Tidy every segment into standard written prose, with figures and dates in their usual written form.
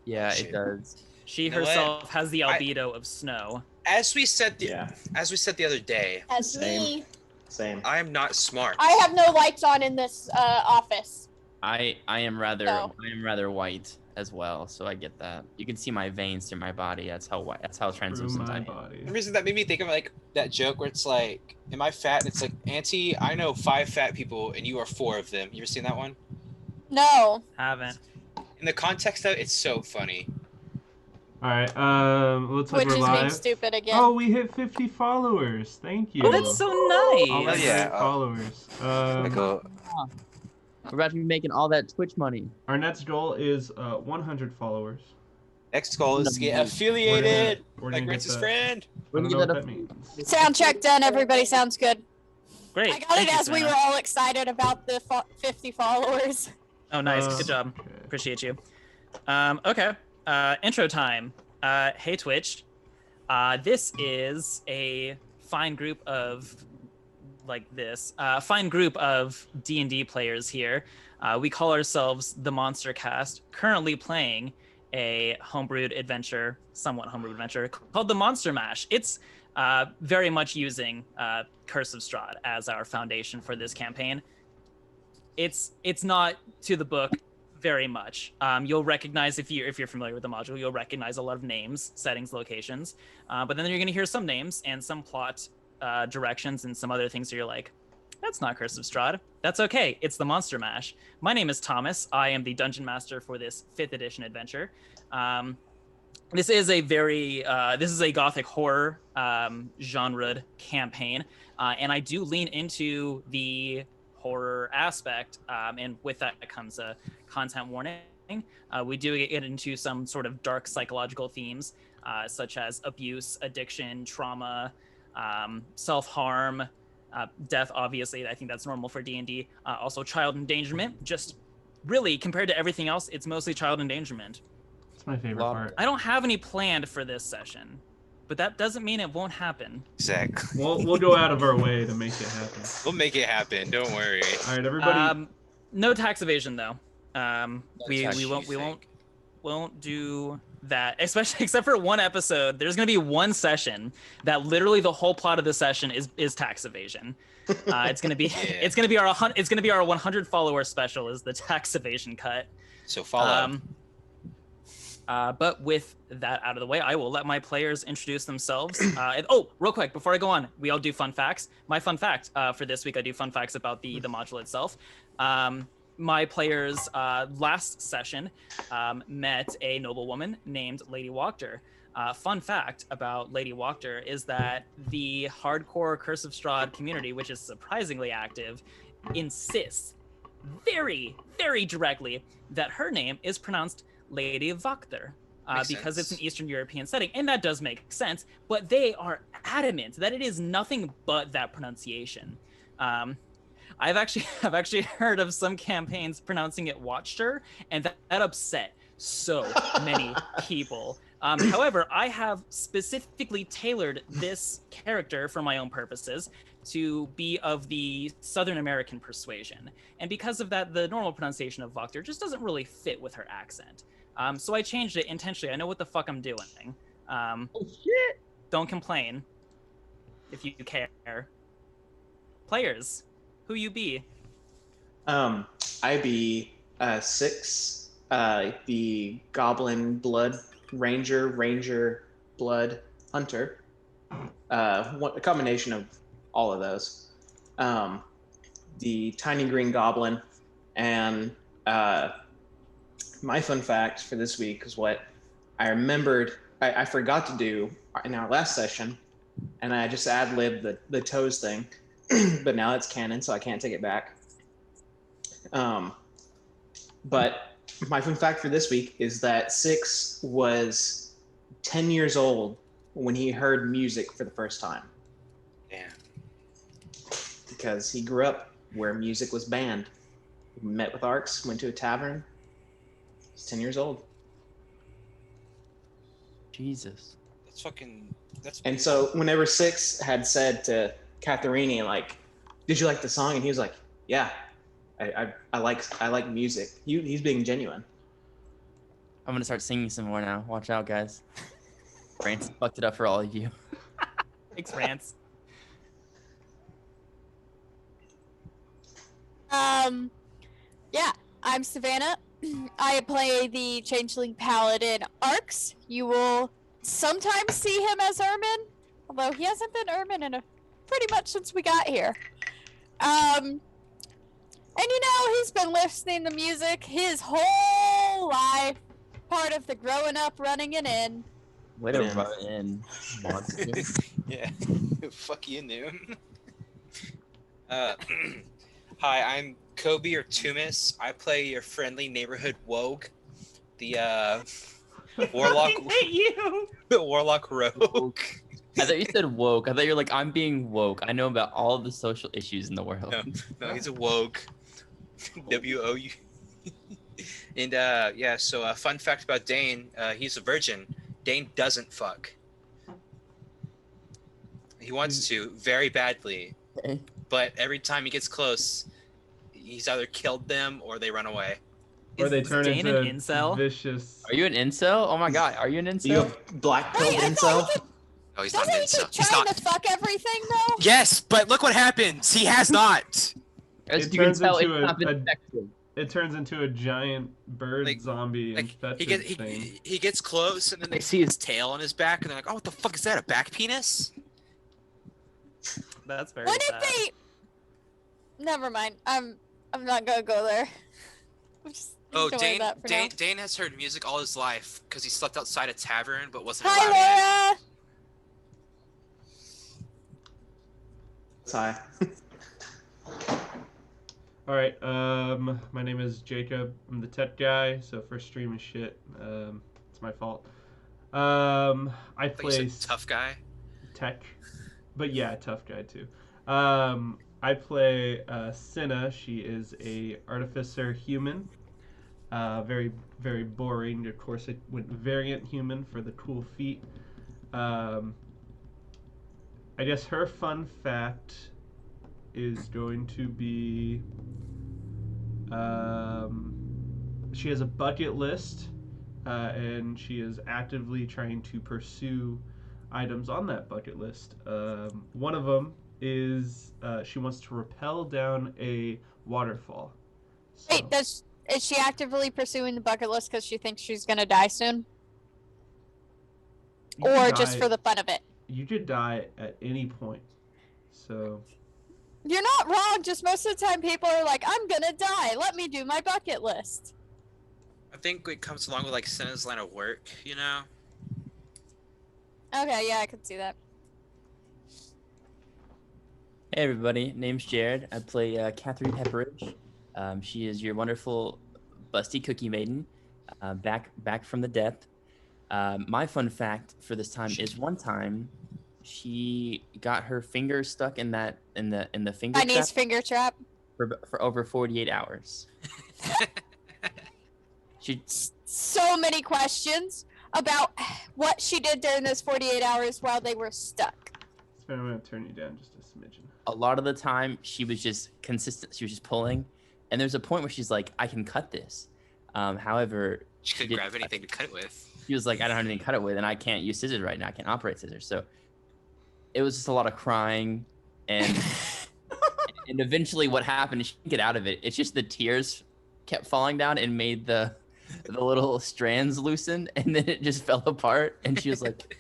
Yeah, it does. She You know herself has the albedo of snow. As we said the other day, As me. Same. I am not smart. I have no lights on in this office. I am rather white as well, so I get that. You can see my veins through my body. That's how white. That's how translucent I am. The reason that made me think of like that joke where it's like, "Am I fat?" And it's like, "Auntie, I know 5 fat people, and you are 4 of them." You ever seen that one? No. Haven't. In the context of it, it's so funny. All right, looks like Which we're is being live. stupid again. Oh, we hit 50 followers. Thank you. Oh, that's so nice. All our great followers. We're about to be making all that Twitch money. Our next goal is 100 followers. Next goal is to get affiliated, we're like gonna Rince's get that. friend. I don't know what that means. Sound check done. Everybody sounds good. Great. I got it as we were all excited about the 50 followers. Oh, nice. Good job. Appreciate you. Okay. Intro time. Hey, Twitch. This is a fine group of D&D players here. We call ourselves the Monster Cast, currently playing a somewhat homebrewed adventure called the Monster Mash. It's very much using Curse of Strahd as our foundation for this campaign. It's not to the book very much. You'll recognize, if you're familiar with the module, you'll recognize a lot of names, settings, locations, but then you're going to hear some names and some plot directions and some other things that you're like, that's not Curse of Strahd. That's okay. It's the Monster Mash. My name is Thomas. I am the dungeon master for this 5th edition adventure. This is a gothic horror genre campaign, and I do lean into the horror aspect, and with that comes a content warning. We do get into some sort of dark psychological themes, such as abuse, addiction, trauma, self-harm, death. Obviously, I think that's normal for D&D. Also child endangerment. Just really, compared to everything else, it's mostly child endangerment. It's my favorite part. I don't have any planned for this session, but that doesn't mean it won't happen. Exactly. We'll go out of our way to make it happen. We'll make it happen. Don't worry. All right, everybody. No tax evasion though. We tax won't do that, especially except for one episode. There's gonna be one session that literally the whole plot of the session is tax evasion. It's gonna be it's gonna be our 100 follower special is the tax evasion cut. So follow. But with that out of the way, I will let my players introduce themselves. Real quick, before I go on, we all do fun facts. My fun fact for this week, I do fun facts about the module itself. My players last session met a noblewoman named Lady Wachter. Fun fact about Lady Wachter is that the hardcore Curse of Strahd community, which is surprisingly active, insists very, very directly that her name is pronounced Lady Wachter, because it's an Eastern European setting, and that does make sense, but they are adamant that it is nothing but that pronunciation. I've actually heard of some campaigns pronouncing it Watchter, and that upset so many people. However, I have specifically tailored this character for my own purposes to be of the Southern American persuasion, and because of that, the normal pronunciation of Wachter just doesn't really fit with her accent. So I changed it intentionally. I know what the fuck I'm doing. Oh shit! Don't complain if you care. Players, who you be? I be 6, the Goblin Blood Ranger Blood Hunter. A combination of all of those. The Tiny Green Goblin, and my fun fact for this week is what I remembered I forgot to do in our last session, and I just ad-libbed the toes thing, but now it's canon, so I can't take it back. But my fun fact for this week is that 6 was 10 years old when he heard music for the first time. Yeah. Because he grew up where music was banned. He met with Arcs, went to a tavern. He's 10 years old. Jesus. And so whenever 6 had said to Katharini, like, did you like the song? And he was like, yeah, I like music. He's being genuine. I'm gonna start singing some more now. Watch out, guys. Rance fucked it up for all of you. Thanks, Rance. Yeah, I'm Savannah. I play the Changeling Paladin Arx. You will sometimes see him as Ermin, although he hasn't been Ermin in pretty much since we got here. And you know, he's been listening to music his whole life, part of the growing up, running an inn. Way to run in, monster. Yeah. Fuck you, Noom. Hi, I'm Kobe or Tumis. I play your friendly neighborhood Wogue, the warlock. I hate you. The warlock rogue. I thought you said woke. I thought you're like, I'm being woke. I know about all of the social issues in the world. No, he's a Wogue. W-O-U. And yeah, so fun fact about Dane, he's a virgin. Dane doesn't fuck. He wants to very badly, Okay. but every time he gets close, he's either killed them or they run away. Or they Is turn Dane into an incel? vicious. Are you an incel? Oh my god, are you an incel? You have black pilled Wait, I thought incel? Oh, he's not Doesn't an he incel. keep He's trying not. to fuck everything, though? Yes, but look what happens. He has not. As It you can turns tell, into it's not been a- effective. It turns into a giant bird Like- zombie Like infested thing. he gets close, and then they see his tail on his back, and they're like, "Oh, what the fuck is that? A back penis?" That's very When did sad. they? Never mind. I'm not gonna go there. I'm just Oh, enjoying Dane, that for Dane, now. Dane has heard music all his life because he slept outside a tavern but wasn't allowed in. Hi, Laura. Hi. All right. My name is Jacob. I'm the tech guy. So first stream is shit. It's my fault. I Like you play said, tough guy. tech, but yeah, tough guy too. I play Cinna. She is a artificer human. Very very boring. Of course, it went variant human for the cool feat. I guess her fun fact is going to be she has a bucket list, and she is actively trying to pursue items on that bucket list. One of them is she wants to rappel down a waterfall. So, Wait, is she actively pursuing the bucket list because she thinks she's gonna die soon, you could or just die- for the fun of it? You could die at any point. So You're not wrong. Just most of the time, people are like, "I'm gonna die. Let me do my bucket list." I think it comes along with like Senna's line of work, you know. Okay, yeah, I could see that. Hey everybody, name's Jared. I play Catherine Pepperidge. She is your wonderful, busty cookie maiden, back from the depth. My fun fact for this time is one time she got her finger stuck in the finger Chinese trap finger trap. for over 48 hours. She So many questions about what she did during those 48 hours while they were stuck. I'm gonna turn you down just a smidgen. a lot of the time she was just consistent. She was just pulling, and there's a point where she's like, "I can cut this." However, She couldn't did- grab anything to cut it with. She was like, "I don't have anything to cut it with, and I can't use scissors right now. I can't operate scissors." So it was just a lot of crying, and and eventually, what happened is she didn't get out of it. It's just the tears kept falling down and made the little strands loosen, and then it just fell apart. And she was like,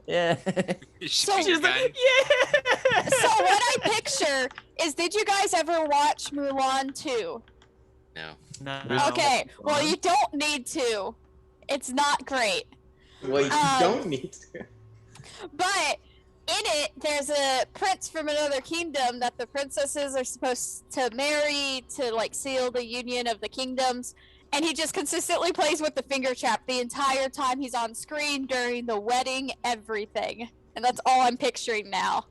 "Yeah." She So was She's like, yeah. So what I picture is, did you guys ever watch Mulan 2? No. No. Okay, well you don't need to. It's not great. Well, you don't need to. But in it, there's a prince from another kingdom that the princesses are supposed to marry to like seal the union of the kingdoms. And he just consistently plays with the finger trap the entire time he's on screen during the wedding, everything. And that's all I'm picturing now.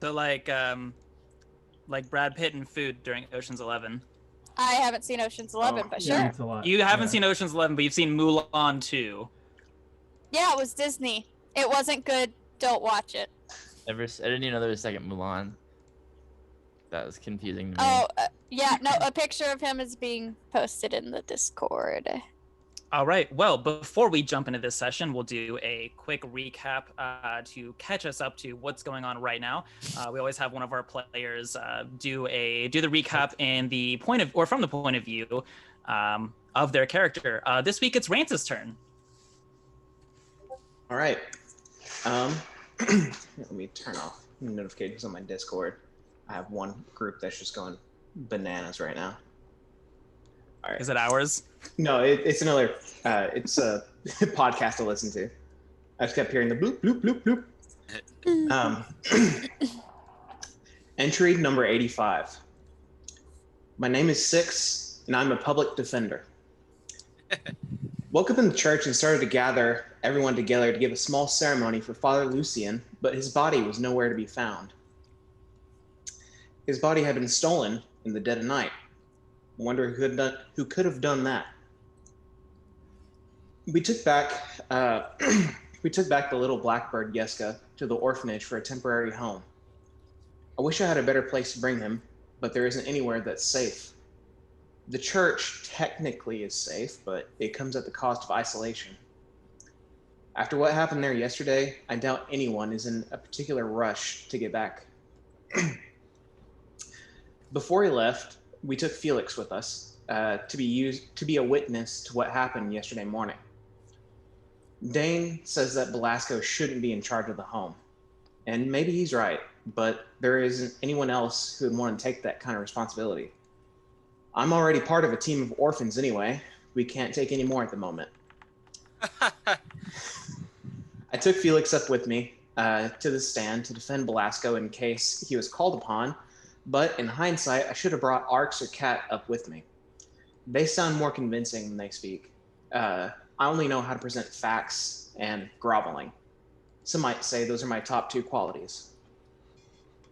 So like Brad Pitt and food during Ocean's 11. I haven't seen Ocean's 11, but Yeah, sure. it's a lot. You haven't Yeah. seen Ocean's 11, but you've seen Mulan 2. Yeah, it was Disney. It wasn't good. Don't watch it. I didn't even know there was a second Mulan. That was confusing to me. Oh, yeah, no, a picture of him is being posted in the Discord. All right. Well, before we jump into this session, we'll do a quick recap to catch us up to what's going on right now. We always have one of our players do the recap in the point of, or from the point of view of their character. This week it's Rance's turn. All right. Let me turn off notifications on my Discord. I have one group that's just going bananas right now. All right. Is it ours? No, it's another. It's a podcast to listen to. I just kept hearing the bloop bloop bloop bloop. Entry number 85. My name is Six, and I'm a public defender. Woke up in the church and started to gather everyone together to give a small ceremony for Father Lucian, but his body was nowhere to be found. His body had been stolen in the dead of night. I wonder who could have done that. We took back the little blackbird Yeska to the orphanage for a temporary home. I wish I had a better place to bring him, but there isn't anywhere that's safe. The church technically is safe, but it comes at the cost of isolation. After what happened there yesterday, I doubt anyone is in a particular rush to get back. Before he left, we took Felix with us to be a witness to what happened yesterday morning. Dane says that Belasco shouldn't be in charge of the home, and maybe he's right, but there isn't anyone else who would want to take that kind of responsibility. I'm already part of a team of orphans anyway. We can't take any more at the moment. I took Felix up with me to the stand to defend Belasco in case he was called upon, but in hindsight, I should have brought Arx or Cat up with me. They sound more convincing when they speak. I only know how to present facts and groveling. Some might say those are my top two qualities.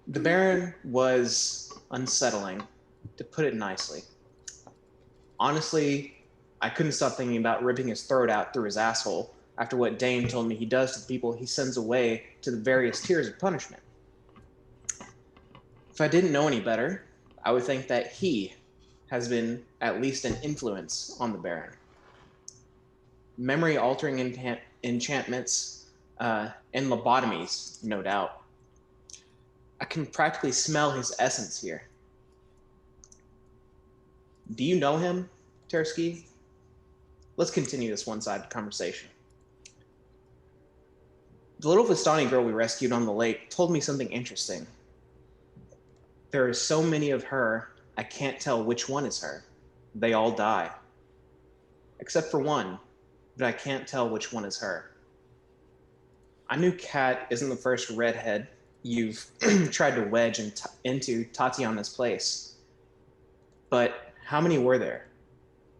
The Baron was unsettling, to put it nicely. Honestly, I couldn't stop thinking about ripping his throat out through his asshole after what Dane told me he does to the people he sends away to the various tiers of punishment. If I didn't know any better, I would think that he has been at least an influence on the Baron. Memory-altering enchantments and lobotomies, no doubt. I can practically smell his essence here. Do you know him, Tersky? Let's continue this one-sided conversation. The little Vistani girl we rescued on the lake told me something interesting. There are so many of her, I can't tell which one is her. They all die. Except for one, but I can't tell which one is her. I knew Kat isn't the first redhead you've tried to wedge into Tatiana's place. But how many were there?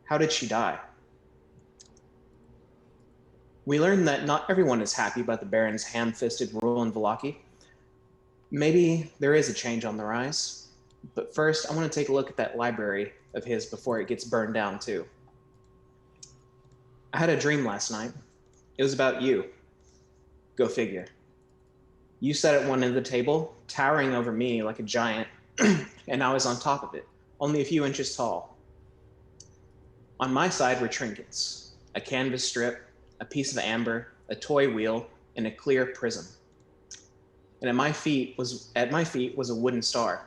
How did she die? We learned that not everyone is happy about the Baron's ham-fisted rule in Vallaki. Maybe there is a change on the rise. But first, I want to take a look at that library of his before it gets burned down, too. I had a dream last night. It was about you. Go figure. You sat at one end of the table, towering over me like a giant, and I was on top of it, only a few inches tall. On my side were trinkets, a canvas strip, a piece of amber, a toy wheel, and a clear prism. And at my feet was a wooden star.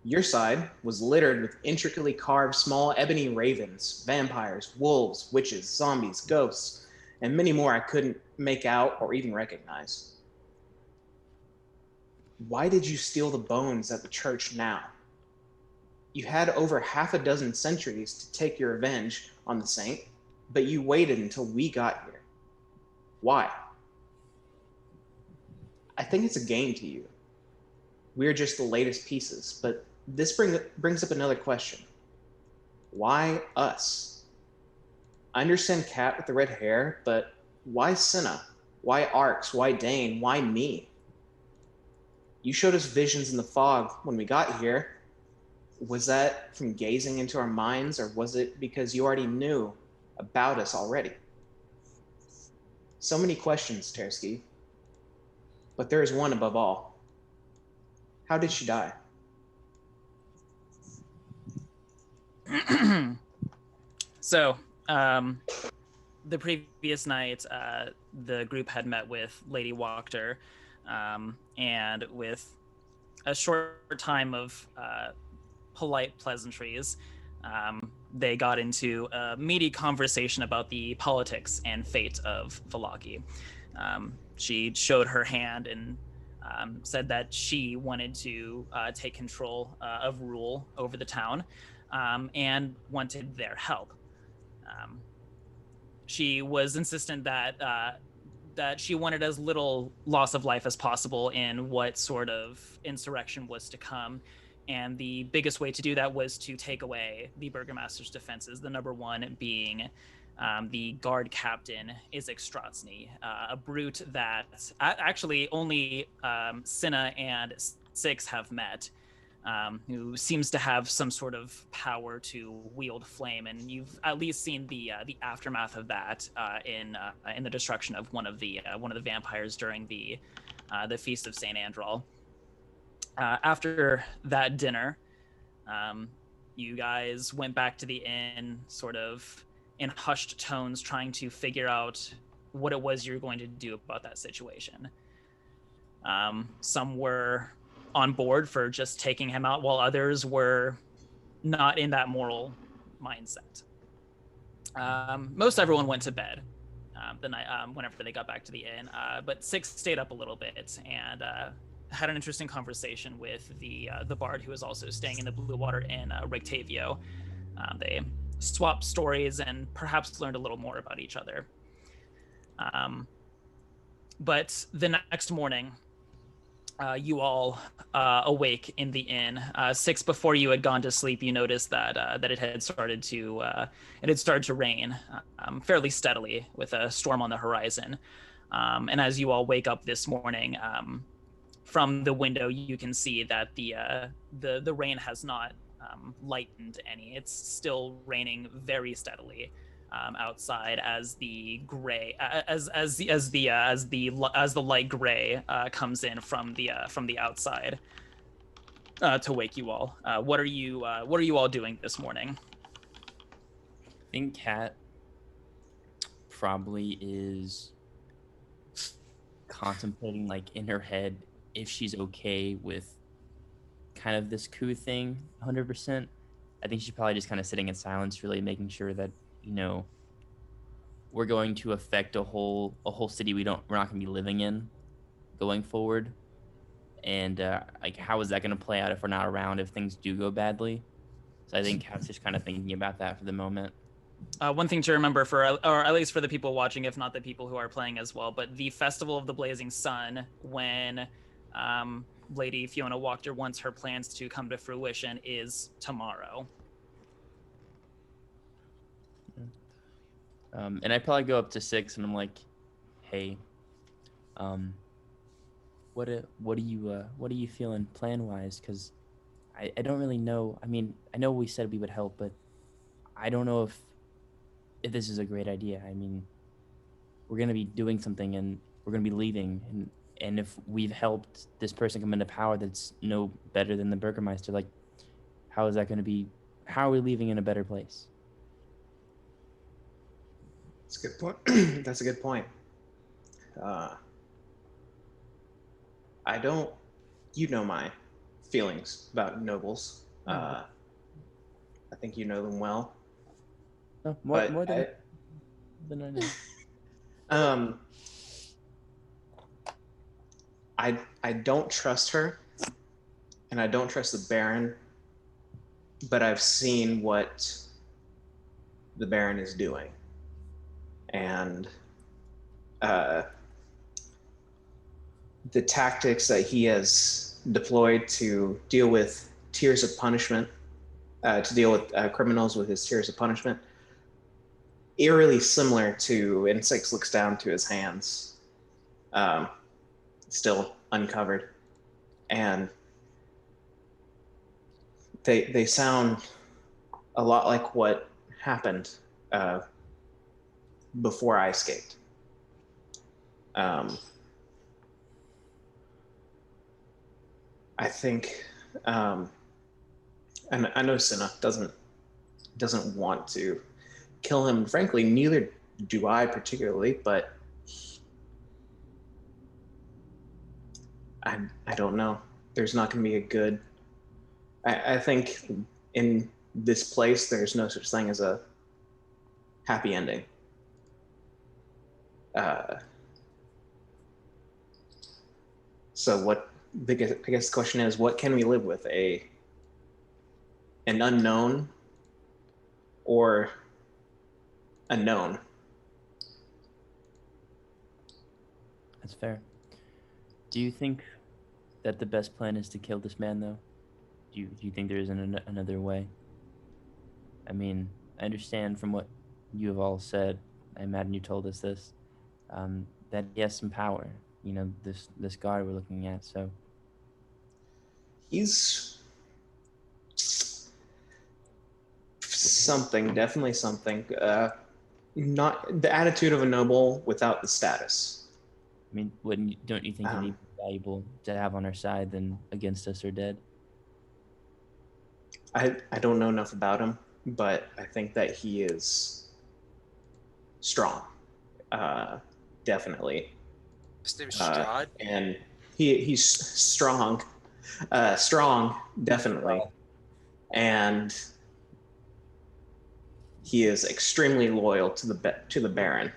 Your side was littered with intricately carved small ebony ravens, vampires, wolves, witches, zombies, ghosts, and many more I couldn't make out or even recognize. Why did you steal the bones at the church now? You had over half a dozen centuries to take your revenge on the saint, but you waited until we got here. Why? I think it's a game to you. We're just the latest pieces, but this brings up another question. Why us? I understand Kat with the red hair, but why Cinna? Why Arx? Why Dane? Why me? You showed us visions in the fog when we got here. Was that from gazing into our minds, or was it because you already knew about us already? So many questions, Tersky. But there is one above all. How did she die? So, the previous night, the group had met with Lady Wachter, and with a short time of polite pleasantries, they got into a meaty conversation about the politics and fate of Vallaki. She showed her hand and said that she wanted to take control of rule over the town, and wanted their help. She was insistent that she wanted as little loss of life as possible in what sort of insurrection was to come. And the biggest way to do that was to take away the Burgomaster's defenses, the number one being the guard captain, Isaac Stratsny, a brute that actually only Cinna and Six have met, who seems to have some sort of power to wield flame, and you've at least seen the aftermath of that in the destruction of one of the vampires during the feast of Saint Andral. After that dinner, you guys went back to the inn, sort of in hushed tones, trying to figure out what it was you're going to do about that situation. Some were on board for just taking him out, while others were not in that moral mindset. Most everyone went to bed the night whenever they got back to the inn, but Six stayed up a little bit and had an interesting conversation with the bard who was also staying in the Blue Water Inn, Rictavio. They swapped stories and perhaps learned a little more about each other. But the next morning, you all awake in the inn. Six, before you had gone to sleep, you noticed that it had started to rain fairly steadily, with a storm on the horizon. And as you all wake up this morning, from the window, you can see that the rain has not lightened any. It's still raining very steadily outside, as the gray as the light gray comes in from the outside to wake you all. What are you all doing this morning? I think Kat probably is contemplating, like, in her head, if she's okay with kind of this coup thing 100%. I think she's probably just kind of sitting in silence, really making sure that, you know, we're going to affect a whole city we're not going to be living in going forward. And like, how is that going to play out if we're not around, if things do go badly? So I think Kat's just kind of thinking about that for the moment. One thing to remember, or at least for the people watching, if not the people who are playing as well, but the Festival of the Blazing Sun, when Lady Fiona Wachter wants her plans to come to fruition, is tomorrow. And I probably go up to Six and I'm like, hey, what are you feeling plan wise? Because I don't really know. I mean, I know we said we would help, but I don't know if this is a great idea. I mean, we're gonna be doing something and we're gonna be leaving, and if we've helped this person come into power that's no better than the Burgermeister, like, how is that gonna be? How are we leaving in a better place? That's a good point. That's a good point. I don't, you know, my feelings about nobles. I think you know them well. No, more than I know. I don't trust her, and I don't trust the Baron, but I've seen what the Baron is doing, and the tactics that he has deployed to deal with tiers of punishment, to deal with criminals with his tiers of punishment, eerily similar to, and Six looks down to his hands, still uncovered, and they sound a lot like what happened before I escaped. I think, and I know Cinna doesn't want to kill him. Frankly, neither do I particularly, but I don't know. There's not going to be a good. I think in this place, there's no such thing as a happy ending. So what? I guess the question is, what can we live with? An unknown or a known? That's fair. Do you think that the best plan is to kill this man, though? Do you think there isn't another way? I mean, I understand from what you have all said. I imagine you told us this. That he has some power. You know, this guard we're looking at. So He's something, definitely something. Not the attitude of a noble without the status. I mean, don't you think he'd be valuable to have on our side than against us or dead? I don't know enough about him, but I think that he is strong. Definitely. His name's Strahd. And he's strong. Strong, definitely. And he is extremely loyal to the Baron.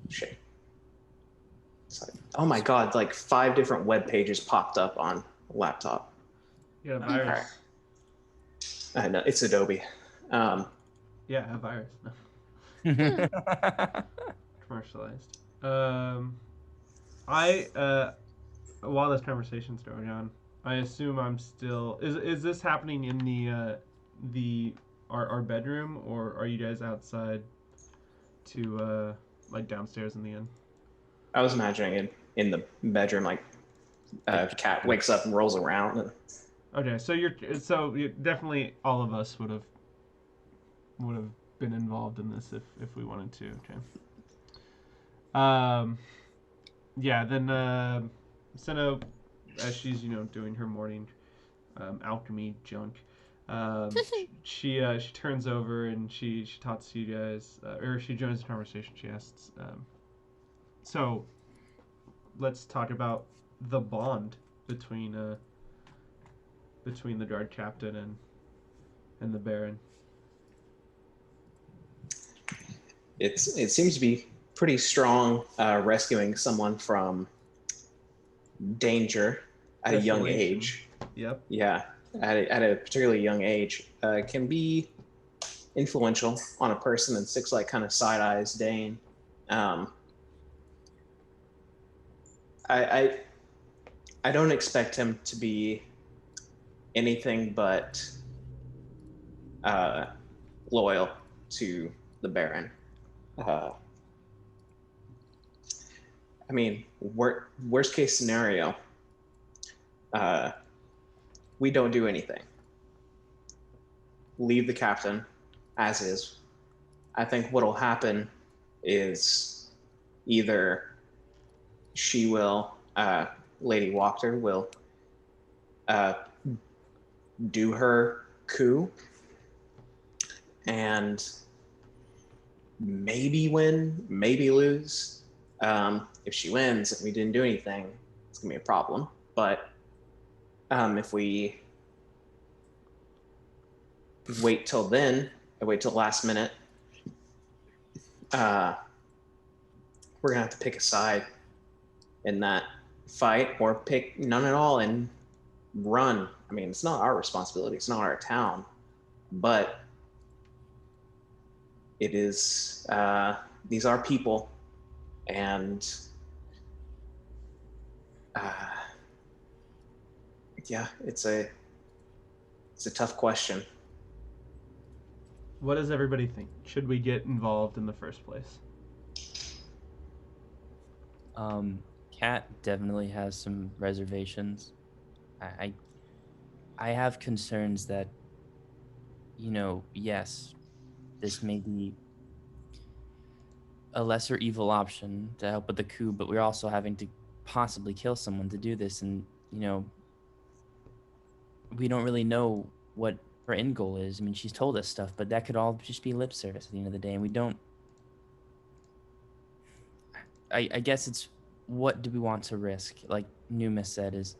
Shit. Sorry. Oh my god, like 5 different web pages popped up on a laptop. You got a virus. I know, it's Adobe. Yeah, a virus. No. Commercialized. While this conversation's going on, I assume I'm still. Is this happening in our bedroom, or are you guys outside to like downstairs in the inn? I was imagining it in the bedroom, like cat wakes up and rolls around. And... Okay, so you're definitely all of us would have been involved in this if we wanted to. Okay. Yeah. Then Senna, as she's doing her morning alchemy junk, she turns over and she talks to you guys, or she joins the conversation. She asks, so let's talk about the bond between the guard captain and the Baron. It seems to be pretty strong, rescuing someone from danger at a young age. Yep. Yeah, at a particularly young age, can be influential on a person, and Six Light kind of side eyes Dane. I don't expect him to be anything but loyal to the Baron. I mean, worst case scenario, we don't do anything. Leave the captain as is. I think what'll happen is either she will, Lady Wachter will do her coup and maybe win, maybe lose. If she wins, if we didn't do anything, it's gonna be a problem. But if we wait till then, wait till the last minute, we're gonna have to pick a side in that fight, or pick none at all and run. I mean, it's not our responsibility. It's not our town, but it is. These are people, and yeah, it's a tough question. What does everybody think? Should we get involved in the first place? Kat definitely has some reservations. I have concerns that, yes, this may be a lesser evil option to help with the coup, but we're also having to possibly kill someone to do this, and we don't really know what her end goal is. I mean, she's told us stuff, but that could all just be lip service at the end of the day, and we don't. I guess it's what do we want to risk? Like Numa said, is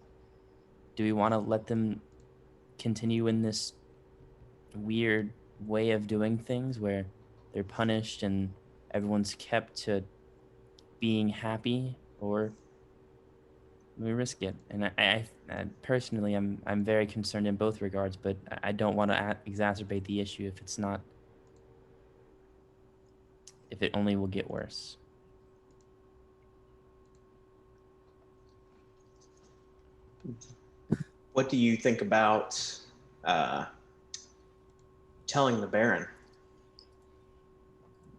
do we want to let them continue in this weird way of doing things where they're punished and everyone's kept to being happy, or we risk it? And I personally, I'm very concerned in both regards, but I don't want to exacerbate the issue if it only will get worse. What do you think about telling the Baron?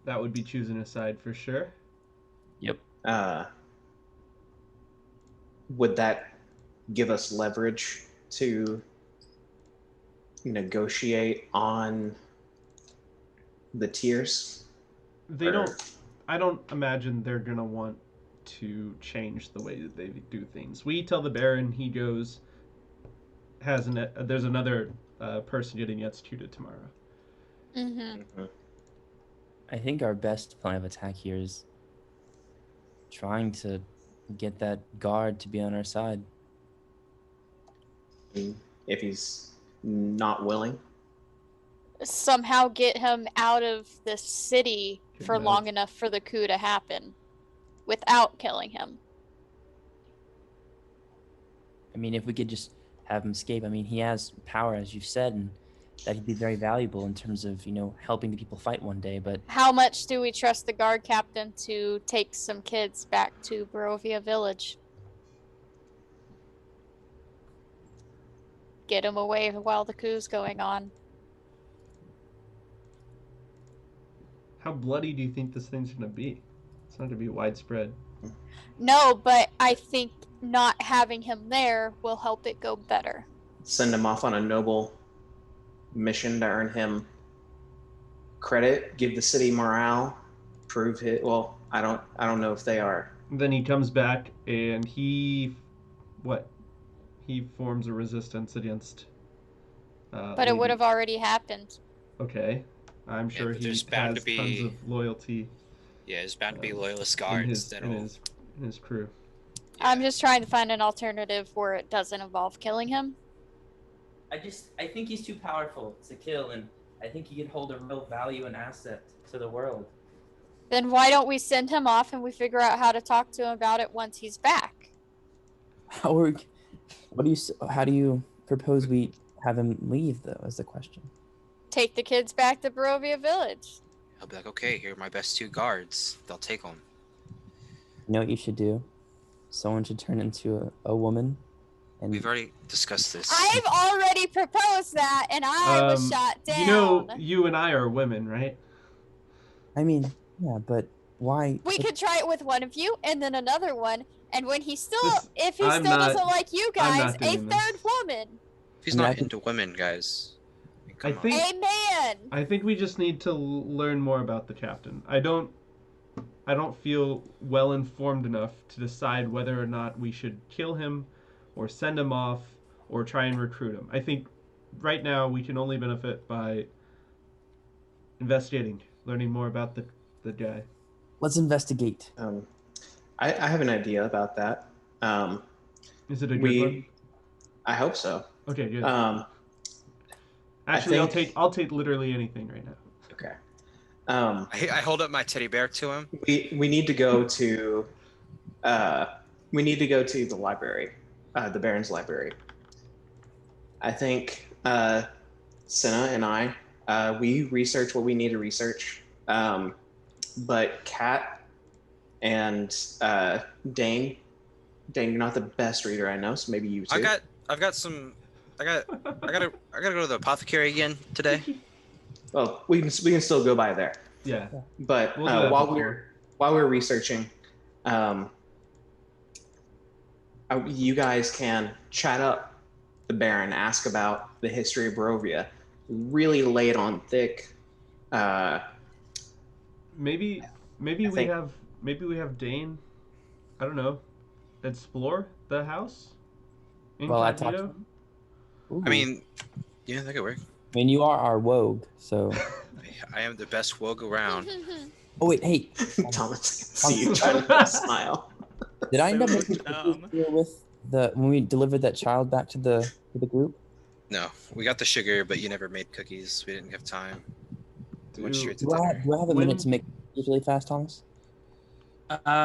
That would be choosing a side for sure. Yep. Would that give us leverage to negotiate on the tiers? They don't. I don't imagine they're gonna want to change the way that they do things. We tell the Baron, he goes, there's another person getting executed tomorrow. Mm-hmm. I think our best plan of attack here is trying to get that guard to be on our side. If he's not willing. Somehow get him out of the city for Kidnapped. long enough for the coup to happen without killing him. I mean, if we could just have him escape, I mean, he has power, as you've said, and that could be very valuable in terms of, helping the people fight one day, but How much do we trust the guard captain to take some kids back to Barovia Village? Get them away while the coup's going on. How bloody do you think this thing's gonna be? It's not gonna be widespread. No, but I think not having him there will help it go better. Send him off on a noble mission to earn him credit, give the city morale, prove it. Well, I don't know if they are. Then he comes back and he forms a resistance against. But it would have already happened. Okay, I'm sure but he there's has bound to tons be- of loyalty Yeah, there's bound to be loyalist in guards his, that'll. in his crew. I'm just trying to find an alternative where it doesn't involve killing him. I think he's too powerful to kill, and I think he could hold a real value and asset to the world. Then why don't we send him off and we figure out how to talk to him about it once he's back? How do you propose we have him leave, though, is the question. Take the kids back to Barovia Village. He'll be like, okay, here are my best 2 guards. They'll take them. You know what you should do? Someone should turn into a woman. And We've already discussed this. I've already proposed that and I was shot down. You know, you and I are women, right? I mean, yeah, but why? We could try it with one of you and then another one, and when he still, if he I'm still not- doesn't like you I'm guys, not a doing this. third woman. If he's I mean, I not think- into women, guys. I mean, I come on. think- Amen. I think we just need to learn more about the captain. I don't feel well informed enough to decide whether or not we should kill him or send him off or try and recruit him. I think right now we can only benefit by investigating, learning more about the guy. Let's investigate. I have an idea about that. Is it a good one? I hope so. Okay, good. I I'll think- take literally anything right now. Okay. I hold up my teddy bear to him. We need to go to the library, the Baron's library. I think Senna and I we research what we need to research, but Kat and Dane, you're not the best reader I know, so maybe you too. I gotta go to the apothecary again today. Well, we can still go by there. Yeah. But We'll do that while before. we're researching, you guys can chat up the Baron, ask about the history of Barovia, really lay it on thick. Maybe we have Dane, I don't know, explore the house. Well, I talked to Incognito? him. Ooh. I mean, yeah, that could work. I mean, you are our Wogue, so. I am the best wogue around. Oh wait, hey, Thomas, see you trying to smile. did I end up So making dumb. cookies here with when we delivered that child back to the group? No, we got the sugar, but you never made cookies. We didn't have time. We went straight to Do I dinner. have a minute to make cookies really fast, Thomas?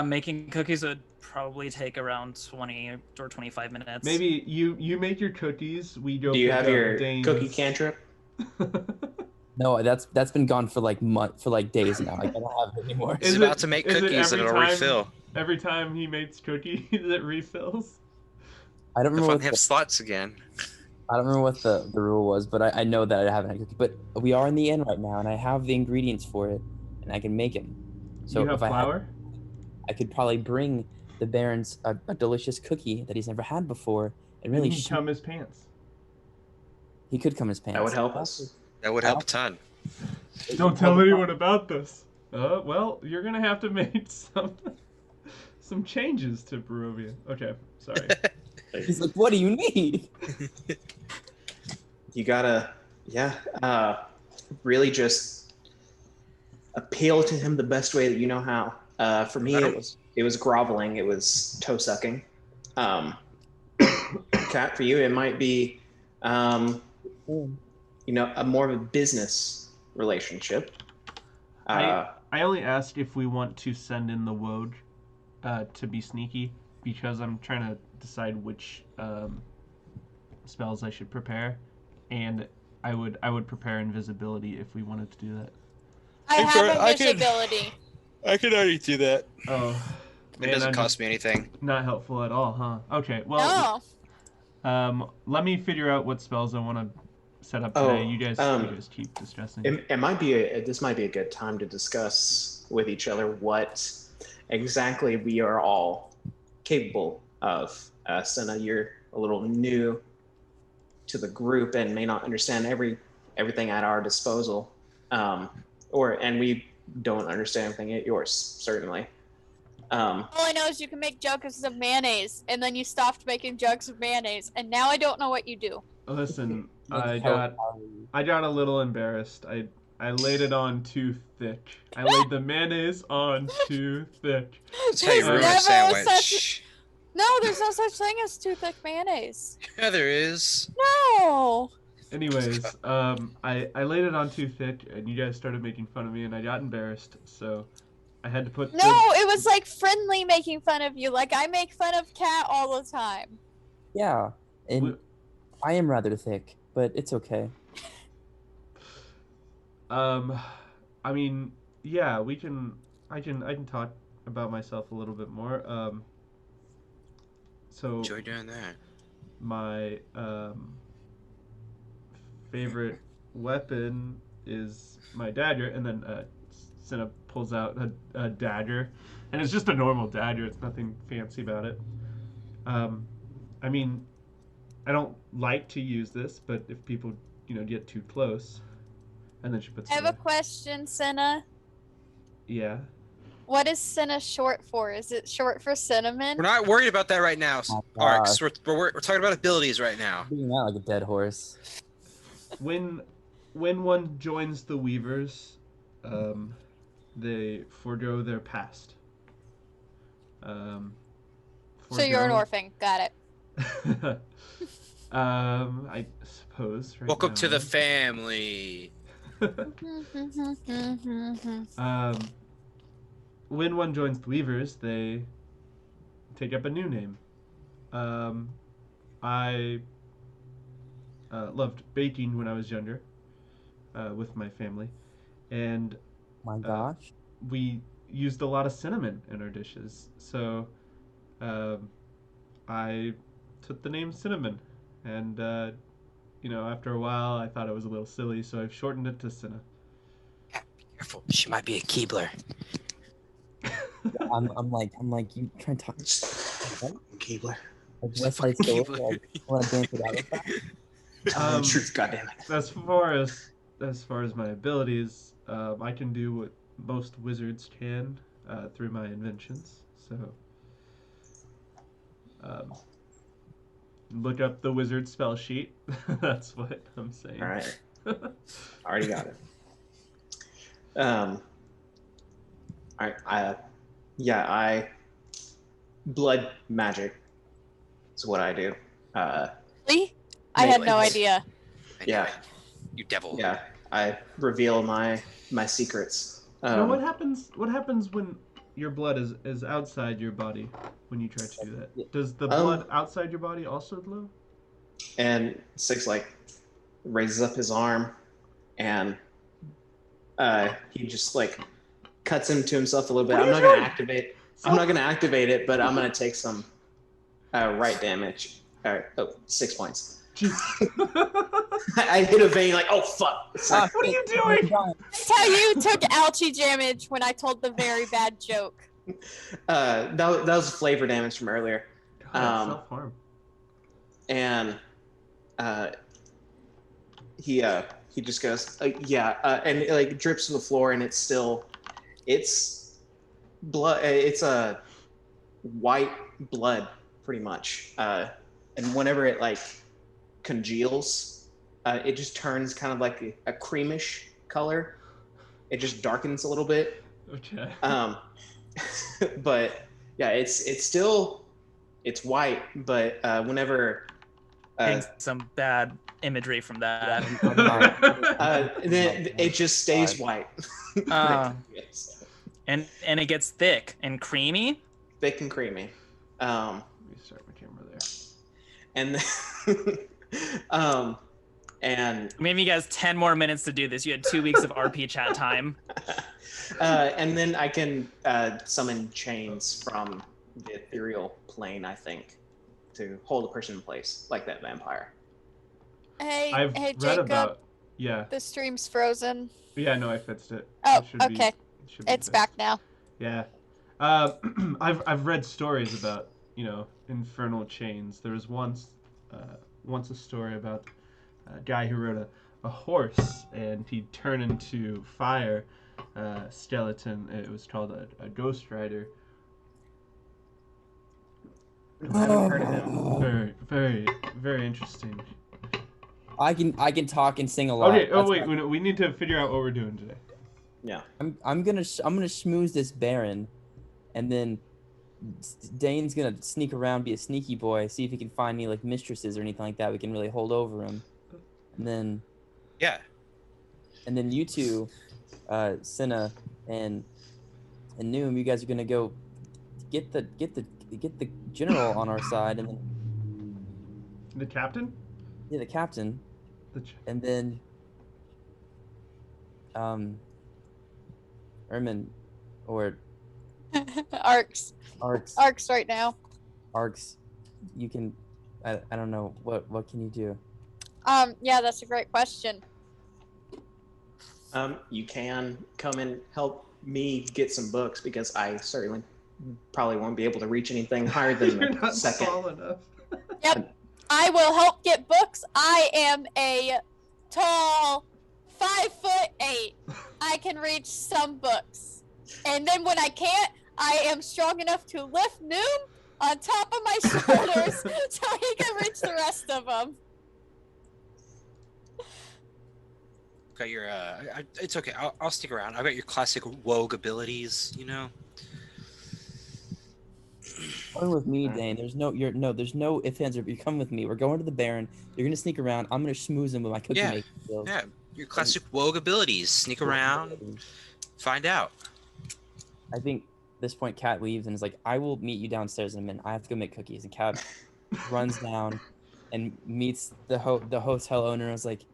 Making cookies would probably take around 20 or 25 minutes. Maybe you make your cookies. We go. Do you pick have up your Dane's- cookie cantrip? No, that's been gone for like days now. I don't have it anymore. He's about to make cookies and it'll refill. Every time he makes cookies, it refills. I don't If remember I have slots again. I don't remember what the rule was, but I know that I haven't had a cookie. But we are in the inn right now, and I have the ingredients for it, and I can make them. So you have if I had, flour? I could probably bring the Baron's a delicious cookie that he's never had before, and really And he'd come his pants. he could come his pants. That would help us. That would help a ton. Don't tell anyone about this. Well, you're gonna have to make some changes to Barovia. Okay, sorry. He's like, what do you need? You gotta, really just appeal to him the best way that you know how. For me, it was groveling. It was toe sucking. Kat, for you, it might be, a more of a business relationship. I only asked if we want to send in the Woad to be sneaky because I'm trying to decide which spells I should prepare, and I would prepare invisibility if we wanted to do that. I have invisibility. I could already do that. Oh, It doesn't cost me anything. Not helpful at all, huh? Okay, well, No. let me figure out what spells I want to set up today. You guys keep discussing. It might be this might be a good time to discuss with each other what exactly we are all capable of. Senna, you're a little new to the group and may not understand everything at our disposal, and we don't understand everything at yours, certainly. All I know is you can make jugs of mayonnaise, and then you stopped making jugs of mayonnaise, and now I don't know what you do. Listen, I got a little embarrassed. I laid it on too thick. I laid the mayonnaise on too thick. That's how you ruin a sandwich. No, there's no such thing as too thick mayonnaise. Yeah, there is. No. Anyways, I laid it on too thick, and you guys started making fun of me, and I got embarrassed, so I had to put. No, it was like friendly making fun of you. Like I make fun of Kat all the time. Yeah, and I am rather thick, but it's okay. I mean, yeah, I can talk about myself a little bit more. So Enjoy doing that. my favorite weapon is my dagger, and then Cinna pulls out a dagger, and it's just a normal dagger. It's nothing fancy about it. I mean, I don't like to use this, but if people get too close, and then she puts. I have a question, Senna. Yeah. What is Senna short for? Is it short for cinnamon? We're not worried about that right now, Arx. We're talking about abilities right now. Being that like a dead horse. When one joins the Weavers, they forego their past. So you're an orphan. Got it. I suppose. Right Welcome now. to the family. When one joins the Weavers, they take up a new name. I loved baking when I was younger, with my family, and My gosh. we used a lot of cinnamon in our dishes. So I took the name Cinnamon, and after a while, I thought it was a little silly, so I've shortened it to Cinna. Yeah, be careful. She might be a Keebler. I'm like you trying to talk. Keebler. Like West Side Story. Like, want to dance it out of that? Truth, goddamn it. As far as my abilities, I can do what most wizards can through my inventions. So, look up the wizard spell sheet. That's what I'm saying. All right. Already got it. All right. I blood magic is what I do. Really? I had no Melee. idea. I knew Yeah. it. You devil. Yeah, I reveal my secrets. Now, what happens when your blood is outside your body when you try to do that? Does the blood outside your body also glow? And Six like raises up his arm, and he just like cuts into himself a little bit. What are I'm you not gonna doing? activate. I'm not gonna activate it, but I'm gonna take some right damage. 6 points. Jeez. I hit a vein like, oh fuck. It's like, What are you doing? That's how you took ouchie damage when I told the very bad joke. that was flavor damage from earlier. God, self-harm. And he just goes, and it like drips to the floor, and it's blood. It's a white blood, pretty much. And whenever it like congeals, it just turns kind of like a creamish color. It just darkens a little bit. Okay. But yeah, it's still white, but whenever Getting some bad imagery from that. then it just stays white. Yes. And it gets thick and creamy. Thick and creamy. Let me start my camera there. And and Maybe you guys 10 more minutes to do this. You had 2 weeks of RP chat time. and then I can summon chains from the ethereal plane, I think, to hold a person in place, like that vampire. Hey, I've hey, read Jacob. about. Yeah. The stream's frozen. Yeah. No, I fixed it. Oh, It should be- okay. it should be It's fixed. back now. Yeah. I've read stories about infernal chains. There was once a story about a guy who rode a horse and he'd turn into fire. Skeleton. It was called a ghost rider. I haven't heard of him. Very, very, very interesting. I can talk and sing a lot. Okay. Oh That's wait, not- we need to figure out what we're doing today. Yeah. I'm gonna schmooze this Baron, and then Dane's gonna sneak around, be a sneaky boy, see if he can find any like mistresses or anything like that. We can really hold over him, and then Yeah. you two, Senna and Noom, you guys are gonna go get the general on our side, and then The captain. the captain, and then Ermin or Arcs. Arcs. Arcs right now. Arcs, you can. I don't know what can you do. Yeah, that's a great question. You can come and help me get some books, because I certainly probably won't be able to reach anything higher than You're the not second. tall enough. Yep. I will help get books. I am a tall 5'8". I can reach some books. And then when I can't, I am strong enough to lift Noom on top of my shoulders so he can reach the rest of them. Got your it's okay. I'll stick around. I've got your classic rogue abilities, you know. Come with me, Dane. There's no ifs, ands, or you're coming with me. We're going to the Baron. You're gonna sneak around. I'm gonna schmooze him with my cookie Yeah. making skills. Yeah, your classic rogue abilities. Sneak around, find out. I think at this point, Kat leaves and is like, "I will meet you downstairs in a minute. I have to go make cookies." And Kat runs down and meets the hotel owner. And is like,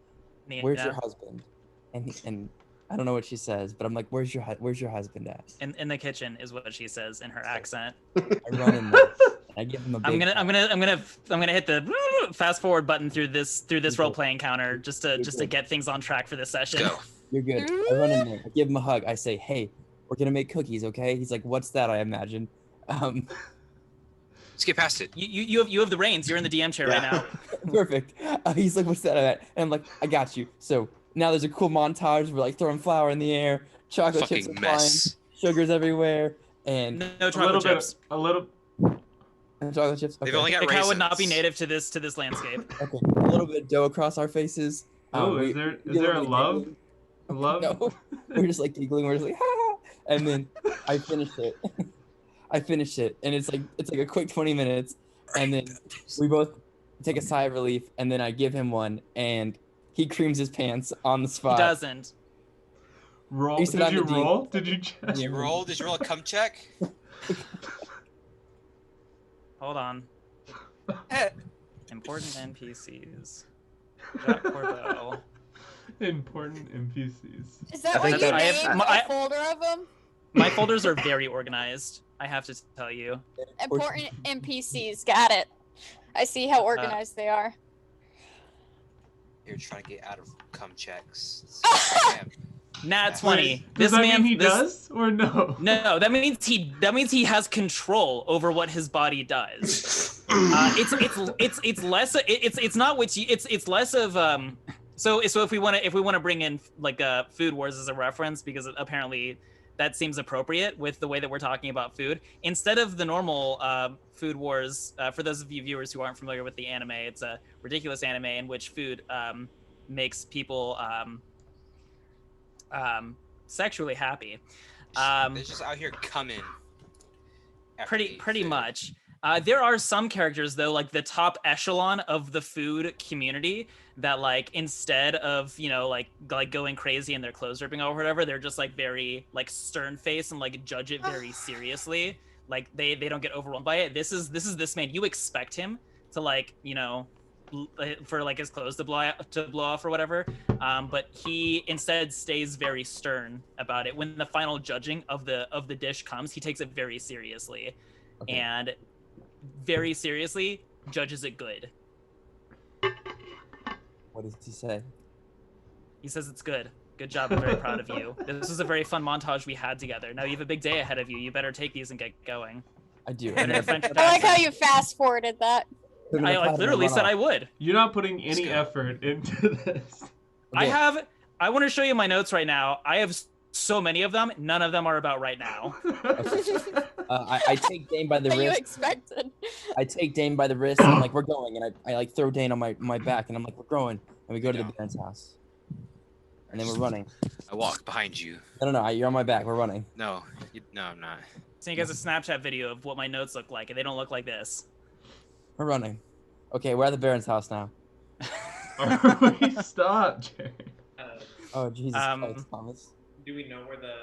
"Where's your husband?" And I don't know what she says, but I'm like, "Where's your husband at?" In the kitchen is what she says in her accent. I run in there. I give him a big. I'm gonna hit the fast forward button through this role play encounter just to get things on track for this session. Go. You're good. I run in there. I give him a hug. I say, "Hey, we're gonna make cookies, okay?" He's like, "What's that?" I imagine. Let's get past it. You have the reins. You're in the DM chair right now. Perfect. He's like, "What's that?" And I'm like, "I got you." So now there's a cool montage. We're like throwing flour in the air, chocolate chips Fucking are mess. flying, sugars everywhere, and No chocolate chips. A little. And chocolate chips. They've Okay. only got Cacao raisins. would not be native to this landscape. Okay. A little bit of dough across our faces. Oh, is there a love? giggling. A love? No, we're just like giggling. We're just like, ha! And then I finished it. I finished it, and it's like a quick 20 minutes, and then we both take a sigh of relief, and then I give him one, and he creams his pants on the He spot. doesn't. Roll. You said Did I'm you the roll? dean. Did you check? Did you roll? Did you roll a cum check? Hold on. Eh. Important NPCs. Jacques Corbeau. Important NPCs. Is that I what think you that- I have- named my- a folder of them? My folders are very organized. I have to tell you. Important NPCs. Got it. I see how organized they are. You're trying to get out of cum checks. Damn. Nat Wait, 20. Does This that man mean he does or no? No, that means he has control over what his body does. It's less it's not what you it's less of so if we want to bring in like Food Wars as a reference, because apparently that seems appropriate with the way that we're talking about food, instead of the normal Food Wars. For those of you viewers who aren't familiar with the anime, it's a ridiculous anime in which food makes people sexually happy. They're just out here coming. after they eat Pretty food. much. There are some characters though, like the top echelon of the food community, that like instead of like going crazy and their clothes ripping or whatever, they're just like very like stern face and like judge it very seriously. Like they don't get overwhelmed by it. This is this man. You expect him to like for like his clothes to blow off or whatever, but he instead stays very stern about it. When the final judging of the dish comes, he takes it very seriously. Okay. And very seriously judges it good. What does he say? He says it's good. Good job. I'm very proud of you. This was a very fun montage we had together. Now you have a big day ahead of you. You better take these and get going. I do. And in a French I like how you fast forwarded that. I like, literally said I would. You're not putting any go. effort into this. I want to show you my notes right now. I have so many of them. None of them are about right now. I take Dane by the That you wrist. expected. I take Dane by the wrist, and I'm like, we're going. And I like throw Dane on my back, and I'm like, we're going. And we go to the Baron's house. And then we're running. I walk behind you. No, you're on my back. We're running. No, no, I'm not. Send you guys a Snapchat video of what my notes look like, and they don't look like this. We're running. Okay, we're at the Baron's house now. Stop, Jared. Oh, Jesus Christ, Thomas. Do we know where the?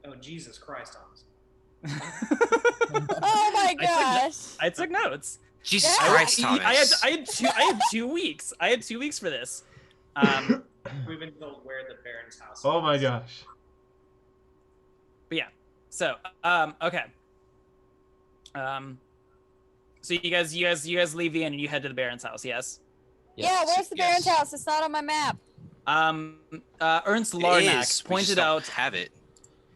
Oh, Jesus Christ, Thomas. Oh my gosh. I took notes. Jesus Yeah. Christ, Thomas. I had 2 weeks. I had 2 weeks for this. We've been told where the Baron's house. Oh my is. gosh. But yeah. So, okay. So you guys leave the inn and you head to the Baron's house, yes? Yeah, where's the Baron's Yes. house? It's not on my map. Ernst It Larnack is. We just pointed don't out. have it.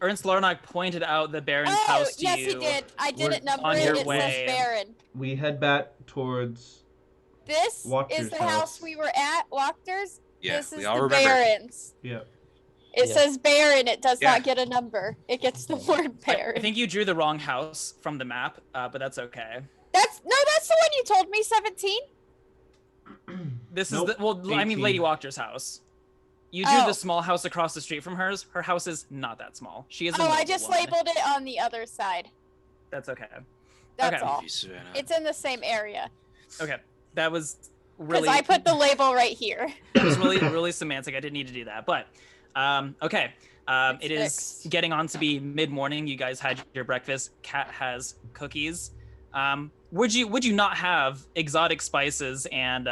Ernst Larnack pointed out the Baron's Oh, house to yes, you. he did. I didn't number on it. your It way. says Baron. We head back towards. This Walker's is the house. house we were at, Wachters. Yeah, This is we all the remember. Baron's. Yeah. It Yeah. says Baron. It does Yeah. not get a number. It gets the word Baron. I think you drew the wrong house from the map, but that's okay. That's the one you told me. 17. This Nope, is the I mean 18. Lady Walker's house. You drew Oh. the small house across the street from hers. Her house is not that small. She is. A Oh, I noble just woman. labeled it on the other side. That's okay. That's Okay. all. You Savannah. It's in the same area. Okay, that was Because really. I put the label right here. It was really semantic. I didn't need to do that, but okay. It's It is fixed. getting on to be mid-morning. You guys had your breakfast. Kat has cookies. Would you not have exotic spices and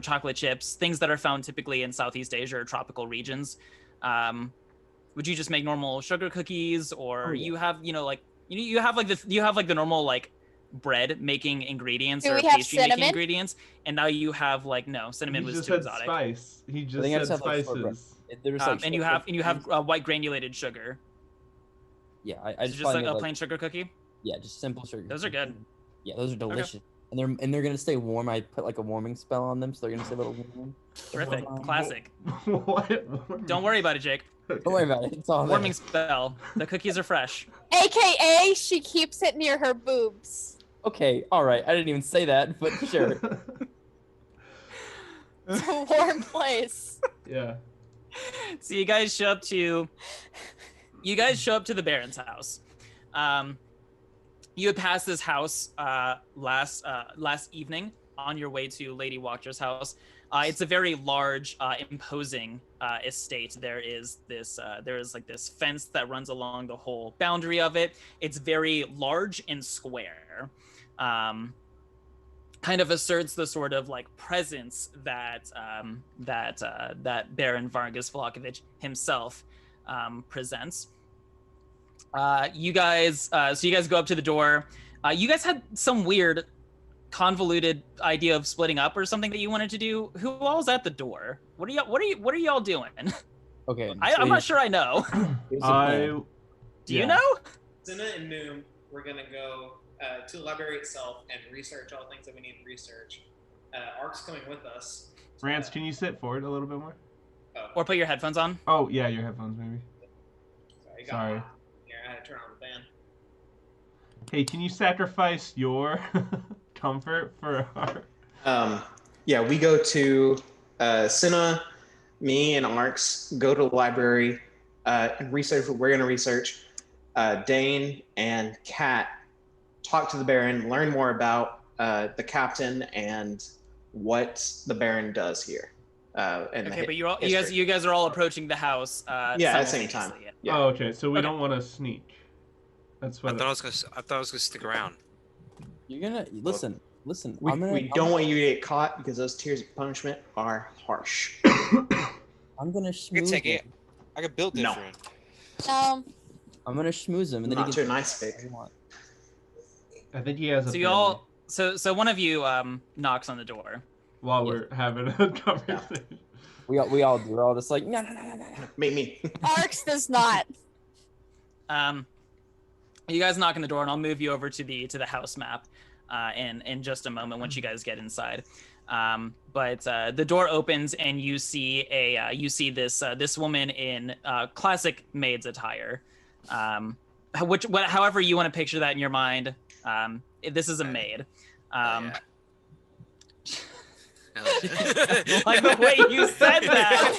chocolate chips, things that are found typically in Southeast Asia or tropical regions? Would you just make normal sugar cookies, or Oh, yeah. you have you have the normal like bread making ingredients Do or we have pastry making cinnamon? ingredients, and now you have like no cinnamon He was just too said exotic. spice. He just think I said just have, like, shortbread. spices. There's like And you have white granulated sugar. Yeah, I It's just just like probably a made, plain sugar cookie. yeah, just simple sugar. Those are good. Yeah, those are delicious. they're gonna stay warm. I put like a warming spell on them, so they're gonna stay a little warm. Terrific. Classic. What? Don't worry about it, Jake. Don't worry about it. It's all there. Warming spell. The cookies are fresh. AKA, she keeps it near her boobs. Okay, all right. I didn't even say that, but sure. It's a warm place. Yeah. So you guys show up to the Baron's house. You had passed this house last evening on your way to Lady Watcher's house. It's a very large, imposing estate. There is like this fence that runs along the whole boundary of it. It's very large and square. Kind of asserts the sort of like presence that Baron Vargas Vlahovic himself presents. You guys go up to the door. You guys had some weird, convoluted idea of splitting up or something that you wanted to do. Who all's at the door? What are y'all doing? Okay. I'm not sure I know. Sure. Do you know? Senna and Moon, we're gonna go to the library itself and research all things that we need to research. Ark's coming with us. Rance, can you sit forward a little bit more? Or put your headphones on. Oh, yeah, your headphones, maybe. Sorry. Here, I had to turn on the fan. Hey, can you sacrifice your comfort for our... Yeah, we go to Cinna, me and Arx go to the library and research what we're going to research. Dane and Kat talk to the Baron, learn more about the captain and what the Baron does here. Okay, but you guys are all approaching the house. Yeah, at the same time. Yeah. Oh, okay, so we don't want to sneak. That's what I thought I was gonna stick around. You're gonna listen. We don't want you to get caught because those tiers of punishment are harsh. I'm gonna I can schmooze take him. it. I can build No. different. I'm gonna schmooze him, and then Not he too can nice, pick. I think he has a So you all, so one of you knocks on the door. while we're having a conversation. We all do. We're all just like no. Me. Arx does not. You guys knock on the door, and I'll move you over to the house map in just a moment once you guys get inside. But the door opens, and you see this woman in classic maid's attire. However you want to picture that in your mind. This is a maid. Like the way you said that.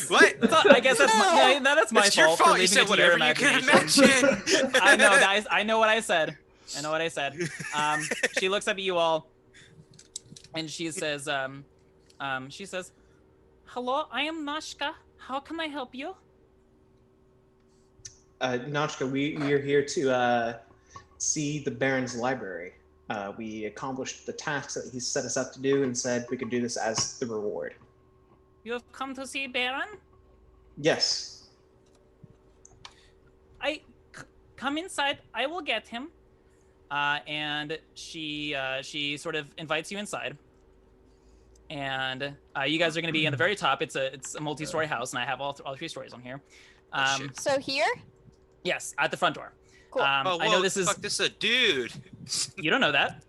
What? I guess that's my It's your fault. fault. For You said leaving it to your whatever you can imagination. imagine. I know, guys. I know what I said. She looks up at you all, and she says, "Hello, I am Nashka. How can I help you?" Notchka, we are here to see the Baron's library. We accomplished the tasks that he set us up to do and said we could do this as the reward. You have come to see Baron? Yes. Come inside. I will get him. And she sort of invites you inside. And you guys are going to be in the very top. It's a multi-story house, and I have all three stories on here. Shit. So here? Yes, at the front door. Cool. I know this is. Fuck, this is a dude. You don't know that.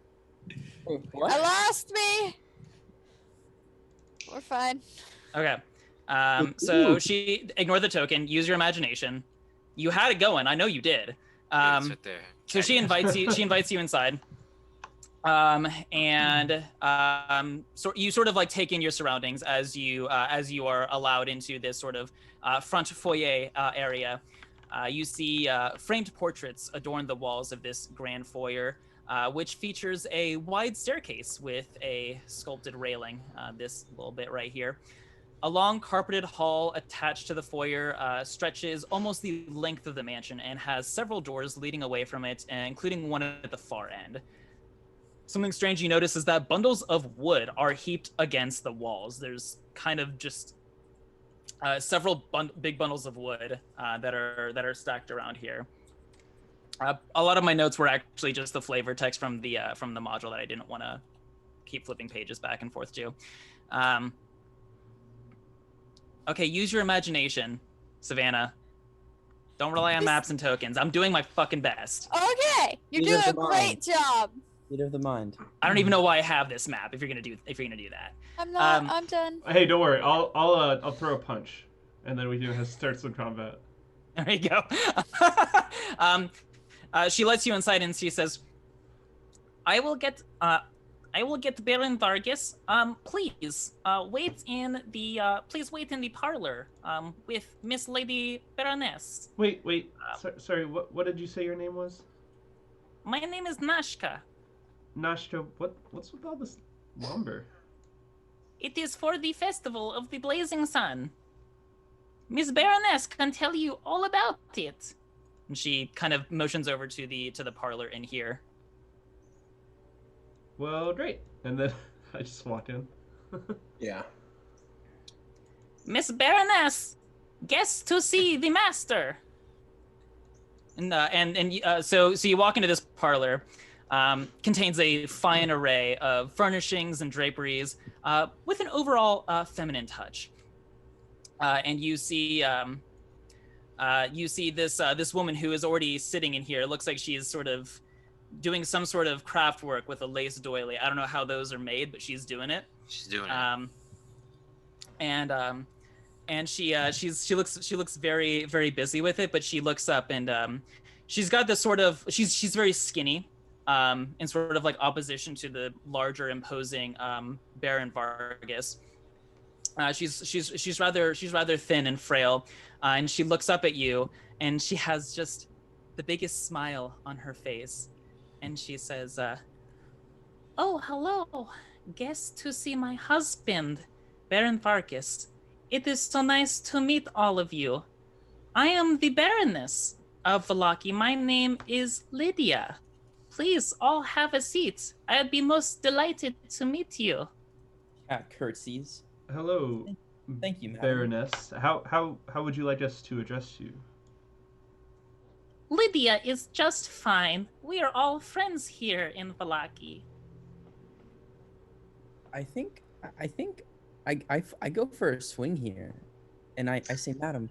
Wait, what? I lost me. We're fine. Okay. So she ignore the token. Use your imagination. You had it going. I know you did. Yeah, it's right there. So she invites you. She invites you inside. So you sort of like take in your surroundings as you are allowed into this sort of front foyer area. You see framed portraits adorn the walls of this grand foyer, which features a wide staircase with a sculpted railing. This little bit right here. A long carpeted hall attached to the foyer stretches almost the length of the mansion and has several doors leading away from it, including one at the far end. Something strange you notice is that bundles of wood are heaped against the walls. There's kind of just several big bundles of wood that are stacked around here. A lot of my notes were actually just the flavor text from the module that I didn't want to keep flipping pages back and forth to. Okay, use your imagination, Savannah. Don't rely on maps and tokens. I'm doing my fucking best. Okay, you're These are doing a the great job. Theater of the mind. I don't even know why I have this map. If you're gonna do that. I'm not. Um, I'm done. Hey, don't worry. I'll throw a punch, and then we can start some combat. There you go. She lets you inside and she says, I will get Baron Vargas. Please wait in the parlor with Miss Lady Baroness. Wait. Sorry. What did you say your name was? My name is Nashka. Nashka. What's with all this lumber? It is for the festival of the blazing sun. Miss Baroness can tell you all about it. And she kind of motions over to the parlor in here. Well, great. And then I just walk in. Yeah. Miss Baroness, guess to see the master. So you walk into this parlor. Contains a fine array of furnishings and draperies, with an overall feminine touch. And you see this woman who is already sitting in here. It looks like she is sort of doing some sort of craft work with a lace doily. I don't know how those are made, but she's doing it. She's doing it. And she looks very, very busy with it, but she looks up and she's got this sort of she's very skinny, in sort of like opposition to the larger, imposing Baron Vargas. She's rather thin and frail, and she looks up at you, and she has just the biggest smile on her face, and she says, "Oh, hello, guest to see my husband, Baron Vargas. It is so nice to meet all of you. I am the Baroness of Vallaki. My name is Lydia. Please all have a seat. I'd be most delighted to meet you." Cat curtsies. Hello, Thank you, madam. Baroness. How would you like us to address you? Lydia is just fine. We are all friends here in Vallaki. I think I go for a swing here, and I say, madam,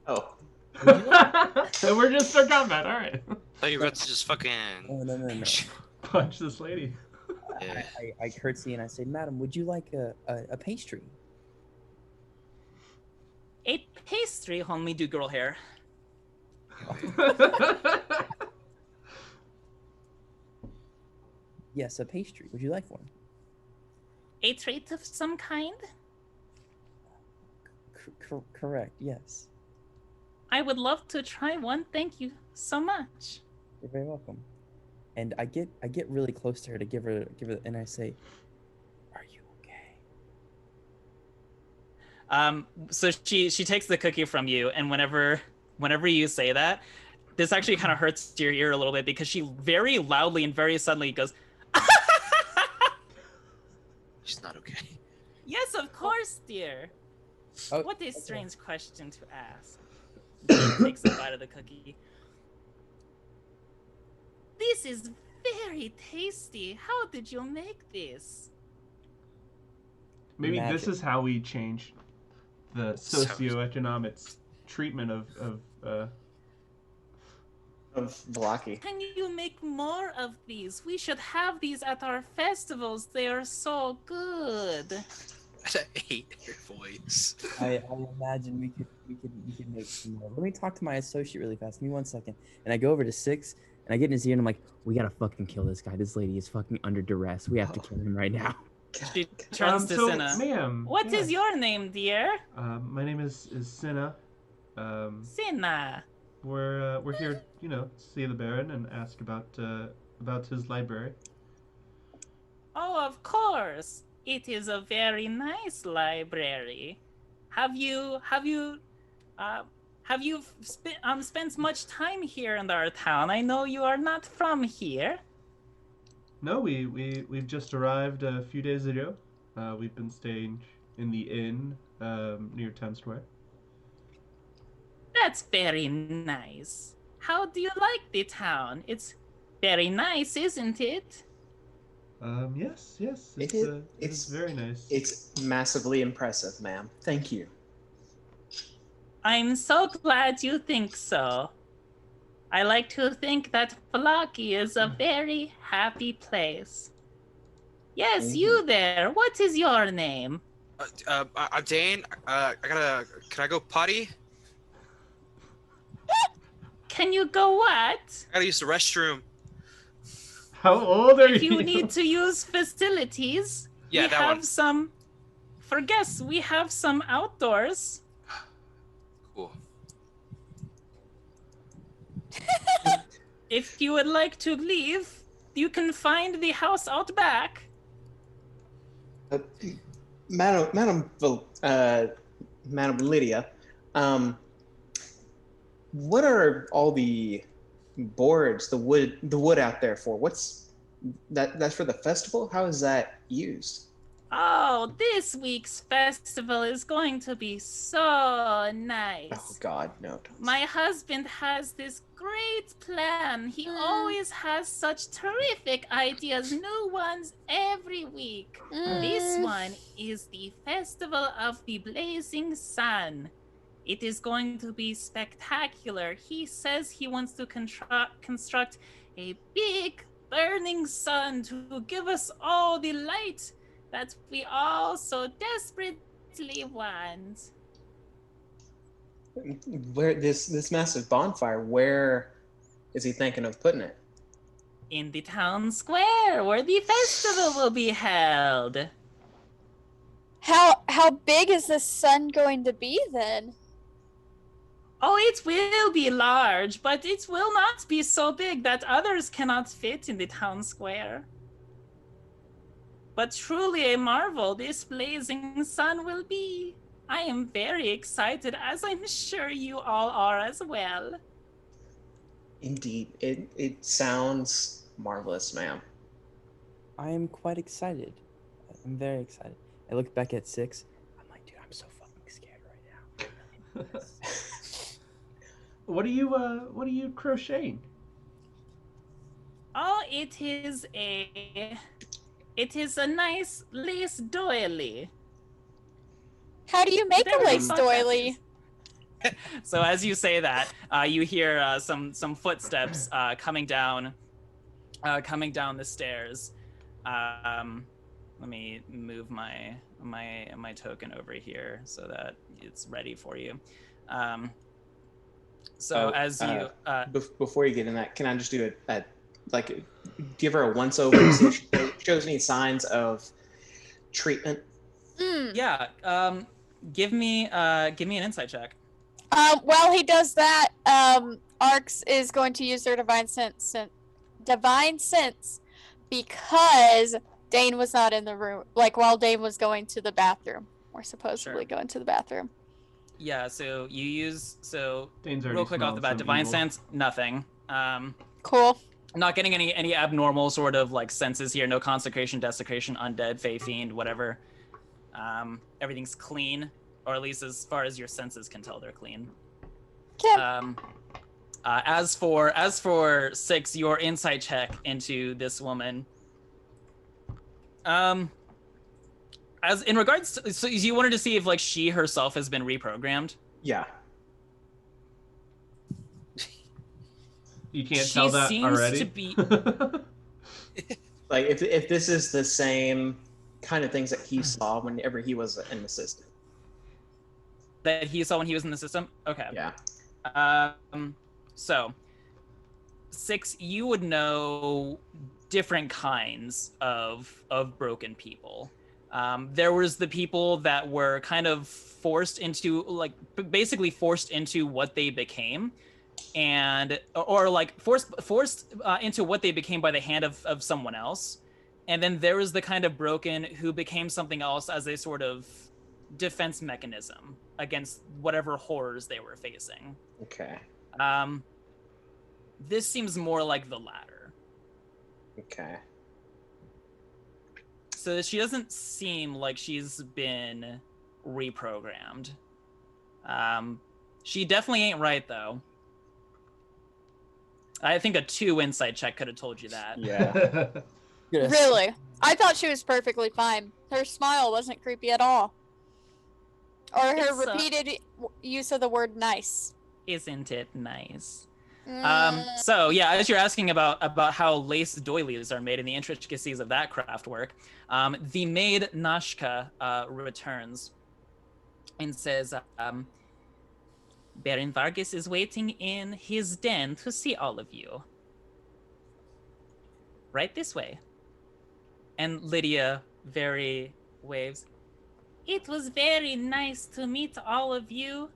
Oh. And we're just start combat. All right. thought you were about to just fucking. oh no. Punch this lady. Yeah. I curtsy and I say, madam, would you like a pastry? A pastry, hold me do girl hair. Yes, a pastry. Would you like one? A treat of some kind? Correct. Yes. I would love to try one. Thank you so much. You're very welcome. And I get really close to her to give her, and I say, "Are you okay?" So she takes the cookie from you, and whenever you say that, this actually kind of hurts your ear a little bit because she very loudly and very suddenly goes, She's not okay. "Yes, of course, dear. Oh, What a okay. strange question to ask." She takes a bite of the cookie. This is very tasty. How did you make this? Maybe this Magic. is how we change the socioeconomic treatment of Of Vallaki. Can you make more of these? We should have these at our festivals. They are so good. I hate your voice. I imagine we could make some more. Let me talk to my associate really fast. Give me 1 second. And I go over to Six, and I get in his ear, and I'm like, "We gotta fucking kill this guy. This lady is fucking under duress. We have to kill him right now." She turns to so, Cinna. ma'am. What is your name, dear? My name is Cinna. Cinna. We're here, to see the Baron and ask about his library. Oh, of course. It is a very nice library. Have you spent much time here in our town? I know you are not from here. No, we've just arrived a few days ago. We've been staying in the inn near Town Square. That's very nice. How do you like the town? It's very nice, isn't it? Yes, It it's is- very nice. It's massively impressive, ma'am. Thank you. I'm so glad you think so. I like to think that Flocky is a very happy place. Yes, you there. What is your name? Dane, can I go potty? Can you go what? I gotta use the restroom. How old are If you? you need to use facilities, Yeah, we that have one. some. For guests, we have some outdoors. Cool. If you would like to leave, you can find the house out back. Madam Lydia, what are all the boards, the wood out there for? What's that? That's for the festival. How is that used? Oh, this week's festival is going to be so nice. Oh God, no! My husband has this great plan. He always has such terrific ideas, new ones every week. This one is the Festival of the Blazing Sun. It is going to be spectacular. He says he wants to construct a big burning sun to give us all the light that we all so desperately want. Where this massive bonfire? Where is he thinking of putting it? In the town square where the festival will be held. How big is the sun going to be then? Oh, it will be large, but it will not be so big that others cannot fit in the town square. But truly a marvel this blazing sun will be. I am very excited, as I'm sure you all are as well. Indeed, it sounds marvelous, ma'am. I am quite excited. I'm very excited. I look back at 6. I'm like, dude, I'm so fucking scared right now. What are you crocheting? Oh, it is a nice lace doily. How do you make a Very lace fun doily? So as you say that, you hear some footsteps coming down the stairs. Let me move my token over here so that it's ready for you. Before you get in that, can I just do give her a once over, see if she shows any signs of treatment? Yeah. Give me an insight check. While he does that, Arx is going to use their divine sense because Dane was not in the room. Like while Dane was going to the bathroom, or supposedly going to the bathroom. Yeah. So you use Dane's already real quick off the bat, smelled some divine evil. sense, nothing. Cool. Not getting any abnormal sort of like senses here. No consecration, desecration, undead, fey, fiend, whatever. Everything's clean, or at least as far as your senses can tell, they're clean. Okay. As for 6, your insight check into this woman. As in regards to, so you wanted to see if like she herself has been reprogrammed. Yeah. You can't She tell that seems already. to be- Like if this is the same kind of things that he saw whenever he was an assistant. That he saw when he was in the system. Okay. Yeah. So 6, you would know different kinds of broken people. There was the people that were kind of forced into basically forced into what they became, and or like forced into what they became by the hand of someone else. And then there was the kind of broken who became something else as a sort of defense mechanism against whatever horrors they were facing. Okay. This seems more like the latter. Okay. So she doesn't seem like she's been reprogrammed. She definitely ain't right, though. I think a 2 insight check could have told you that. Yeah. Yes. Really? I thought she was perfectly fine. Her smile wasn't creepy at all. Or her It's, repeated use of the word nice. Isn't it nice? So yeah, as you're asking about how lace doilies are made and the intricacies of that craft work, the maid Nashka returns and says, Baron Vargas is waiting in his den to see all of you. Right this way. And Lydia very waves. It was very nice to meet all of you.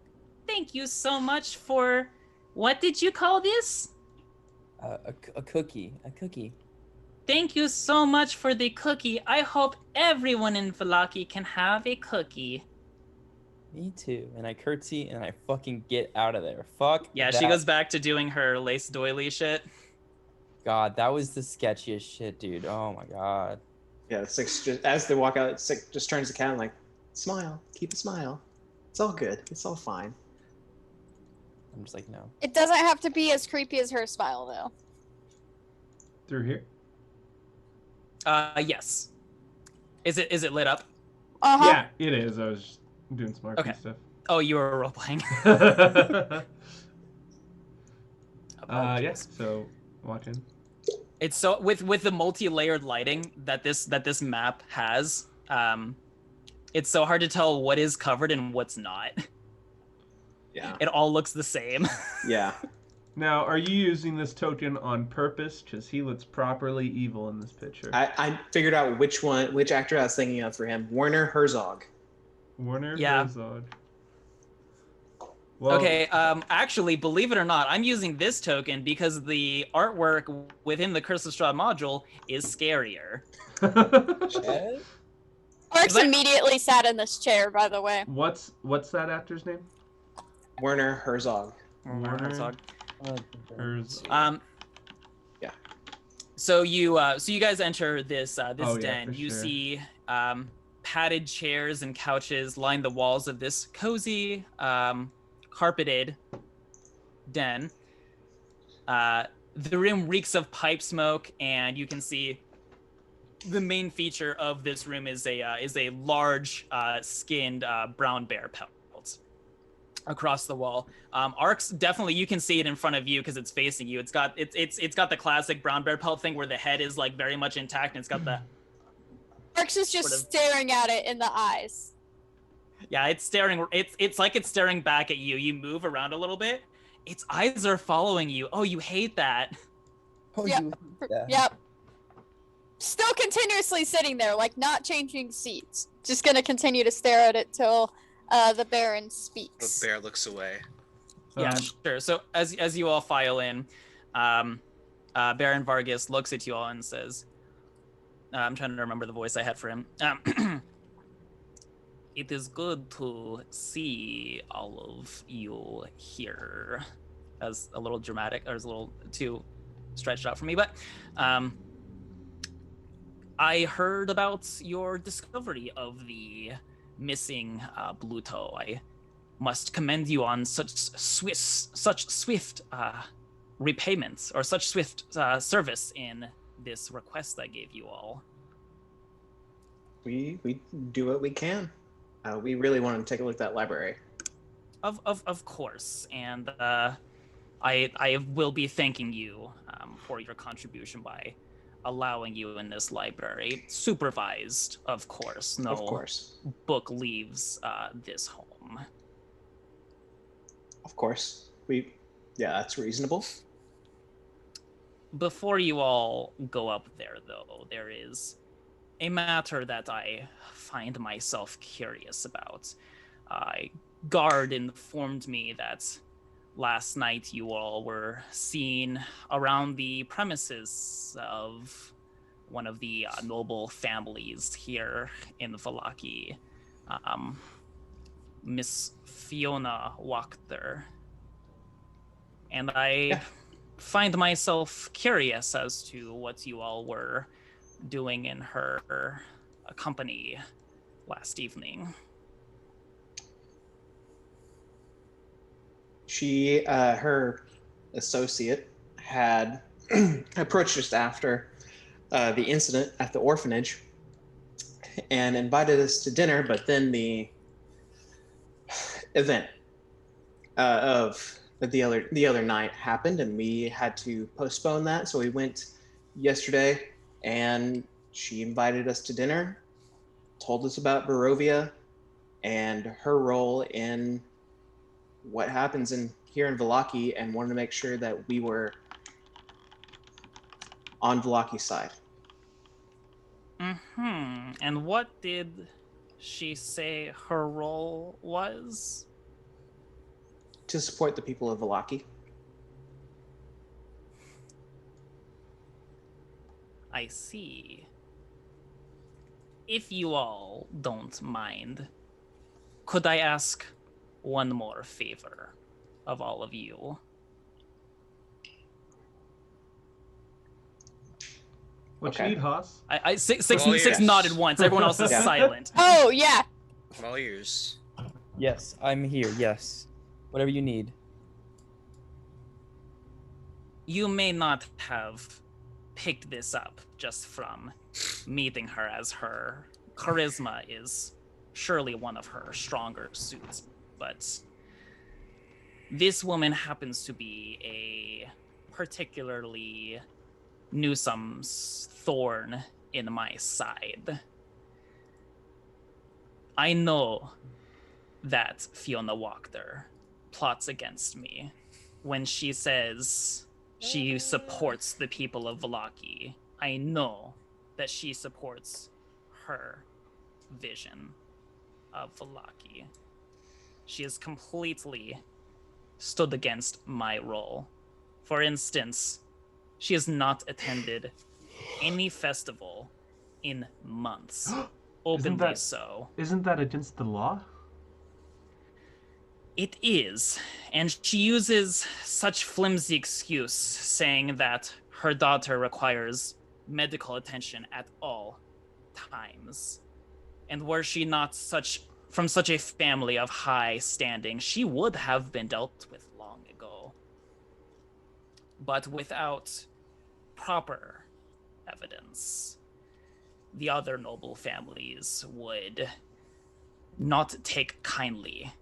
Thank you so much for, what did you call this? A cookie. A cookie. Thank you so much for the cookie. I hope everyone in Vallaki can have a cookie. Me too. And I curtsy and I fucking get out of there. Fuck. Yeah, that. she goes back to doing her lace doily shit. God, that was the sketchiest shit, dude. Oh my god. Yeah, Six just as they walk out, Six just turns to Cat and like, smile, keep a smile. It's all good. It's all fine. I'm just like, no. It doesn't have to be as creepy as her smile, though. Through here? Yes. Is it lit up? Uh-huh. Yeah, it is. I was just doing some RP Okay. stuff. Oh, you were role playing. Yeah, so walk in. It's so with the multi-layered lighting that this map has, it's so hard to tell what is covered and what's not. Yeah. It all looks the same. Yeah. Now, are you using this token on purpose? Because he looks properly evil in this picture. I figured out which actor I was thinking of for him. Werner Herzog. Werner Yeah. Herzog. Well, Okay, actually, believe it or not, I'm using this token because the artwork within the Curse of Strahd module is scarier. Arx immediately sat in this chair, by the way. What's that actor's name? Werner Herzog. Werner Herzog. Herzog. Yeah. So you guys enter this Oh, yeah, den. for You sure. see padded chairs and couches line the walls of this cozy, carpeted den. The room reeks of pipe smoke, and you can see the main feature of this room is a large skinned brown bear pelt across the wall. Arx, definitely you can see it in front of you because it's facing you. It's got the classic brown bear pelt thing where the head is like very much intact, and it's got the Arx is just sort of- staring at it in the eyes. yeah, it's staring. It's like it's staring back at you. You move around a little bit. Its eyes are following you. Oh, you hate that. Oh, Yep. you yeah. Yep. Still continuously sitting there, like not changing seats. Just gonna continue to stare at it till the Baron The speaks. bear looks away. Yeah, sure. So as you all file in, Baron Vargas looks at you all and says, I'm trying to remember the voice I had for him. It is good to see all of you here. As a little dramatic, or as a little too stretched out for me, but I heard about your discovery of the missing Bluto. I must commend you on such swift repayments, or such swift service in this request I gave you all. We do what we can. We really want to take a look at that library. Of course, and I will be thanking you for your contribution by allowing you in this library, supervised, of course. No Of course. book leaves this home. Of course. Yeah, that's reasonable. Before you all go up there, though, there is a matter that I find myself curious about. Guard informed me that last night you all were seen around the premises of one of the noble families here in Vallaki. Miss Fiona Wachter. And I find myself curious as to what you all were doing in her company last evening. She, her associate, had approached us after the incident at the orphanage and invited us to dinner, but then the event of the other night happened, and we had to postpone that. So we went yesterday, and she invited us to dinner, told us about Barovia and her role in what happens in here in Vallaki, and wanted to make sure that we were on Vallaki's side. And what did she say her role was? To support the people of Vallaki. I see. If you all don't mind, could I ask one more favor of all of you? What Okay. you need, Haas? Six Well, yes. nodded once. Everyone else is Yeah. silent. Oh yeah. I'm all ears. Yes, I'm here. Yes, whatever you need. You may not have picked this up just from meeting her, as her charisma is surely one of her stronger suits, but this woman happens to be a particularly Newsom's thorn in my side. I know that Fiona Wachter plots against me when she says she supports the people of Vallaki. I know that she supports her vision of Vallaki. She has completely stood against my role. For instance, she has not attended any festival in months. Openly so. Isn't that against the law? It is, and she uses such flimsy excuse, saying that her daughter requires medical attention at all times. And were she not from such a family of high standing, she would have been dealt with long ago. But without proper evidence, the other noble families would not take kindly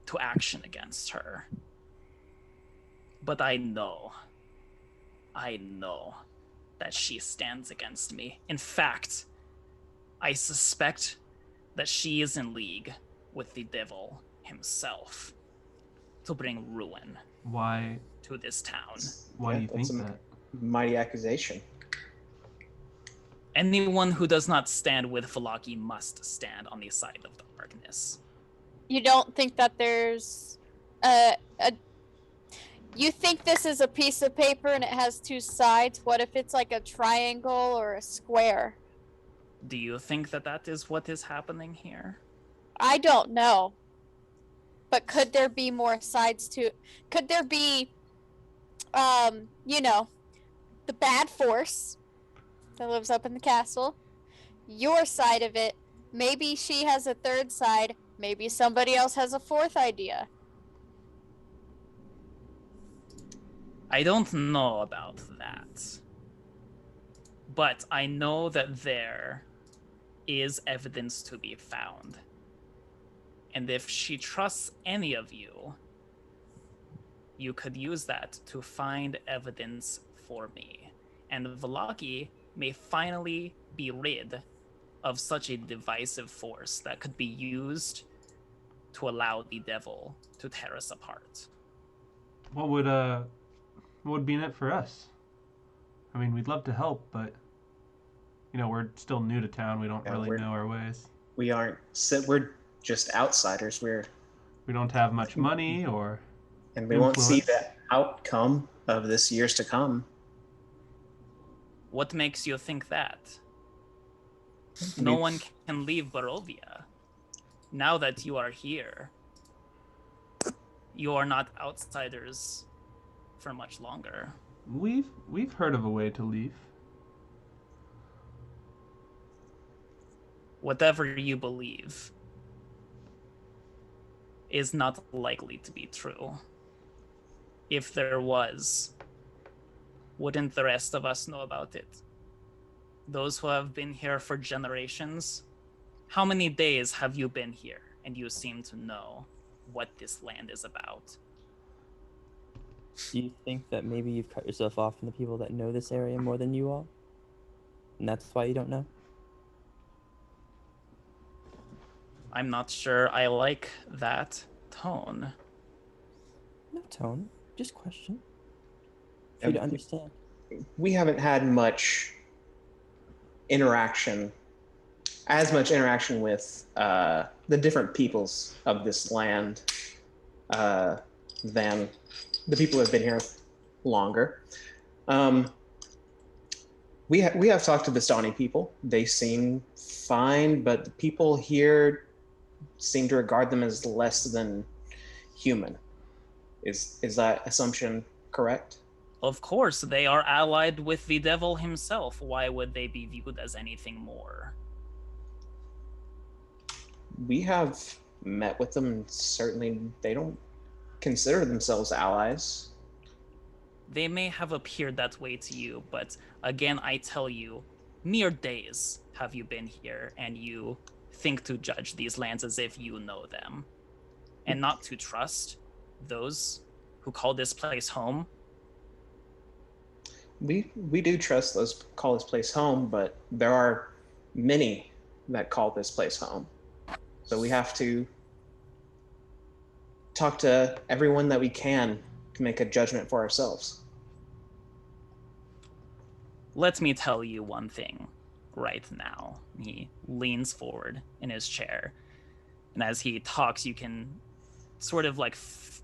to action against her. But I know that she stands against me. In fact, I suspect that she is in league with the devil himself to bring ruin Why? to this town. Why do you that's think a that? mighty accusation. Anyone who does not stand with Vallaki must stand on the side of darkness. You don't think that there's you think this is a piece of paper and it has two sides? What if it's like a triangle or a square? Do you think that that is what is happening here? I don't know. But could there be more sides to could there be the bad force that lives up in the castle, your side of it, maybe she has a third side, maybe somebody else has a fourth idea. I don't know about that. But I know that there is evidence to be found. And if she trusts any of you, you could use that to find evidence for me. And Vallaki may finally be rid of such a divisive force that could be used to allow the devil to tear us apart. What would be in it for us? I mean, we'd love to help, but we're still new to town. We don't really know our ways. We're just outsiders. We don't have much money And we won't see influence. the outcome of this years to come. What makes you think that? No one can leave Barovia. Now that you are here, you are not outsiders for much longer. We've heard of a way to leave. Whatever you believe is not likely to be true. If there was, wouldn't the rest of us know about it? Those who have been here for generations, how many days have you been here and you seem to know what this land is about? Do you think that maybe you've cut yourself off from the people that know this area more than you all? And that's why you don't know? I'm not sure I like that tone. No tone, just question. For you to Um, understand. We haven't had interaction, as much interaction with the different peoples of this land than the people who have been here longer. We have talked to the Stani people. They seem fine, but the people here seem to regard them as less than human. Is that assumption correct? Of course, they are allied with the devil himself. Why would they be viewed as anything more? We have met with them, and certainly they don't consider themselves allies. They may have appeared that way to you, but again, I tell you, mere days have you been here, and you think to judge these lands as if you know them, and not to trust those who call this place home. We do trust those call this place home, but there are many that call this place home. So we have to talk to everyone that we can to make a judgment for ourselves. Let me tell you one thing right now. He leans forward in his chair, and as he talks, you can sort of like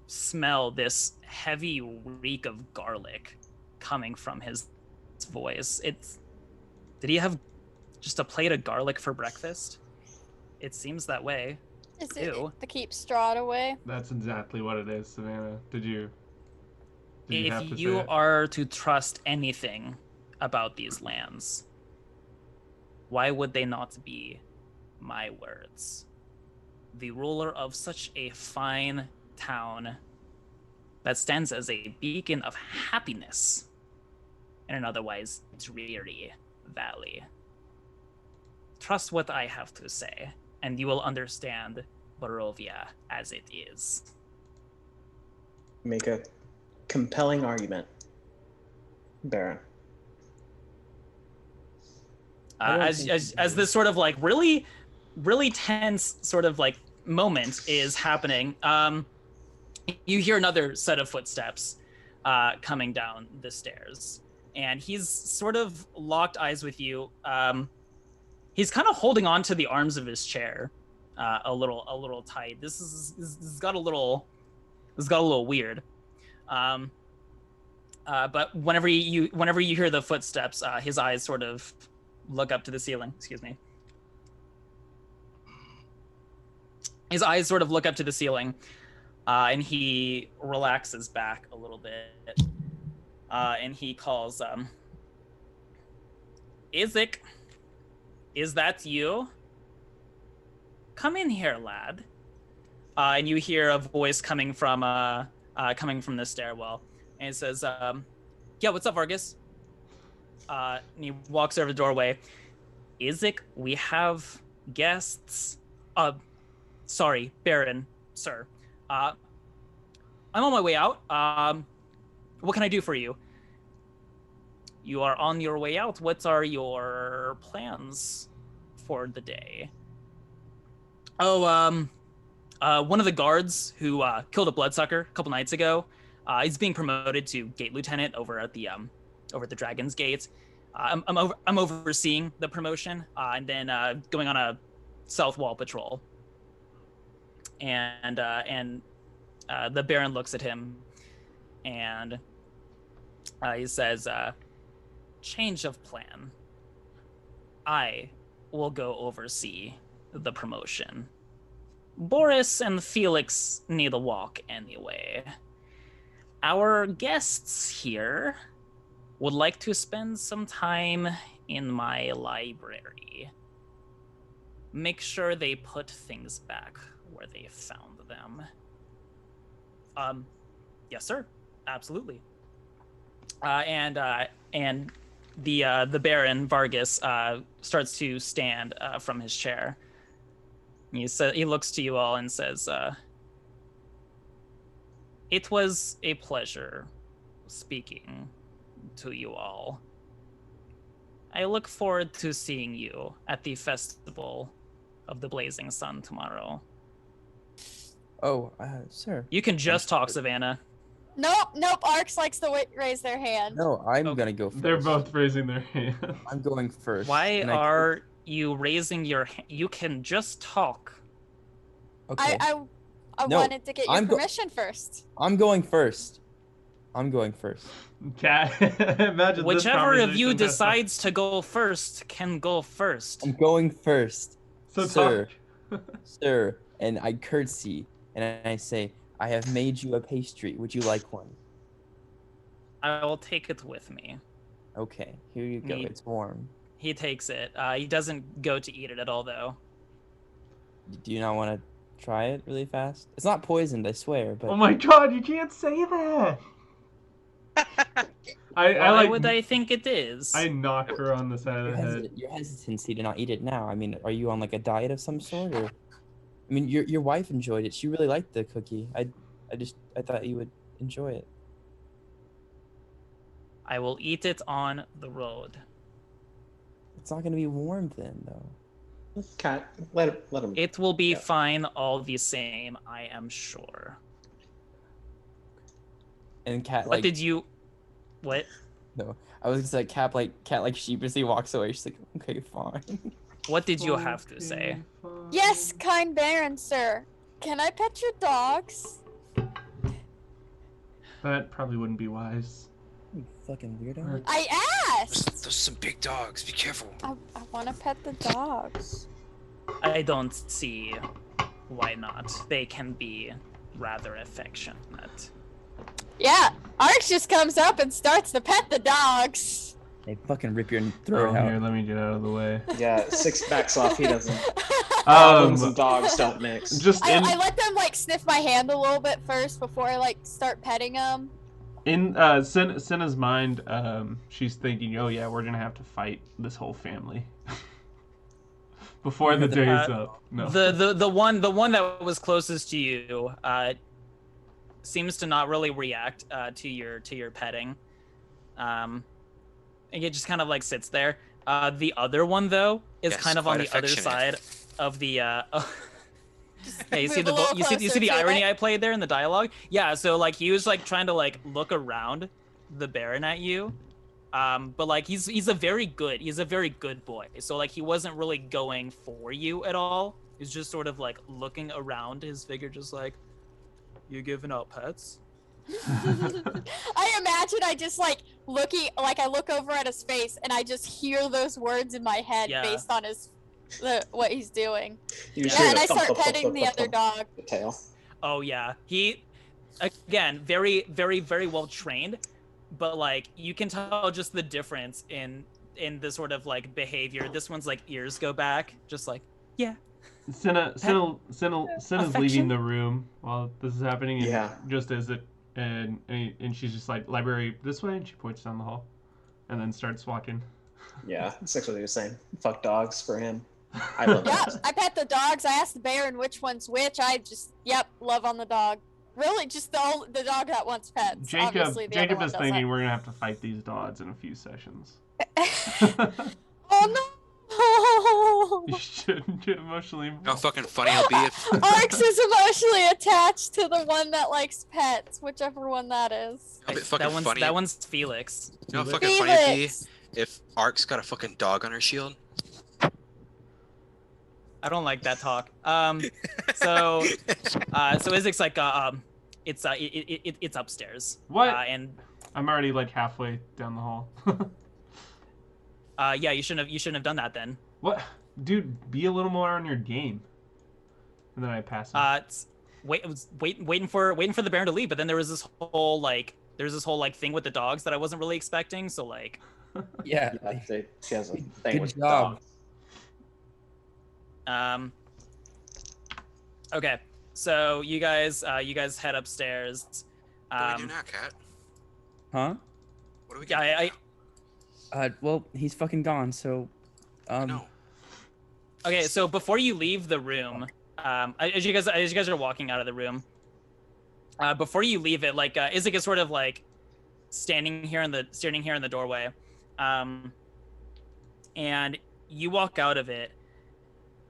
smell this heavy reek of garlic coming from his voice. Did he have just a plate of garlic for breakfast? It seems that way. Is it Ew. to keep Strahd away? That's exactly what it is, Savannah. Did you have to If you say it? are to trust anything about these lands, why would they not be my words? The ruler of such a fine town that stands as a beacon of happiness in an otherwise dreary valley. Trust what I have to say, and you will understand Barovia as it is. Make a compelling argument, Baron. As this sort of like really tense sort of like moment is happening, you hear another set of footsteps coming down the stairs, and he's sort of locked eyes with you. He's kind of holding on to the arms of his chair a little tight. This got a little weird. But whenever you hear the footsteps, his eyes sort of look up to the ceiling. Excuse me. His eyes sort of look up to the ceiling, and he relaxes back a little bit, and he calls, Isaac, is that you? Come in here, lad. And you hear a voice coming from the stairwell, and it says, yeah, what's up, Vargas? And he walks over the doorway. Isaac, we have guests. Sorry, Baron, sir. I'm on my way out. What can I do for you? You are on your way out. What are your plans for the day? Oh, one of the guards who killed a bloodsucker a couple nights ago. He's being promoted to gate lieutenant over at the Dragon's Gate. I'm overseeing the promotion and then going on a south wall patrol. And the Baron looks at him, and he says, change of plan. I will go oversee the promotion. Boris and Felix need a walk anyway. Our guests here would like to spend some time in my library. Make sure they put things back where they found them. Yes, sir. Absolutely. And the Baron Vargas starts to stand from his chair. He looks to you all and says, "It was a pleasure speaking to you all. I look forward to seeing you at the Festival of the Blazing Sun tomorrow. Oh, sir. You can just talk, Savannah. Nope. Arx likes to raise their hand. No, I'm Okay. gonna go first. They're both raising their hands. I'm going first. Why and I are you raising your hand? You can just talk. Okay. I No, wanted to get your I'm go- permission first. I'm going first. Cat. Imagine this Whichever of you conversation has- decides to go first can go first. I'm going first, So sir. talk. sir. And I curtsy and I say, I have made you a pastry. Would you like one? I will take it with me. Okay, here you go. Me- It's warm. He takes it. He doesn't go to eat it at all, though. Do you not want to try it really fast? It's not poisoned, I swear. But Oh my god, you can't say that. I Why like. would I think it is? I knock her on the side of the head. your hesitancy to not eat it now. I mean, are you on like a diet of some sort, or? I mean, your wife enjoyed it. She really liked the cookie. I thought you would enjoy it. I will eat it on the road. It's not gonna be warm then, though. Cat, let him. It will be Yeah. fine all the same, I am sure. And Cat What like did you... What? no, I was gonna say Cat like sheepishly walks away. She's like, okay, fine. What did you have to say? Yes, kind Baron, sir. Can I pet your dogs? That probably wouldn't be wise. You fucking weirdo. I Those asked. are some big dogs. Be careful. I want to pet the dogs. I don't see why not. They can be rather affectionate. Yeah, Arx just comes up and starts to pet the dogs. They fucking rip your throat Oh, out. here, let me get out of the way. Yeah, 6 backs off. He doesn't. Goblins and Um, dogs don't mix. just in I let them like sniff my hand a little bit first before I like start petting them. Senna's mind, she's thinking, oh yeah, we're gonna have to fight this whole family before the day is up. No. The one that was closest to you seems to not really react to your petting. And it just kind of like sits there. The other one though is Yes, kind of on quite the other affectionate. side of the Just Hey, you see move the a little you see closer the to irony it. I played there in the dialogue? Yeah, so like he was like trying to like look around the Baron at you. But like he's a very good boy. So like he wasn't really going for you at all. He's just sort of like looking around his figure, just like, you giving out pets? I imagine I just like I look over at his face and I just hear those words in my head Yeah. based on what he's doing. You Yeah, hear and the I thump, start thump, thump, petting thump, the thump, other thump, dog. The tail. Oh yeah, he again very well trained, but like you can tell just the difference in the sort of like behavior. This one's like ears go back, just like yeah. Senna's affection? leaving the room while this is happening. And Yeah. Just as it, and she's just like, library this way, and she points down the hall, and then starts walking. Yeah, that's what he was saying. Fuck dogs for him. I love Yep, dogs. I pet the dogs. I asked the Baron which one's which. I just love on the dog. Really, just the dog that wants pets. Obviously, the other Jacob one is doesn't. thinking we're gonna have to fight these dogs in a few sessions. Oh no! You shouldn't get emotionally How involved. fucking funny it'll be if Arx is emotionally attached to the one that likes pets, whichever one that is. how fucking funny. That one's Felix. You know how fucking funny it'd be Felix! if Ark's got a fucking dog on her shield. I don't like that talk. So Isaac's like it's upstairs. What? And I'm already like halfway down the hall. yeah, you shouldn't have done that then. What, dude? Be a little more on your game. And then I pass him. It's waiting for the Baron to leave, but then there was this whole thing with the dogs that I wasn't really expecting. So like, Yeah. She has a thing Good with job. dogs. okay, so you guys head upstairs. What do we do now, Cat? Huh? What do we Yeah, get? Well, he's fucking gone. So, No. okay, so before you leave the room, as you guys are walking out of the room, before you leave it, like Isaac is sort of like standing here in the doorway, and you walk out of it,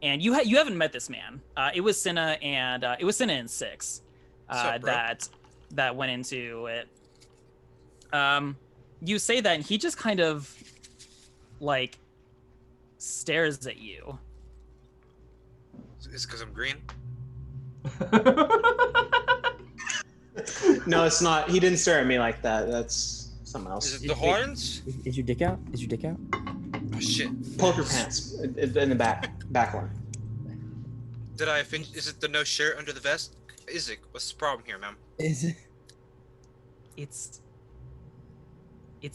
and you haven't met this man. It was Cinna and Six up, bro? that went into it. You say that, and he just kind of like stares at you. It's because I'm green. No, it's not. He didn't stare at me like that. That's something else. Is it the horns? Is your dick out? Is your dick out? Oh shit! Poker pants in the back one. Did I finish? Is it the no shirt under the vest? Isaac, what's the problem here, ma'am? Is it? It's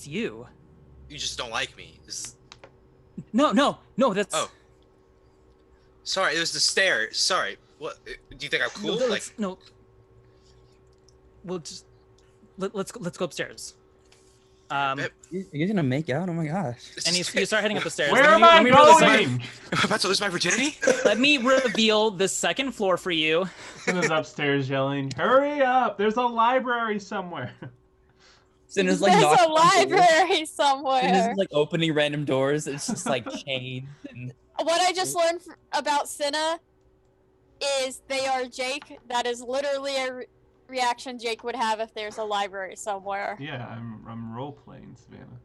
you. You just don't like me. No, that's... Oh. Sorry, it was the stare. Sorry. What? Do you think I'm cool? No, Like, no. We'll just... Let's go upstairs. You're gonna make out? Oh my gosh. And you start heading up the stairs. Where am I going? Am I about to lose my virginity? Let me reveal the second floor for you. Cinna's upstairs yelling, "Hurry up! There's a library somewhere." Cinna's like There's a knocking on doors. library somewhere. Cinna's like opening random doors. It's just like chains and. What I just learned about Cinna is they are Jake. That is literally a reaction Jake would have if there's a library somewhere. Yeah, I'm role playing Savannah.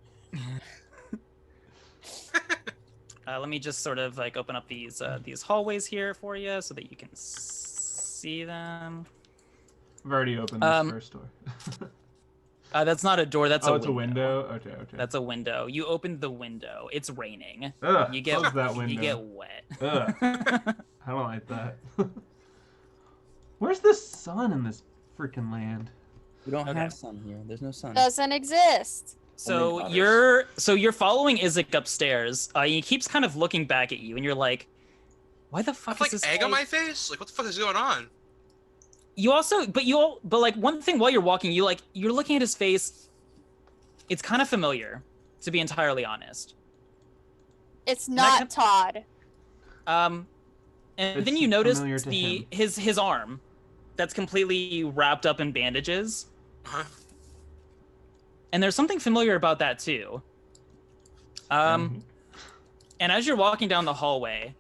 Let me just sort of like open up these hallways here for you so that you can see them. I've already opened this first door. That's not a door. That's it's a window. Okay. That's a window. You opened the window. It's raining. Ugh, You get close that window. you get wet. Ugh. I don't like that. Where's the sun in this freaking land? We don't Okay. have sun here. There's no sun. Doesn't exist. So Only you're following Isaac upstairs. He keeps kind of looking back at you, and you're like, "Why the I fuck have is like this egg guy-" on my face? Like, what the fuck is going on? You also, but like one thing while you're walking, you're looking at his face. It's kind of familiar, to be entirely honest. It's that not can- Todd. And It's then you notice familiar to him. his arm, that's completely wrapped up in bandages. Huh? And there's something familiar about that too. And as you're walking down the hallway,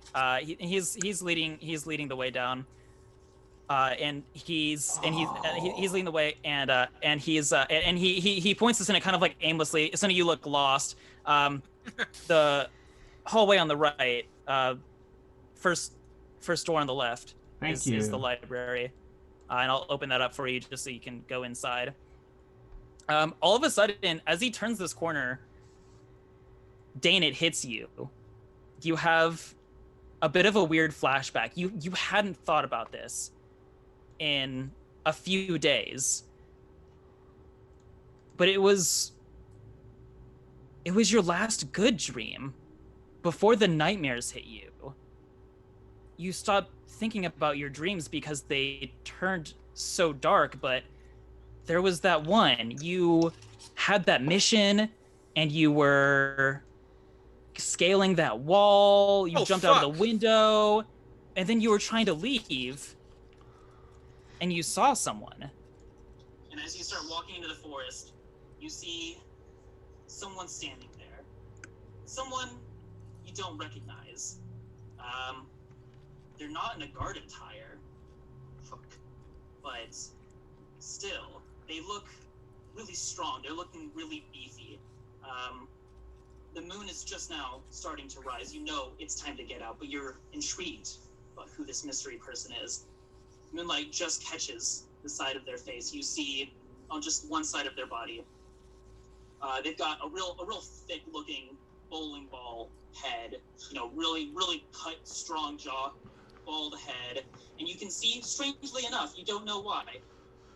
he's leading the way down. And he's leading the way, and he points us in it kind of like aimlessly. Some of you look lost. The hallway on the right, first door on the left is the library, and I'll open that up for you just so you can go inside. All of a sudden, as he turns this corner, Dane, it hits you. You have a bit of a weird flashback. You hadn't thought about this in a few days, but it was your last good dream before the nightmares hit you. You stopped thinking about your dreams because they turned so dark, but there was that one. You had that mission and you were scaling that wall. You jumped out of the window, and then you were trying to leave, and you saw someone. And as you start walking into the forest, you see someone standing there. Someone you don't recognize. They're not in a guard attire. But still, they look really strong. They're looking really beefy. The moon is just now starting to rise. You know it's time to get out, but you're intrigued about who this mystery person is. Moonlight just catches the side of their face. You see on just one side of their body, they've got a real thick-looking bowling ball head. You know, really cut, strong jaw, bald head, and you can see, strangely enough, you don't know why,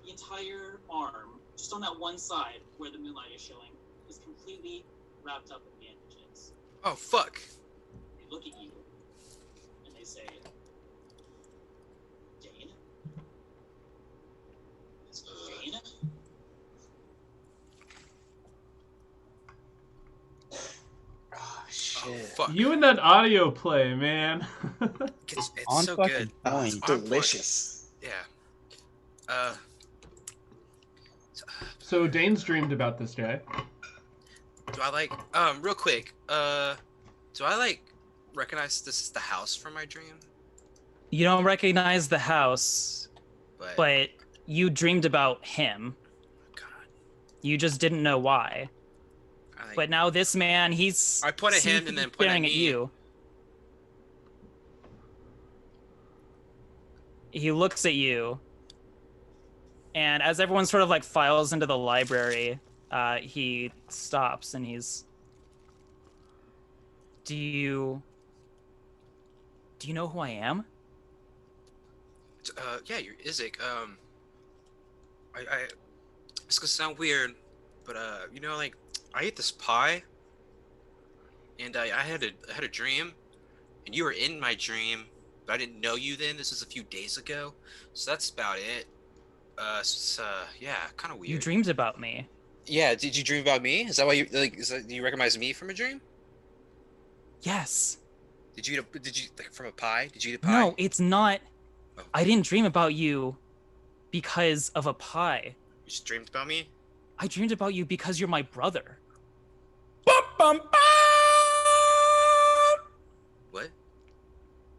the entire arm, just on that one side where the moonlight is showing, is completely wrapped up in bandages. Oh, fuck. They look at you, and they say, Dane? Dane? Oh, shit. Oh, fuck. You and that audio play, man. It's On so fucking good. Oh, it's point. delicious. Yeah. So Dane's dreamed about this guy. Do I like real quick? Do I like recognize this is the house from my dream? You don't recognize the house, But, but you dreamed about him. God, You just didn't know why. I like, But now this man, he's I point at him and then point at staring me. at you. He looks at you, and as everyone sort of like files into the library, he stops and he's. Do you know who I am? yeah, you're Isaac. It's gonna sound weird, but you know, like I ate this pie, and I had a dream, and you were in my dream, but I didn't know you then. This was a few days ago, so that's about it. Yeah, kind of weird. You dreamed about me. Yeah, did you dream about me? Is that why you like? Do you recognize me from a dream? Yes. Did you like from a pie? Did you eat a pie? No, it's not. Oh. I didn't dream about you because of a pie. You just dreamed about me? I dreamed about you because you're my brother. What?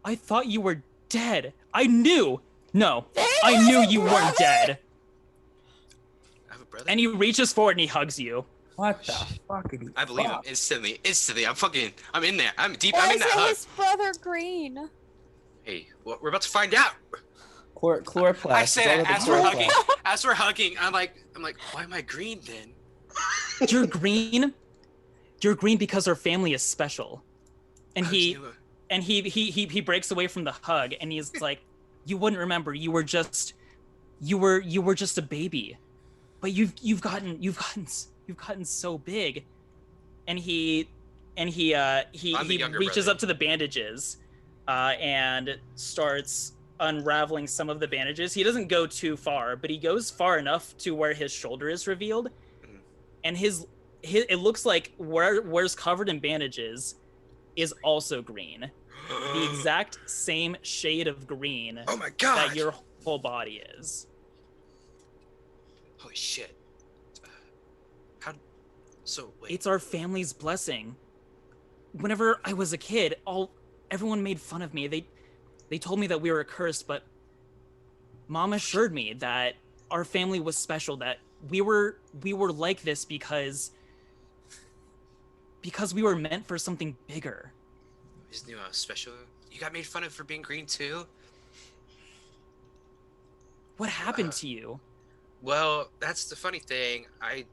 I thought you were dead. I knew. No, Dane I has knew a you brother? weren't dead. I have a brother. And he reaches forward and he hugs you. What the fuck? I believe him instantly. I'm in there. I'm deep. Why I'm in is that it hug. his brother green? Hey, well, we're about to find out. Chloroplast. I say that It's all as the we're chloroplast. hugging. As we're hugging, I'm like, why am I green then? You're green. You're green because our family is special. And he breaks away from the hug and he's like, you wouldn't remember. You were just a baby, but you've gotten so big. And he reaches up to the bandages, and starts unraveling some of the bandages. He doesn't go too far, but he goes far enough to where his shoulder is revealed, and his it looks like where's covered in bandages is also green. The exact same shade of green Oh my god! that your whole body is. Holy shit! How? So wait. It's our family's blessing. Whenever I was a kid, everyone made fun of me. They told me that we were cursed, but Mom assured me that our family was special, that we were like this because we were meant for something bigger. Isn't you special? You got made fun of for being green too. What happened to you? Well, that's the funny thing. My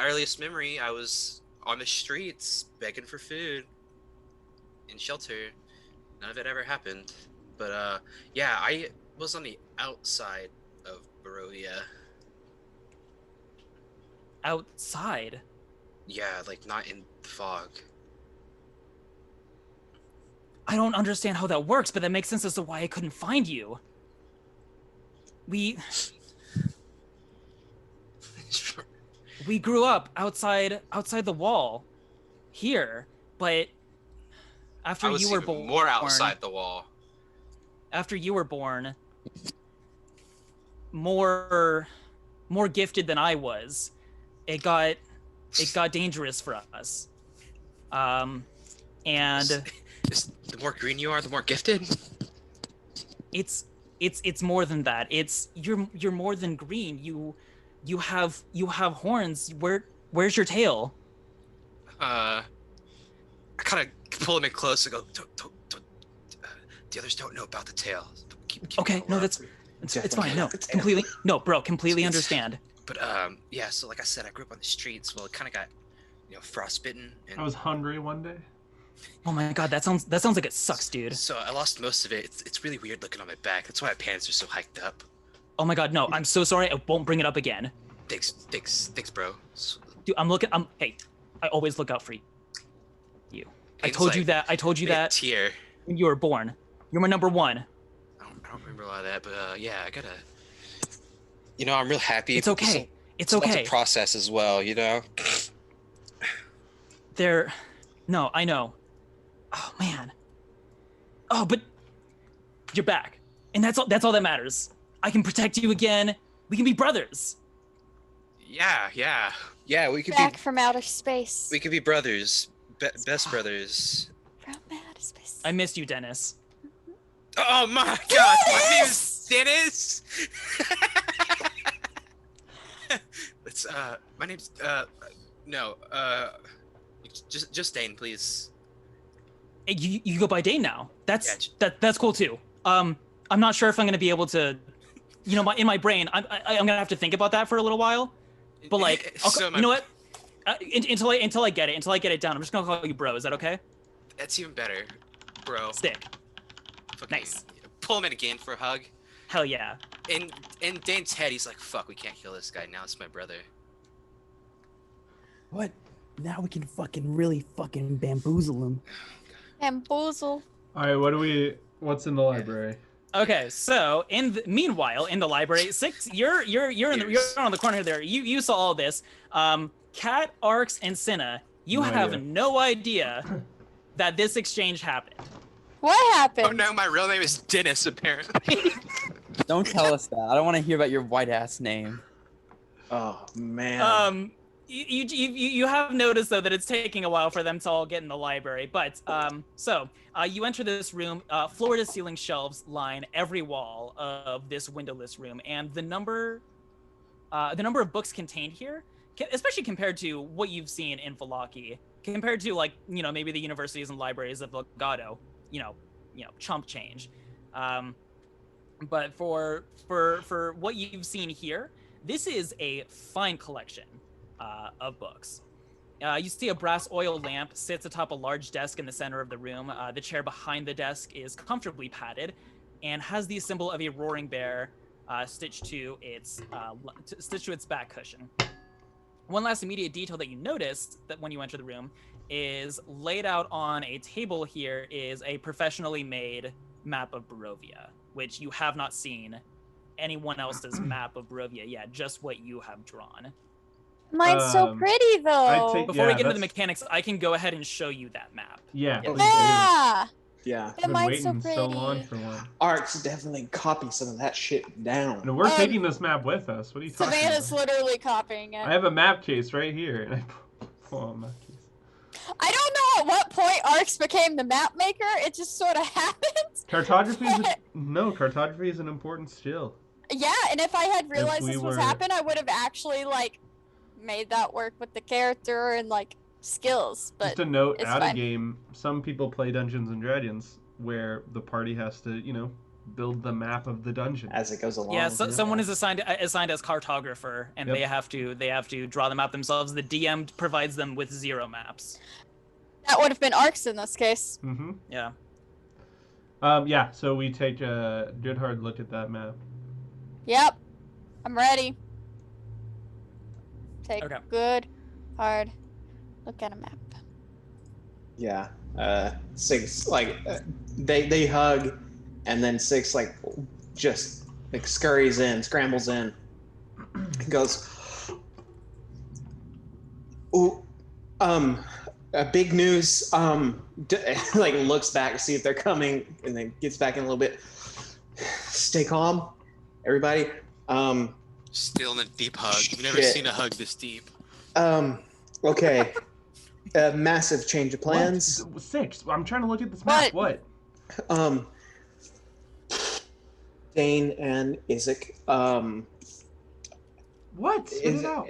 earliest memory, I was on the streets begging for food and shelter. None of it ever happened. But yeah, I was on the outside of Barovia. Outside? Yeah, like not in the fog. I don't understand how that works, but that makes sense as to why I couldn't find you. We grew up outside the wall here, but after I was you were even born, more outside the wall. After you were born, more gifted than I was, it got dangerous for us. And The more green you are, the more gifted. it's more than that. It's you're more than green. You have horns. Where's your tail? I kind of pull him in close and go, don't, the others don't know about the tail. Keep Okay, it no, low. it's fine. No, completely. No, bro, completely It's- understand. But yeah. So like I said, I grew up on the streets. Well, it kind of got, frostbitten, and I was hungry one day. Oh my god, that sounds like it sucks, dude. so I lost most of it. It's really weird looking on my back. That's why my pants are so hiked up. Oh my god, no, I'm so sorry. I won't bring it up again. Thanks, bro. Dude, hey, I always look out for you. I It's told you like that. I told you made a that tear. when you were born. You're my number one. I don't remember a lot of that, but yeah, I gotta. I'm real happy. It's okay. It's lots okay. of process as well. No, I know. Oh man. Oh, but you're back, and that's all that matters. I can protect you again. We can be brothers. Yeah. We could Back from outer space. be brothers, best brothers. From outer space. I missed you, Dennis. Oh my God, my name is Dennis. Let's my name's no just Dane, please. Hey, you go by Dane now. That's Yeah. that's cool too. I'm not sure if I'm gonna be able to, in my brain, I'm gonna have to think about that for a little while. But like, you know what? Until I get it down, I'm just gonna call you bro. Is that okay? That's even better, bro. Stick. Fucking Nice. Pull him in again for a hug. Hell yeah. In Dane's head, he's like, "Fuck, we can't kill this guy now. It's my brother." What? Now we can really fucking bamboozle him. Bamboozle. All right, what's in the library? Okay, so meanwhile in the library, Six, you're on the corner there. You saw all this. Cat, Arx, and Cinna, you No have idea. no idea that this exchange happened. What happened? Oh no, my real name is Dennis, apparently. Don't tell us that. I don't want to hear about your white ass name. Oh man. You have noticed though that it's taking a while for them to all get in the library, but you enter this room. Floor to ceiling shelves line every wall of this windowless room, and the number of books contained here, especially compared to what you've seen in Valaki, compared to maybe the universities and libraries of Elgato, chump change. But for what you've seen here, this is a fine collection of books. You see a brass oil lamp sits atop a large desk in the center of the room. The chair behind the desk is comfortably padded and has the symbol of a roaring bear stitched to its back cushion. One last immediate detail that you noticed that when you enter the room is laid out on a table here is a professionally made map of Barovia, which you have not seen anyone else's map of Barovia yet, just what you have drawn. Mine's so pretty though. Before we get into the mechanics, I can go ahead and show you that map. Yeah. Yeah. please do. Yeah. Yeah. I've been mine's so waiting pretty. so long for one. Arx definitely copy some of that shit down. And we're taking this map with us. What are you talking Savannah's about? literally copying it. I have a map case right here. And I pull out a map case. I don't know at what point Arx became the map maker. It just sort of happened. Cartography is an important skill. Yeah, and if I had realized we this was were- happening, I would have actually made that work with the character and skills. But Just a note, it's out fine. of game, some people play Dungeons and Dragons where the party has to, build the map of the dungeon. As it goes along. Yeah, someone is assigned as cartographer, and Yep. they have to draw the map themselves. The DM provides them with 0 maps. that would have been Arx in this case. Mm-hmm. Yeah. Yeah, so we take a good hard look at that map. Yep, I'm ready. Take Okay. a good, hard look at a map. Yeah. Six they hug, and then Six just scurries in, scrambles in, and goes, "Oh, big news." Looks back to see if they're coming, and then gets back in a little bit. Stay calm, everybody. Still in a deep hug. I've never Shit. seen a hug this deep. Okay. A massive change of plans. What? 6. I'm trying to look at this map. What? Dane and Isaac. What? Spit it out.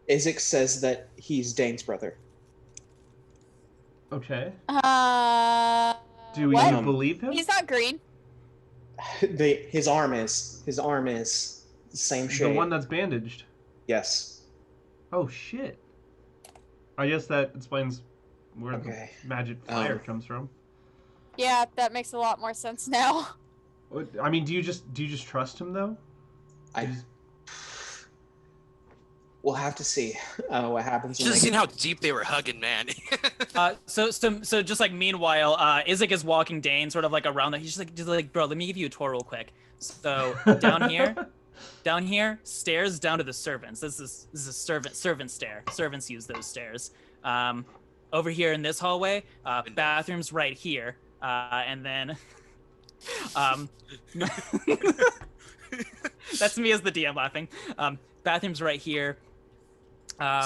Isaac says that he's Dane's brother. Okay. Do we what? believe him? He's not green. His arm is the same shade. The one that's bandaged. Yes. Oh shit. I guess that explains where Okay. the magic fire comes from. Yeah, that makes a lot more sense now. I mean, do you just trust him though? We'll have to see what happens. Should have seen how deep they were hugging, man. So just meanwhile, Isaac is walking Dane sort of around that. He's just like, bro, let me give you a tour real quick. So down here, stairs down to the servants. This is a servant stair. Servants use those stairs. Over here in this hallway, bathrooms right here, and then That's me as the DM laughing. Bathroom's right here.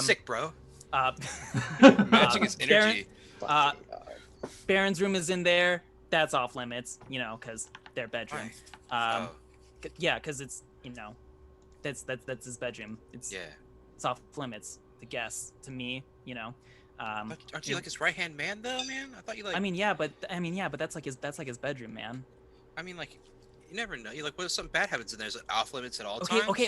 Sick, bro. Matching his energy. Baron's room is in there. That's off limits, you know, because their bedroom. Yeah, because it's, you know, that's his bedroom. It's off limits to guests, to me, you know. But aren't you like his right hand man though, man? I thought you like. I mean, but that's like his bedroom, man. I mean, like, you never know. You like, what if something bad happens and there's off limits at all times? Okay.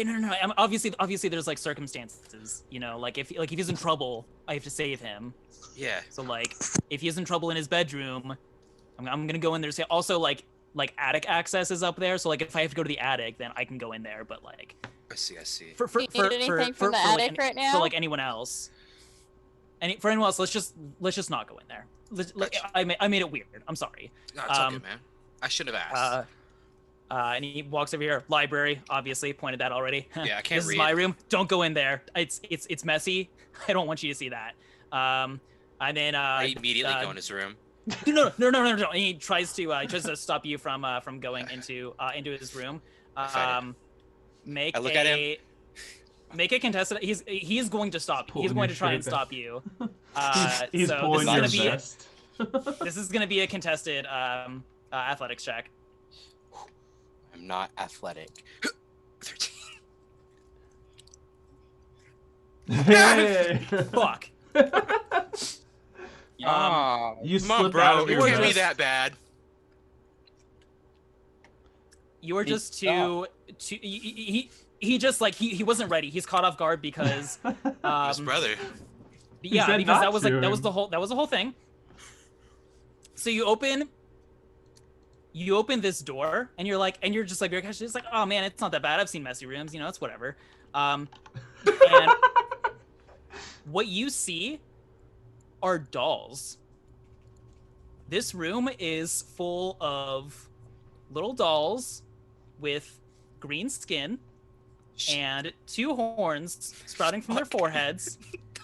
No. Obviously, there's like circumstances, you know. Like if he's in trouble, I have to save him. Yeah. So like, if he's in trouble in his bedroom, I'm gonna go in there. Say also like attic access is up there. So like, if I have to go to the attic, then I can go in there. But like. I see. Do you need anything from the attic right now? For like anyone else. For anyone else, let's just not go in there. I made it weird. I'm sorry. No, it's okay, man. I shouldn't have asked. And he walks over here. Library, obviously, pointed that already. Yeah, I can't This read. is my room. Don't go in there. It's messy. I don't want you to see that. And then I immediately go in his room. No. And he tries to stop you from going into his room. Make I look at him. Make a contested. He's going to stop. He's going to try and stop you. He's so pulling your this vest. This is gonna be a contested athletics check. I'm not athletic. 13. Hey! Fuck. You Come on, slip bro. out of It your can't be vest. that bad. You are just too. He just like he wasn't ready. He's caught off guard because His brother. Yeah, said because not that was like to that was him. the whole thing. So you open this door and you're just like very casually just like, oh man, it's not that bad. I've seen messy rooms, you know, it's whatever. And what you see are dolls. This room is full of little dolls with green skin and two horns sprouting from their foreheads.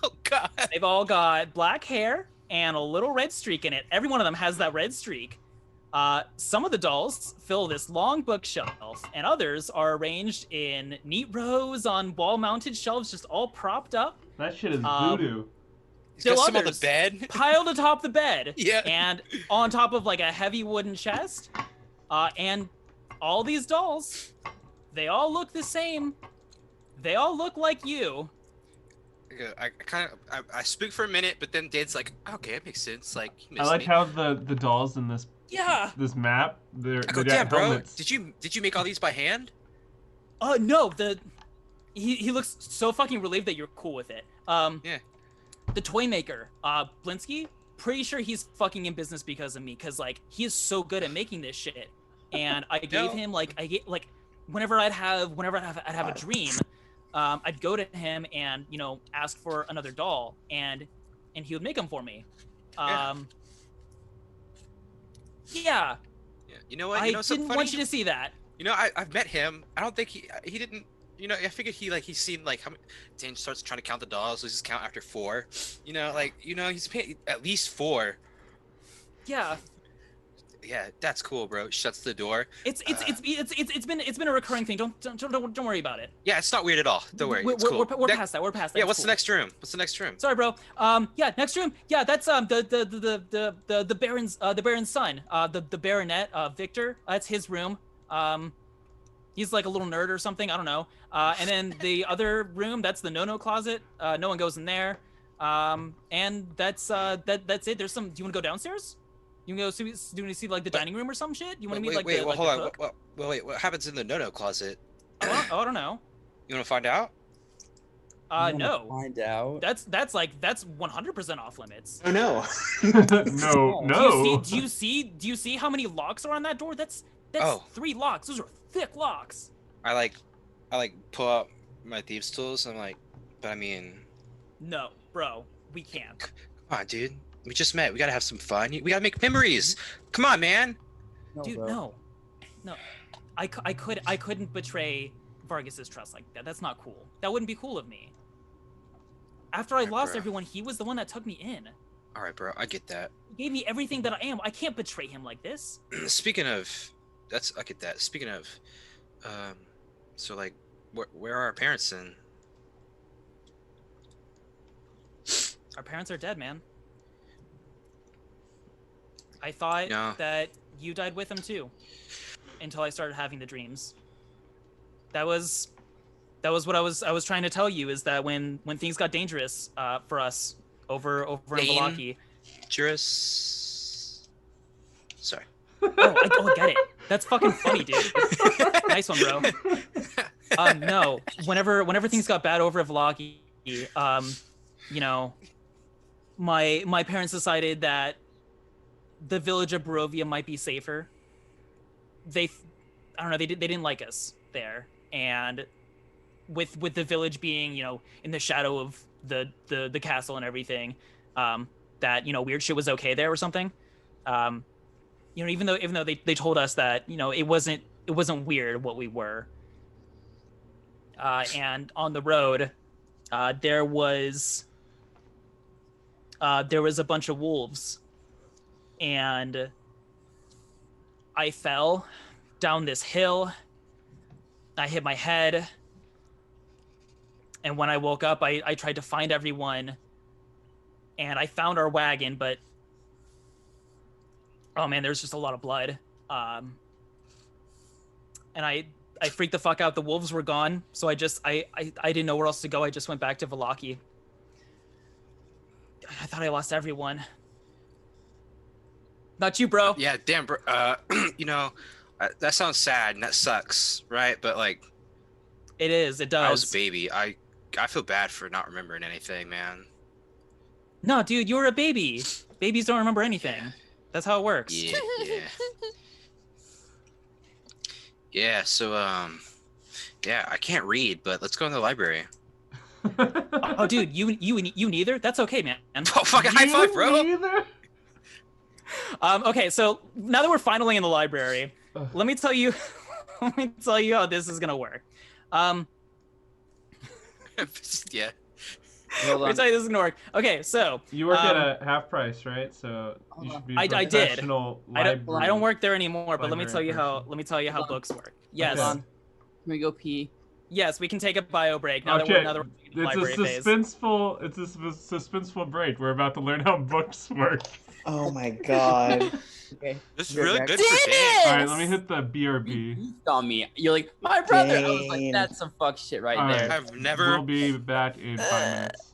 Oh god. They've all got black hair and a little red streak in it. Every one of them has that red streak. Some of the dolls fill this long bookshelf, and others are arranged in neat rows on wall-mounted shelves, just all propped up. That shit is voodoo. He's got Still some on the others bed. piled atop the bed. Yeah. And on top of like a heavy wooden chest. And all these dolls, they all look the same. They all look like you. I spook for a minute, but then Dan's like, okay, it makes sense. Like, he I missed like me. how the dolls in this map, they I go, got damn, bro. helmets. Did you make all these by hand? No, he looks so fucking relieved that you're cool with it. Yeah. The toy maker, Blinsky, pretty sure he's fucking in business because of me, because like he is so good at making this shit. And I gave him whenever I'd have a dream, I'd go to him and, you know, ask for another doll, and he would make them for me. Yeah. You know what? I You know didn't something want funny? you to see that. You know, I've met him. I don't think he didn't. You know, I figured he's seen like how many. Dan starts trying to count the dolls. So he's just count after 4. You know, like he's paid at least 4. Yeah. Yeah, that's cool, bro. Shuts the door. It's been a recurring thing. Don't worry about it. Yeah, it's not weird at all. Don't worry. It's cool. We're past that. We're past that. Yeah, It's what's cool. the next room? What's the next room? Sorry, bro. Yeah, next room. Yeah, that's the Baron's son. The Baronet, Victor. That's his room. He's like a little nerd or something. I don't know. And then the other room, that's the no closet. No one goes in there. And that's it. There's some. Do you want to go downstairs? You can go see. Do you want to see like the dining room or some shit? You want to meet like the hold on. cook? Wait, what happens in the no closet? I don't know. You want to find out? No. Find out. That's 100% off limits. Oh no. no. Do you see how many locks are on that door? That's 3 locks. Those are thick locks. I like pull out my thieves tools. I'm like, but I mean, No, bro, we can't. come on, dude. We just met. We gotta have some fun. We gotta make memories. Come on, man. Dude, no. I couldn't betray Vargas's trust like that. That's not cool. That wouldn't be cool of me. After I lost bro. everyone, he was the one that took me in. All right, bro. I get that. He gave me everything that I am. I can't betray him like this. Speaking of, I get that. Speaking of, So like, where are our parents then? Our parents are dead, man. I thought No. that you died with them too, until I started having the dreams. That was what I was trying to tell you, is that when things got dangerous for us over in Valaki. Dangerous. Sorry. I get it. That's fucking funny, dude. Nice one, bro. No, whenever things got bad over at Valaki, you know, my parents decided that the village of Barovia might be safer. I don't know, they didn't like us there, and with the village being, you know, in the shadow of the castle and everything, that, you know, weird shit was okay there or something. You know, even though they told us that, you know, it wasn't weird what we were. And on the road, there was a bunch of wolves, and I fell down this hill. I hit my head, and when I woke up, I tried to find everyone, and I found our wagon, but oh man, there's just a lot of blood. And I freaked the fuck out. The wolves were gone, so I didn't know where else to go. I just went back to Valaki. I thought I lost everyone. Not you, bro. Yeah, damn, bro. You know, that sounds sad and that sucks, right? But like, It is. It does. I was a baby. I feel bad for not remembering anything, man. No, dude, you were a baby. Babies don't remember anything. That's how it works. Yeah. Yeah. So yeah, I can't read, but let's go in the library. Oh, dude, you neither? That's okay, man. Oh, fucking high five, bro. Neither? Okay, so now that we're finally in the library, let me tell you how this is gonna work. Yeah. Hold Let me on. tell you this is gonna work. Okay, so You work at a half price, right? So you should be a I did. professional I library. don't work there anymore, but let me tell you Librarian how books work. Yes. Okay. Can we go pee? Yes, we can take a bio break now that Okay, we're in the it's a library phase. suspenseful break. We're about to learn how books work. Oh my god. Okay. This is Good really back. good for Dan. All right, let me hit the BRB. You beefed on me. You're like, my brother. I was like, Dane. that's some fuck shit right All right. there. I've never. We'll be back in 5 minutes.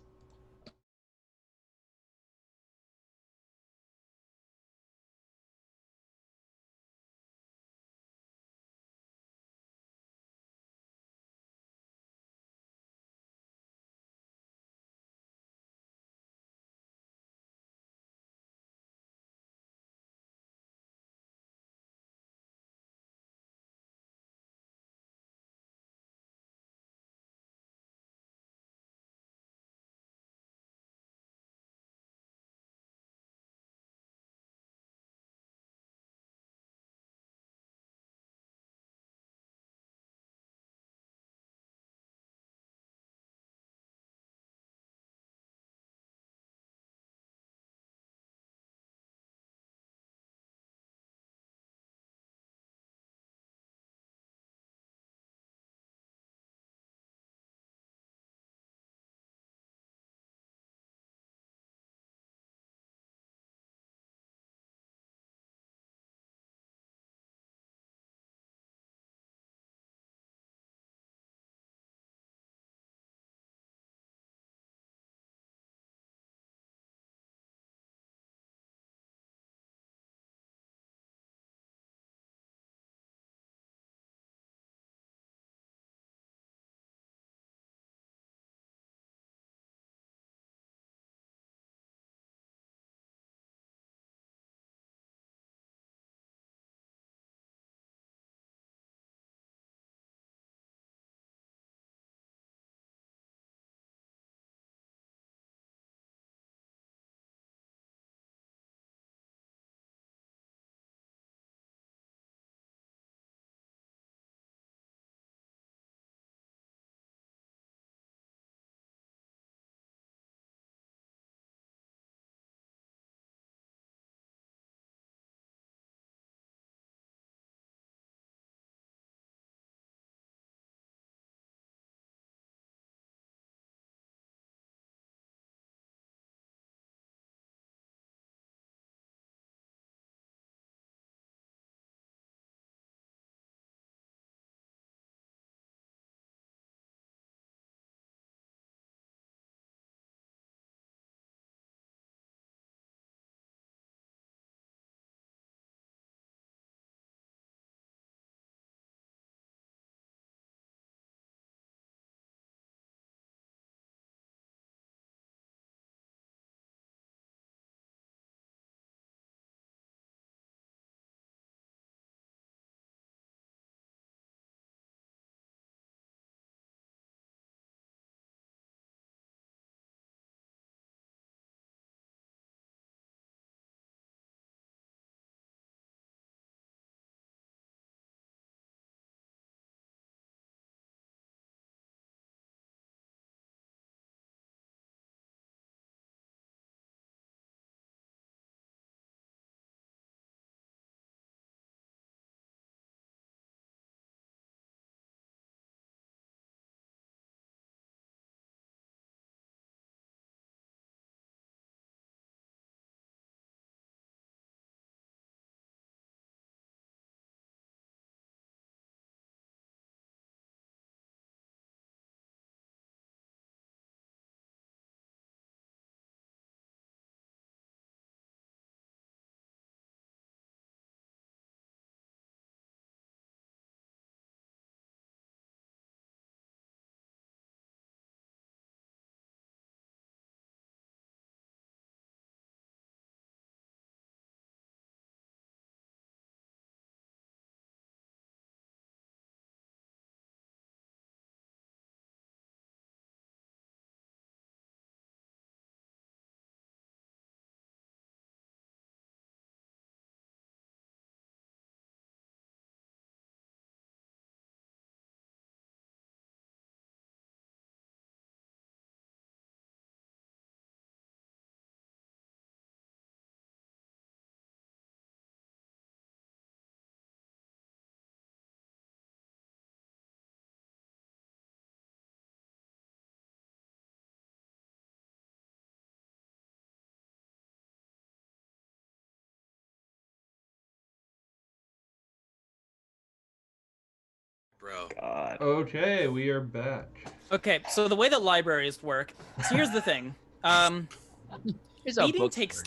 Bro. God. Okay, we are back. Okay, so the way that libraries work. So here's the thing. Here's how Reading books takes work.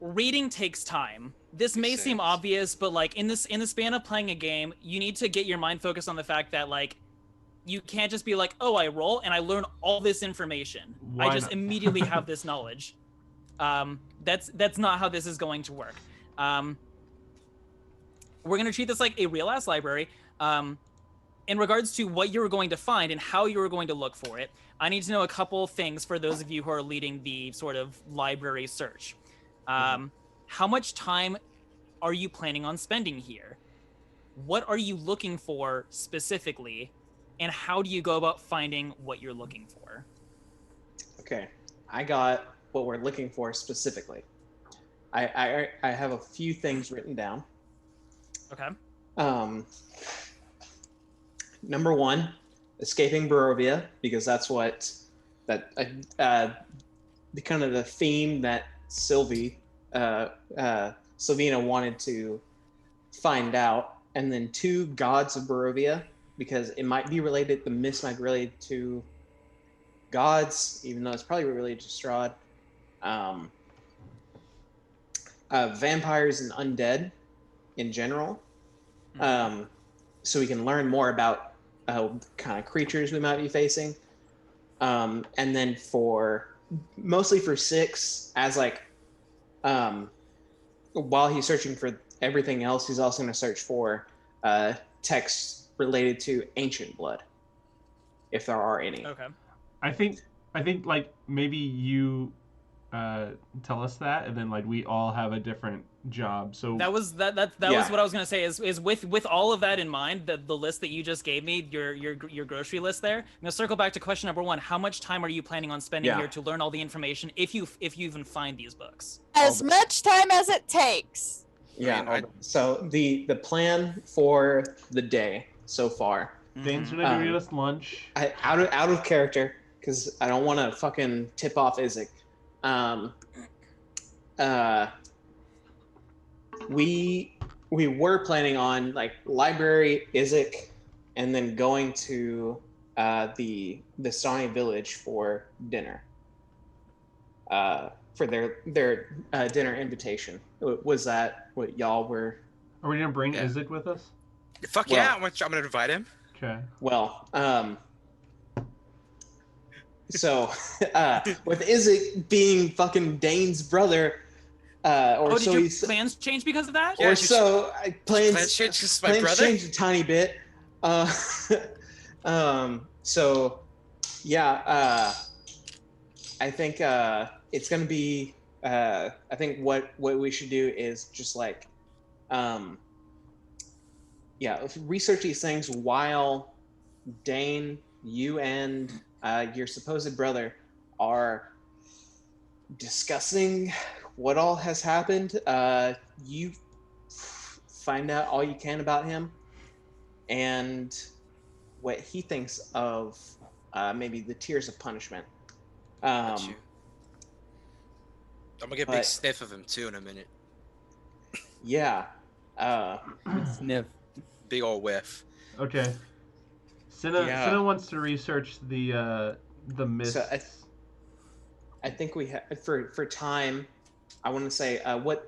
reading takes time. This may Makes seem sense. obvious, but like in the span of playing a game, you need to get your mind focused on the fact that like you can't just be like, oh, I roll and I learn all this information. Why I just not? immediately have this knowledge. That's not how this is going to work. We're gonna treat this like a real ass library. In regards to what you're going to find and how you're going to look for it, I need to know a couple things for those of you who are leading the sort of library search. How much time are you planning on spending here? What are you looking for specifically? And how do you go about finding what you're looking for? Okay, I got what we're looking for specifically. I have a few things written down. Okay. Number one, escaping Barovia, because that's what the kind of the theme that Sylvina wanted to find out. And then two, gods of Barovia, because it might be related. The myth might be related to gods, even though it's probably related to Strahd. Vampires and undead in general. So we can learn more about kind of creatures we might be facing. And then mostly for 6, as like, while he's searching for everything else, he's also going to search for texts related to ancient blood, if there are any. Okay. I think like maybe you tell us that, and then like we all have a different job. So That was Yeah. was what I was gonna say. Is with all of that in mind, the list that you just gave me, your grocery list there. I'm gonna circle back to question number 1. How much time are you planning on spending Yeah. here to learn all the information, if you even find these books? As much time as it takes. Yeah. I mean, So the plan for the day so far, Dane's Mhm. gonna get us lunch. out of character, because I don't want to fucking tip off Isaac. We were planning on like library, Isaac, and then going to the Stony Village for dinner. For their dinner invitation. Was that what y'all were? Are we gonna bring Yeah. Isaac with us? Fuck Well- yeah! I'm gonna invite him. Okay. Well, so with Isaac being fucking Dane's brother, or Oh, so did your he's, plans change because of that? Yeah, or just- so plans Plans changed 'cause my plans brother? changed a tiny bit. So yeah, I think it's gonna be. I think what we should do is just like, research these things while Dane, you and your supposed brother are discussing what all has happened. You find out all you can about him and what he thinks of maybe the tiers of punishment. Got you. I'm gonna get a big but- sniff of him too in a minute. Yeah. Sniff. Big old whiff. Okay. Cinna Yeah. wants to research the myths. So I think we have for time. I want to say what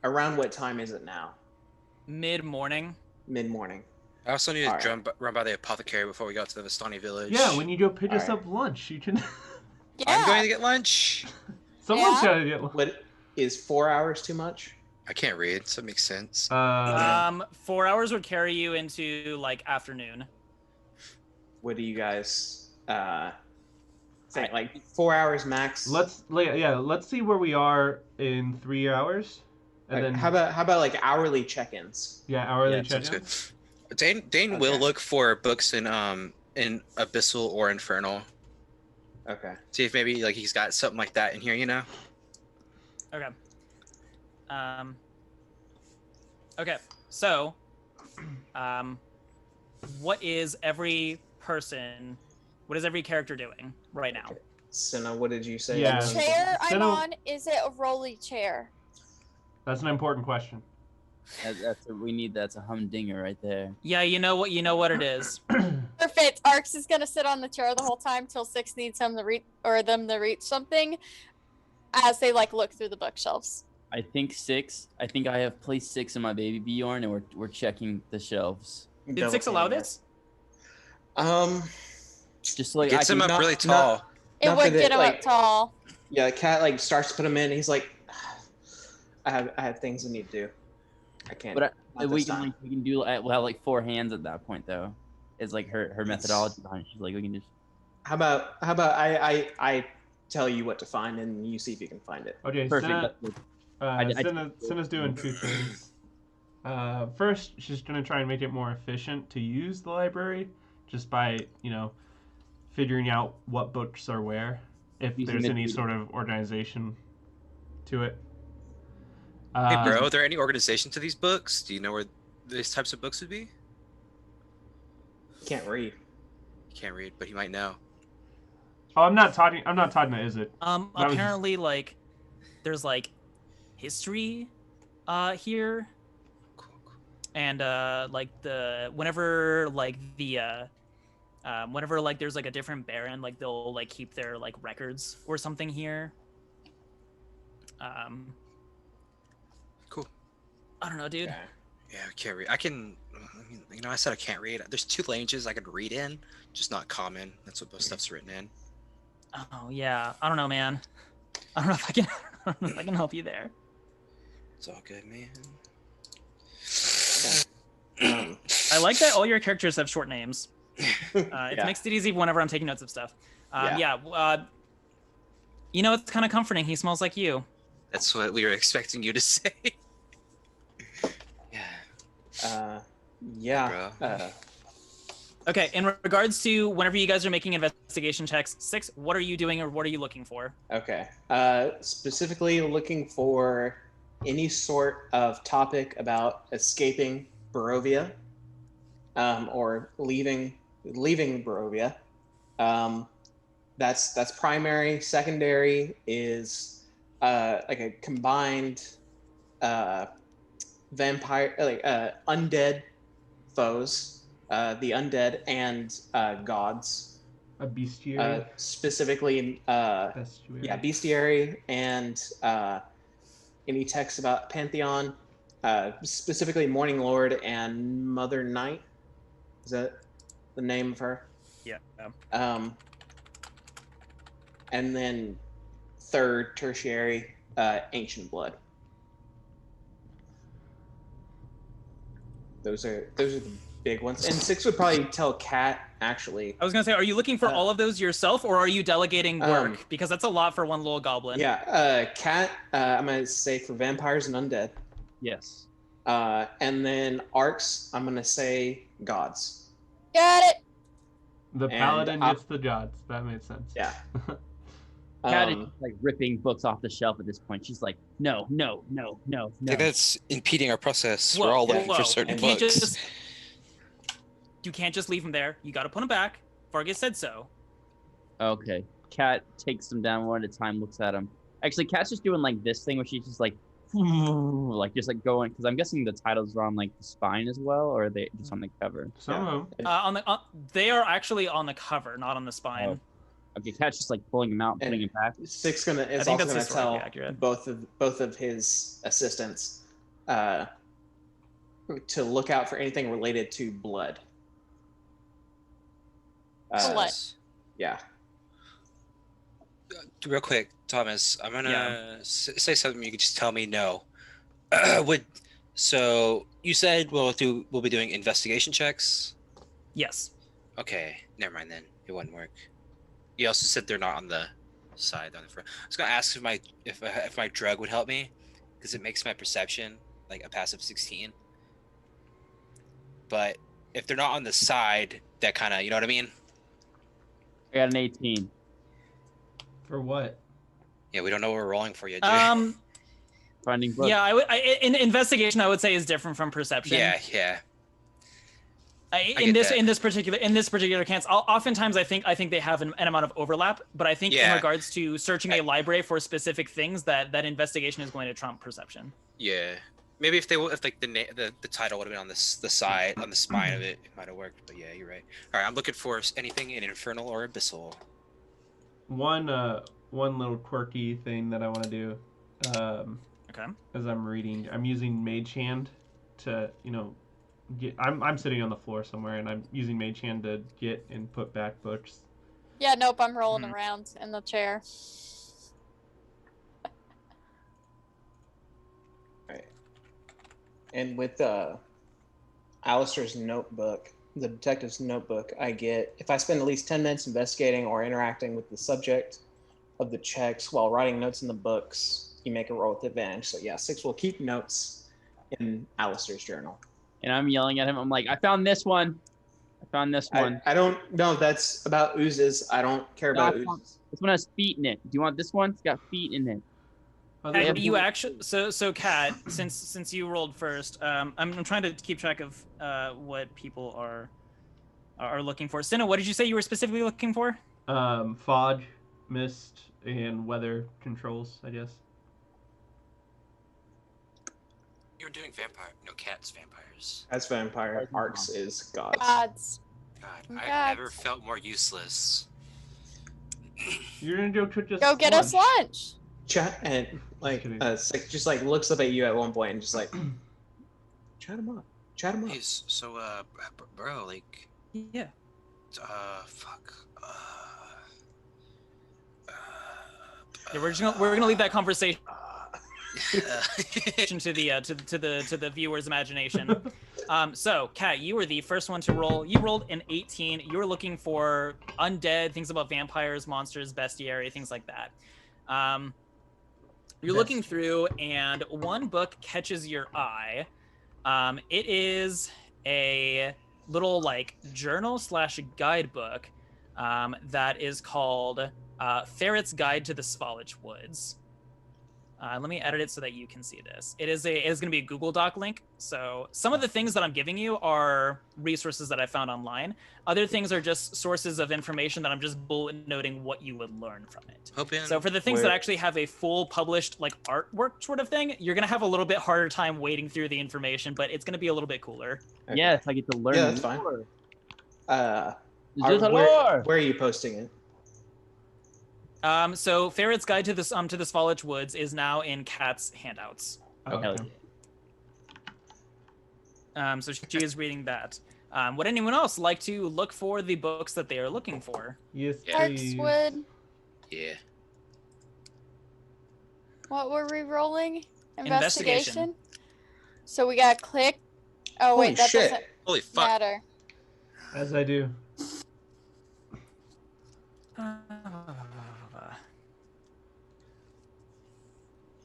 around what time is it now? Mid-morning. Mid-morning. I also need to Alright. run by the apothecary before we go to the Vistani village. Yeah, when you go pick us Alright. up lunch, you can. Yeah. I'm going to get lunch. Someone's Yeah. gotta get lunch. What is 4 hours too much? I can't read, so it makes sense. 4 hours would carry you into like afternoon. What do you guys think? Like 4 hours max? Let's see where we are in 3 hours, and Like, then how about like hourly check-ins? hourly Yeah, check. Sounds good. Dane will Okay. look for books in Abyssal or Infernal. Okay. See if maybe like he's got something like that in here, you know? Okay. Okay. So, what is every character doing right now? Cinna, what did you say? Yeah. The chair I'm Cinna- on, is it a rolly chair? That's an important question. That's what we need. That's a humdinger right there. Yeah, you know what it is. Perfect. Arx is gonna sit on the chair the whole time till Six needs him to reach them to reach something, as they like look through the bookshelves. I think 6. I think I have placed 6 in my baby Bjorn, and we're checking the shelves. Did Six allow this? Just like Gets I him can, up really tall. It Not for would the, get him like- up tall. Yeah, the cat like starts to put him in. He's like, I have things I need to do. I can't. But not we this can time. like we can do. We'll have like 4 hands at that point though. It's like her methodology behind it. She's like we can just. How about I tell you what to find and you see if you can find it. Okay, Perfect. Cinna's doing 2 things. First, she's gonna try and make it more efficient to use the library, just by figuring out what books are where, if Using there's the- any sort of organization to it. Hey, bro, are there any organization to these books? Do you know where these types of books would be? You can't read. He can't read, but he might know. Oh, I'm not talking to is it? was- Apparently, like, there's like history, here, and like whenever like there's like a different baron, like they'll like keep their like records or something here. Cool. I don't know, dude. Okay. Yeah, I can't read. I said I can't read. There's 2 languages I could read in, just not common. That's what most stuff's written in. Oh yeah, I don't know, man. I don't know if I can help you there. It's all good, man. I like that all your characters have short names. It Yeah. makes it easy whenever I'm taking notes of stuff. Yeah. It's kind of comforting. He smells like you. That's what we were expecting you to say. Yeah. Bro. Okay, in regards to whenever you guys are making investigation checks, 6, what are you doing or what are you looking for? Okay. Specifically looking for any sort of topic about escaping Barovia, or leaving Barovia. That's primary. Secondary is like a combined vampire, undead foes. The undead and gods. A bestiary. Specifically, Bestiary. yeah, bestiary and any text about Pantheon, specifically Morning Lord and Mother Night. Is that the name of her? Yeah. And then third, tertiary, Ancient Blood. Those are the big ones. And 6 would probably tell Cat, actually. I was gonna say, are you looking for all of those yourself, or are you delegating work? Because that's a lot for one little goblin. Yeah, Cat, I'm going to say for vampires and undead. Yes. And then Arcs, I'm going to say gods. Got it. The and paladin I'll- gets the gods. That made sense. Yeah. Kat is like ripping books off the shelf at this point. She's like, no. I think that's impeding our process. Whoa, We're all looking whoa. for certain You can't books. You can't just leave him there. You got to put him back. Vargas said so. Okay. Kat takes them down one at a time, looks at them. Actually, Kat's just doing like this thing where she's just like, just like going, because I'm guessing the titles are on like the spine as well, or are they just on the cover? Some of them. They are actually on the cover, not on the spine. Oh. Okay, Kat's just like pulling them out, and And- putting them back. 6 is I also think going that's to tell historically accurate. both of his assistants to look out for anything related to blood. Blood. Yeah. Real quick, Thomas, I'm gonna Yeah. say something. You could just tell me no. So you said we'll be doing investigation checks. Yes. Okay, never mind then. It wouldn't work. You also said they're not on the side, on the front. I was gonna ask if my drug would help me, because it makes my perception like a passive 16. But if they're not on the side, that kind of, you know what I mean? I got an 18. For what? Yeah, we don't know what we're rolling for yet, dude. Finding books. Yeah, in investigation, I would say is different from perception. Yeah. In get that. this particular case, oftentimes I think they have an amount of overlap, but I think in Yeah. regards to searching a library for specific things, that investigation is going to trump perception. Yeah. Maybe if like the title would have been on the side on the spine of it, it might have worked. But yeah, you're right. All right, I'm looking for anything in infernal or abyssal. One little quirky thing that I want to do. Okay. As I'm reading, I'm using Mage Hand to I'm sitting on the floor somewhere and I'm using Mage Hand to get and put back books. Yeah, nope, I'm rolling around in the chair. Right. And with Alistair's notebook, the detective's notebook, I get, if I spend at least 10 minutes investigating or interacting with the subject of the checks while writing notes in the books, you make a roll with advantage. So yeah, 6 will keep notes in Alistair's journal. And I'm yelling at him. I'm like, I found this one. I don't know. That's about oozes. I don't care about oozes. This one has feet in it. Do you want this one? It's got feet in it. Kat, you actually so Kat, since you rolled first, I'm trying to keep track of what people are looking for. Cinna, what did you say you were specifically looking for? Fog, mist, and weather controls, I guess. You were doing cats, vampires. That's vampire. Arcs is gods. Gods. God, I've never felt more useless. You're gonna go cook us. Go get us lunch. Chat and just like looks up at you at one point and just like chat him up. Hey, so bro, like yeah. Fuck. Yeah, we're gonna leave that conversation to the viewer's imagination. So Kat, you were the first one to roll. You rolled an 18. You were looking for undead, things about vampires, monsters, bestiary, things like that. You're looking through, and one book catches your eye. It is a little like journal / guidebook that is called Ferret's Guide to the Svalage Woods. Let me edit it so that you can see this. It is going to be a Google Doc link. So some of the things that I'm giving you are resources that I found online. Other things are just sources of information that I'm just bullet noting what you would learn from it. So for the things that actually have a full published like artwork sort of thing, you're going to have a little bit harder time wading through the information, but it's going to be a little bit cooler. Okay. Yes, I get to learn. Yeah, that's fine. Where are you posting it? So Ferret's Guide to the Svalage Woods is now in Kat's handouts. Okay. So she is reading that. Would anyone else like to look for the books that they are looking for? Yes, Arcs please. would. Yeah. What were we rolling? Investigation. So we got click. Oh wait, that doesn't Holy fuck. matter. As I do.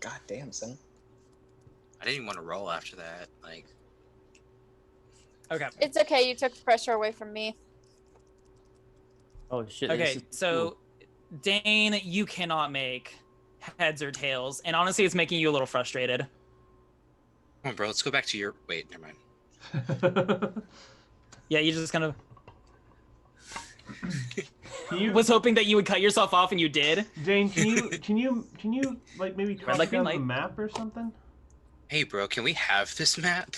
God damn, son. I didn't even want to roll after that. Like. Okay. It's okay. You took the pressure away from me. Oh shit. Okay, so Dane, you cannot make heads or tails, and honestly, it's making you a little frustrated. Come on, bro. Let's go back to your. Wait, never mind. Yeah, you just kind of was hoping that you would cut yourself off, and you did. Dane, can you like maybe copy down the map or something? Hey, bro, can we have this map?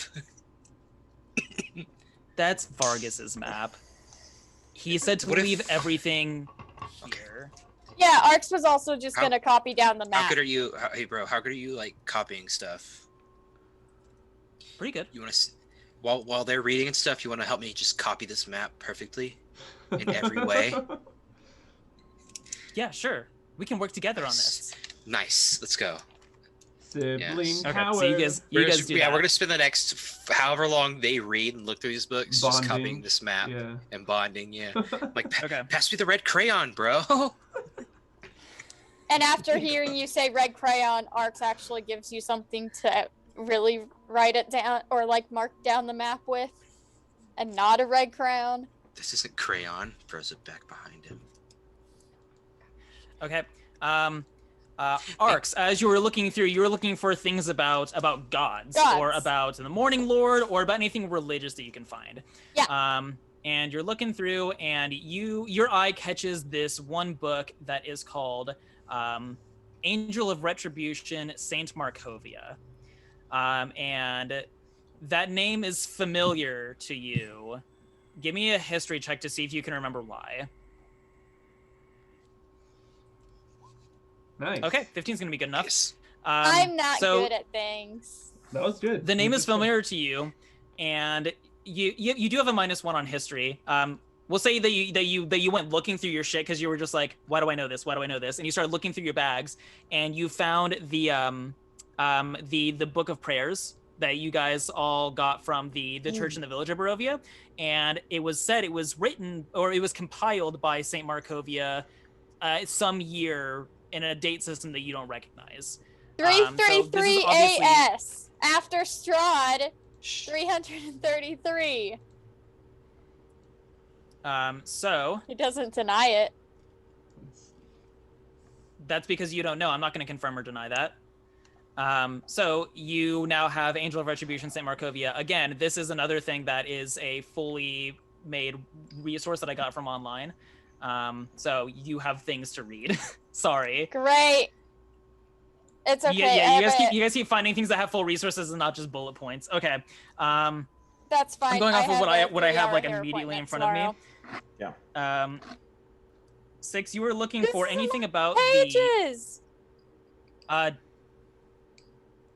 That's Vargas's map. He said to leave everything here. Yeah, Arcs was also just gonna copy down the map. How good are you? Hey, bro, how good are you like copying stuff? Pretty good. You want to, while they're reading and stuff, you want to help me just copy this map perfectly in every way? Yeah, sure. We can work together on this. Nice. Let's go. Sibling Okay, power. so you guys do that. Yeah, we're gonna spend the next however long they read and look through these books, just Bonding. copying this map and bonding. Yeah, like Okay. pass me the red crayon, bro. And after hearing you say red crayon, Arcs actually gives you something to really write it down or like mark down the map with, and not a red crayon. This isn't crayon. Throws it back behind him. Okay. Arcs, as you were looking through, you were looking for things about gods, or about the Morning Lord, or about anything religious that you can find. Yeah. And you're looking through, and your eye catches this one book that is called Angel of Retribution, Saint Markovia. and that name is familiar to you. Give me a history check to see if you can remember why. Nice. Okay, 15 is going to be good enough. Nice. I'm not so good at things. That was good. The name You is did fine. familiar to you, and you do have a -1 on history. We'll say that you went looking through your shit because you were just like, why do I know this? Why do I know this? And you started looking through your bags, and you found the book of prayers that you guys all got from the church in the village of Barovia, and it was said it was written or it was compiled by Saint Markovia some year in a date system that you don't recognize. So this is 333 obviously- AS after Strahd 333. So He doesn't deny it. that's because you don't know. I'm not going to confirm or deny that. So you now have Angel of Retribution, St. Markovia. Again, this is another thing that is a fully made resource that I got from online. So you have things to read. Sorry. Great. It's okay. Yeah, Evan. you guys keep finding things that have full resources and not just bullet points. Okay. That's fine. I'm going off of what I have like 3-hour hair immediately in appointment front tomorrow. of me. 6, you were looking This for is anything about Pages. the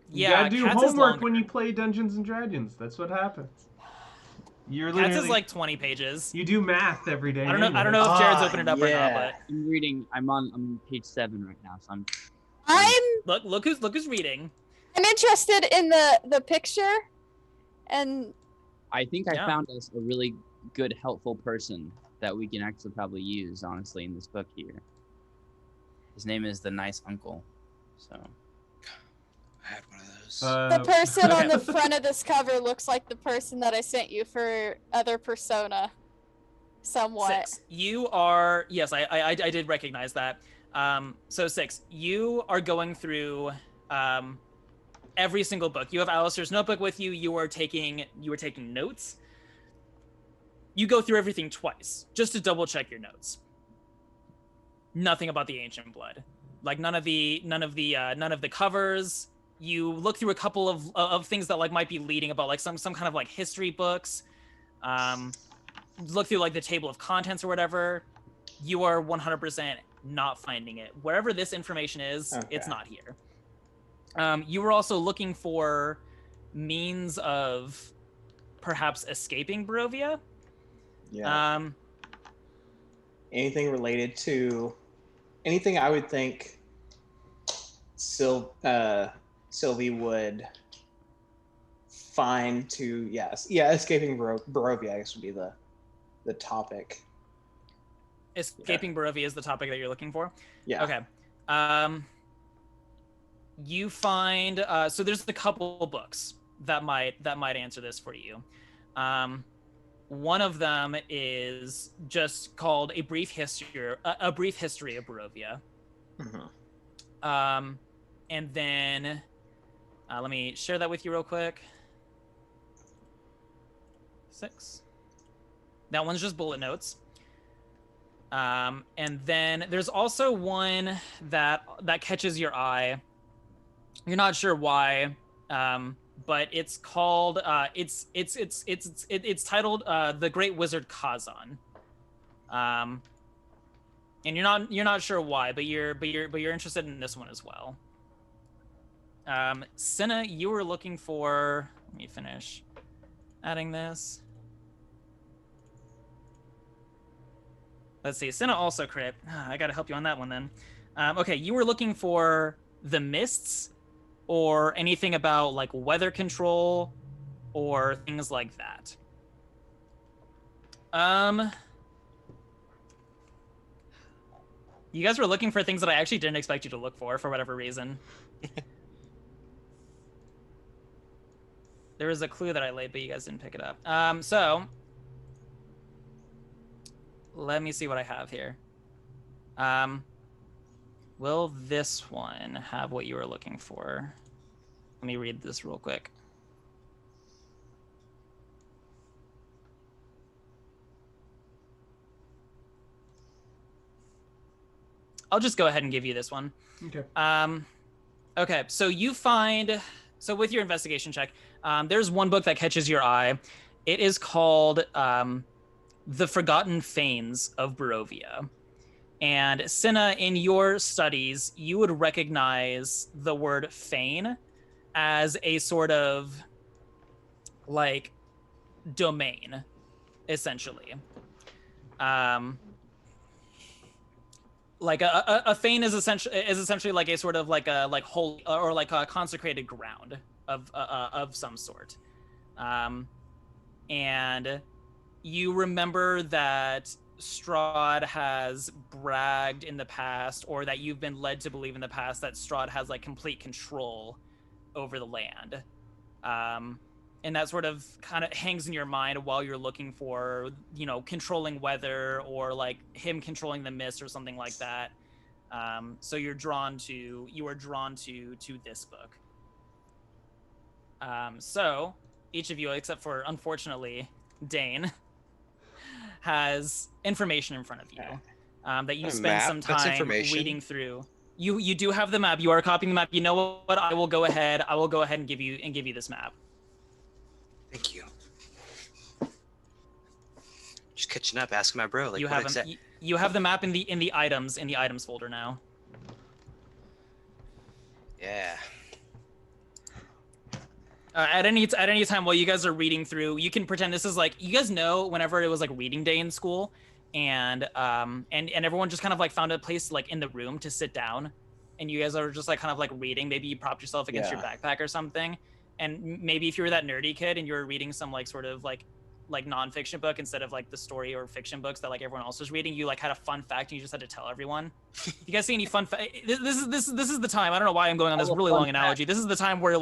You yeah, gotta do Cats is homework longer. when you play Dungeons and Dragons. That's what happens. You're Cats literally is like 20 pages. you do math every day. I don't know anyway. if Jared's opened it up or yeah. not, but I'm reading. I'm on page 7 right now, so I'm. look who's reading. I'm interested in the picture, and I think I Yeah. found us a really good, helpful person that we can actually probably use, honestly, in this book here. His name is the Nice Uncle. So. I had one of those. the person on Okay. the front of this cover looks like the person that I sent you for other persona. Somewhat. 6. You are yes, I did recognize that. So 6, you are going through every single book. You have Alistair's notebook with you. You are taking notes. You go through everything twice just to double check your notes. Nothing about the ancient blood, like none of the covers. You look through a couple of things that like might be leading about like some kind of like history books. Look through like the table of contents or whatever. You are 100% not finding it. Wherever this information is, it's Okay. not here. You were also looking for means of perhaps escaping Barovia. Yeah. Anything related to anything I would think Sylvie would find to escaping Barovia I guess would be the topic. Escaping Barovia is the topic that you're looking for. Yeah. Okay. You find so there's a couple books that might answer this for you. One of them is just called a brief history of Barovia. Mhm. And then let me share that with you real quick. 6. That one's just bullet notes. And then there's also one that catches your eye. You're not sure why, but it's called it's titled The Great Wizard Kazan. And you're not sure why, but you're interested in this one as well. Cinna, you were looking for. Let me finish adding this. Let's see. Cinna also crit. I gotta help you on that one then. Okay, you were looking for the mists or anything about like weather control or things like that. You guys were looking for things that I actually didn't expect you to look for whatever reason. There was a clue that I laid, but you guys didn't pick it up. So let me see what I have here. Will this one have what you were looking for? Let me read this real quick. I'll just go ahead and give you this one. Okay. Okay, so you find So with your investigation check, there's one book that catches your eye. It is called The Forgotten Fanes of Barovia. And Cinna, in your studies, you would recognize the word fane as a sort of like domain, essentially. Like a fane is essentially like a sort of like a holy or like a consecrated ground of some sort. And you remember that Strahd has bragged in the past, or that you've been led to believe in the past, that Strahd has like complete control over the land. And that sort of kind of hangs in your mind while you're looking for, you know, controlling weather or like him controlling the mist or something like that. So you are drawn to this book. So each of you, except for unfortunately Dane, has information in front of you that you spend some time reading through. You do have the map. You are copying the map. You know what? I will go ahead and give you this map. Thank you. Just catching up, asking my bro. Like, you have the map in the items folder now. Yeah. At any time while you guys are reading through, you can pretend this is like, you guys know whenever it was like reading day in school, and everyone just kind of like found a place like in the room to sit down, and you guys are just like kind of like reading. Maybe you propped yourself against your backpack or something, and maybe if you were that nerdy kid and you were reading some like sort of like nonfiction book instead of like the story or fiction books that like everyone else was reading, you like had a fun fact and you just had to tell everyone. You guys see any fun this is the time. I don't know why I'm going on this really long analogy. This is the time where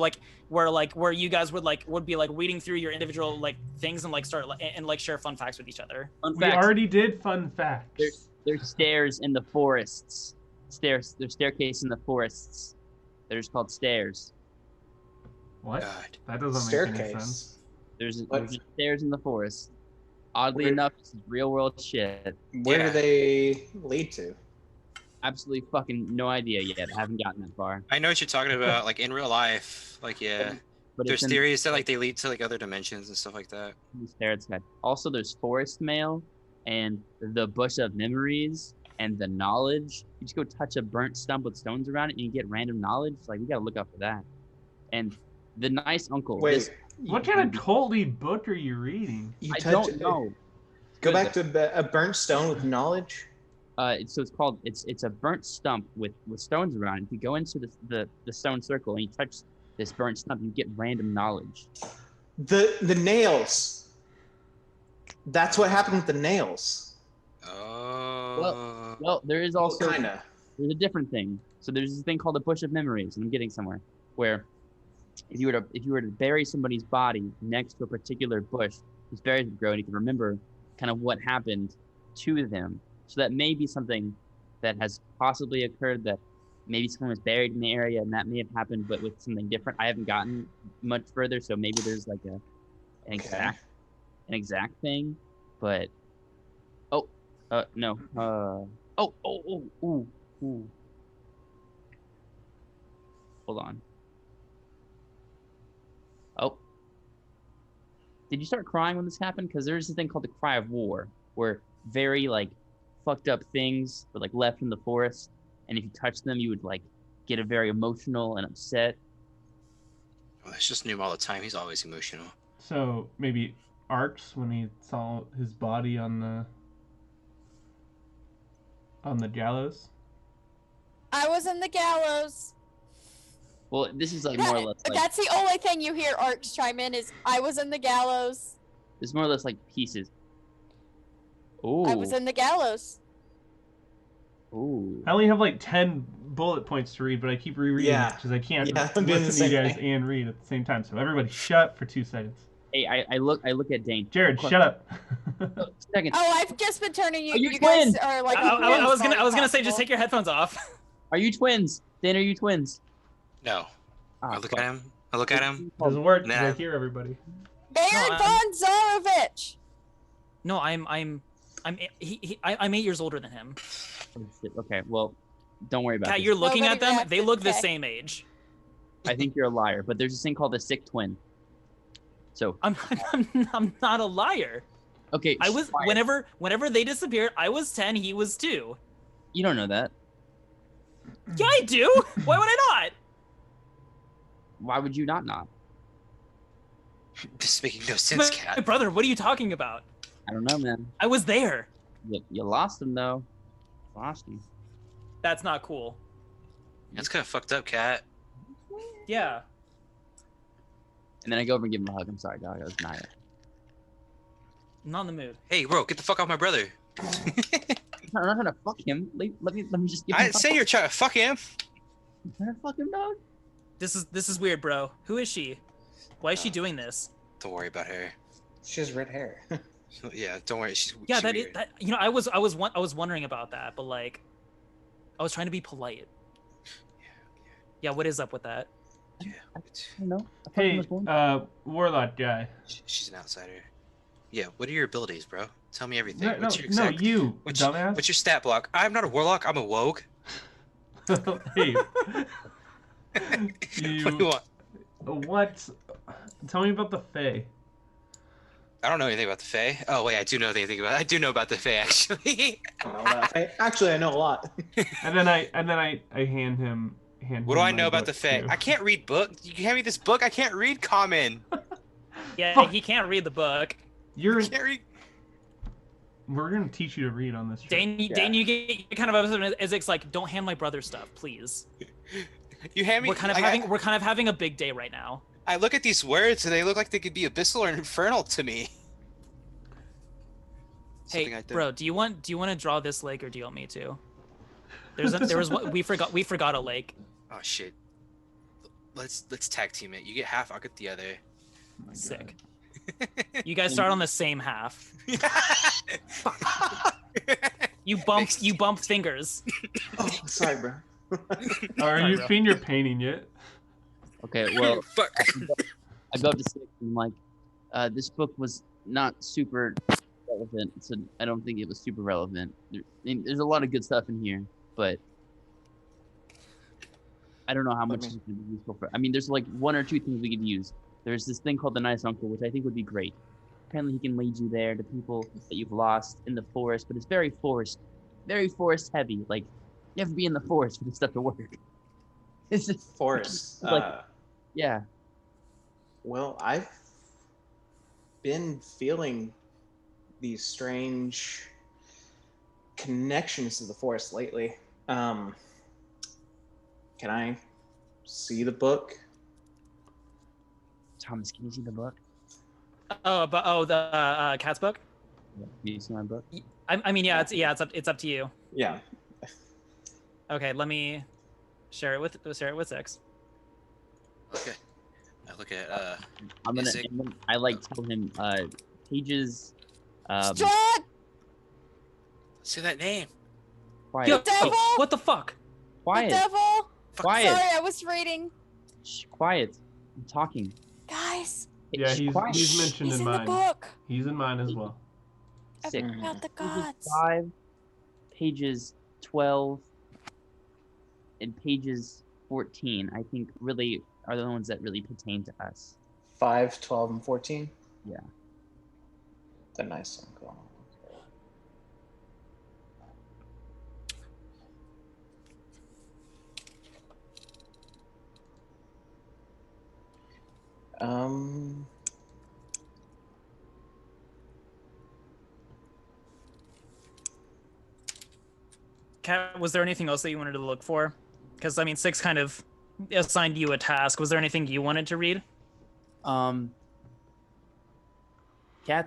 you guys would be like reading through your individual like things and like start and like share fun facts with each other. We already did fun facts. There's stairs in the forests. There's staircase in the forests. They're just called stairs. What? God. That doesn't make any sense. There's stairs in the forest. Oddly enough, this is real world shit. Where do they lead to? Absolutely fucking no idea yet. I haven't gotten that far. I know what you're talking about. Like in real life, like But there's theories that like they lead to like other dimensions and stuff like that. Also, there's forest mail and the bush of memories and the knowledge. You just go touch a burnt stump with stones around it and you get random knowledge. Like we gotta look out for that. And the nice uncle. Wait. What kind of culty book are you reading? I don't know. Go back to a burnt stone with knowledge. It's a burnt stump with stones around it. If you go into the stone circle and you touch this burnt stump, you get random knowledge. The nails. That's what happened with the nails. Oh. Well, there is also Kinda. there's a different thing. So there's this thing called the bush of memories, and I'm getting somewhere, where if you were to bury somebody's body next to a particular bush, these berries would grow, and you can remember kind of what happened to them. So that may be something that has possibly occurred, that maybe someone was buried in the area, and that may have happened, but with something different. I haven't gotten much further, so maybe there's like an exact thing, but no. Hold on. Oh. Did you start crying when this happened? Because there's this thing called the cry of war, where very like fucked up things were like left in the forest, and if you touch them, you would like get a very emotional and upset. Well, it's just Noom all the time. He's always emotional. So maybe Arcs, when he saw his body on the gallows. I was in the gallows. Well, this is like more or less like, That's the only thing you hear Arcs chime in is, I was in the gallows. it's more or less like pieces. Ooh. I was in the gallows. Ooh. I only have like 10 bullet points to read, but I keep rereading it because I can't I'm doing the listen to you same guys thing. and read at the same time. So everybody shut for 2 seconds. Hey, I look at Dane. Jared, shut up. Second. Oh, I've just been turning you. Are you You guys twins? are like. I was gonna say just take your headphones off. Are you twins? Dane, are you twins? No. Ah, I look at him. I look at him. Doesn't work. 'Cause Nah. I hear everybody. Baron von Zarovich. No, I'm 8 years older than him. Oh, shit. Okay, well, don't worry about Kat, this. you're looking Nobody at them. They reacted, look the okay. same age. I think you're a liar. But there's this thing called the sick twin. So I'm not a liar. okay, I was quiet. whenever they disappeared, I was 10, he was 2. You don't know that. Yeah, I do. Why would I not? Why would you not? This is making no sense, My Cat. brother, what are you talking about? I don't know, man. I was there. You lost him though. Lost him. That's not cool. That's kind of fucked up, Cat. Yeah. And then I go over and give him a hug. I'm sorry, dog. I was not. I'm not in the mood. Hey, bro, get the fuck off my brother. I'm not trying to fuck him. Let me just give him I a didn't hug. say you're trying to fuck him. I'm trying to fuck him, dog. This is weird, bro. Who is she? Why is she doing this? Don't worry about her. She has red hair. Yeah, don't worry. Yeah, she's that is weird. that. You know, I was wondering about that, but like, I was trying to be polite. Yeah, what is up with that? Yeah. I don't know. I thought he Hey, was born. warlock guy. She's an outsider. Yeah, what are your abilities, bro? Tell me everything. No, What's your no, exact... you what's, dumbass. what's your stat block? I'm not a warlock, I'm a wogue. Hey, What do you you. want? What? Tell me about the Fae. I don't know anything about the Fae. Oh wait, I do know about the Fae actually. I don't know that. Actually, I know a lot. And then I hand him. What do I my know about book, the Fae? too. I can't read book. You can hand me this book. I can't read common. Yeah, Fuck. he can't read the book. You're. I can't read. We're gonna teach you to read on this trip. Dane, you get kind of upset as it's like, don't hand my brother stuff, please. You hand me. We're kind of having a big day right now. I look at these words and they look like they could be abyssal or infernal to me. Something Hey, I did. bro, do you want to draw this lake or do you want me to? There was what we forgot a lake. Oh shit. Let's tag team it. You get half, I'll get the other. Sick. You guys start on the same half. You bump fingers. Oh, sorry, bro. Are you bro. fingerpainting yet? Okay, well, Fuck. I go up to 6 and I'm like, this book was not super relevant, so I don't think it was super relevant. There's a lot of good stuff in here, but I don't know how much is going to be useful for. I mean, there's like 1 or 2 things we could use. There's this thing called the Nice Uncle, which I think would be great. Apparently, he can lead you there to people that you've lost in the forest, but it's very forest heavy. Like, you have to be in the forest for this stuff to work. It's just Forest. like- yeah. Well, I've been feeling these strange connections to the forest lately. Can I see the book? Thomas, can you see the book? The cat's book. Yeah. Can you see my book? I mean, yeah, it's up to you. Yeah. Okay, let me share it with 6. Okay. I look at I'm gonna. Is it- and then I like tell him pages. Strahd! say that name. Quiet. Yo, devil! what the fuck? The Quiet. devil! Quiet. Sorry, I was reading. Shh, quiet. I'm talking. Guys, Yeah, Shh, quiet. he's mentioned he's in in the mine. book. He's in mine as well. Six. About the Pages gods. 5, pages 12, and pages 14. I think really are the ones that really pertain to us. 5, 12, and 14? Yeah. The Nice Uncle. Okay. Kat, was there anything else that you wanted to look for? Because I mean, 6 kind of assigned you a task. Was there anything you wanted to read? Kat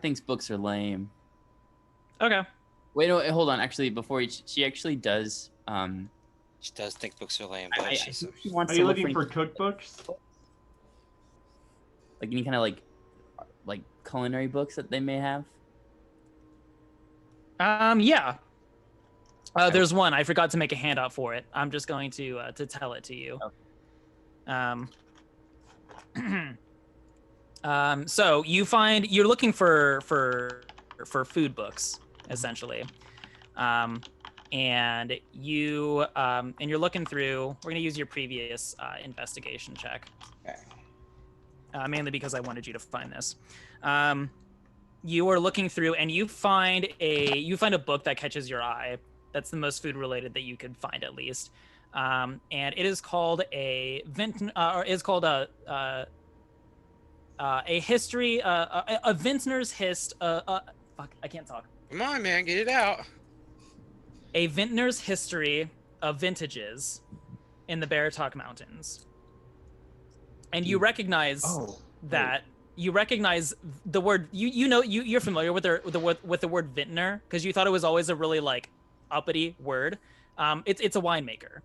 thinks books are lame. Okay. Wait, no, hold on. Actually, before she actually does. She does think books are lame, but I she's think she wants Are to you look looking for cookbooks? like any kind of like culinary books that they may have. Yeah. There's one. I forgot to make a handout for it. I'm just going to tell it to you. So you're looking for food books essentially, and you're looking through. We're gonna use your previous investigation check, mainly because I wanted you to find this. You are looking through, and you find a book that catches your eye. That's the most food related that you could find, at least. And it is called a history, a Vintner's fuck, I can't talk. Come on, man, get it out. A Vintner's History of Vintages in the Baratok Mountains. And you recognize you recognize the word. You're familiar with the word vintner because you thought it was always a really like uppity word. It's a winemaker.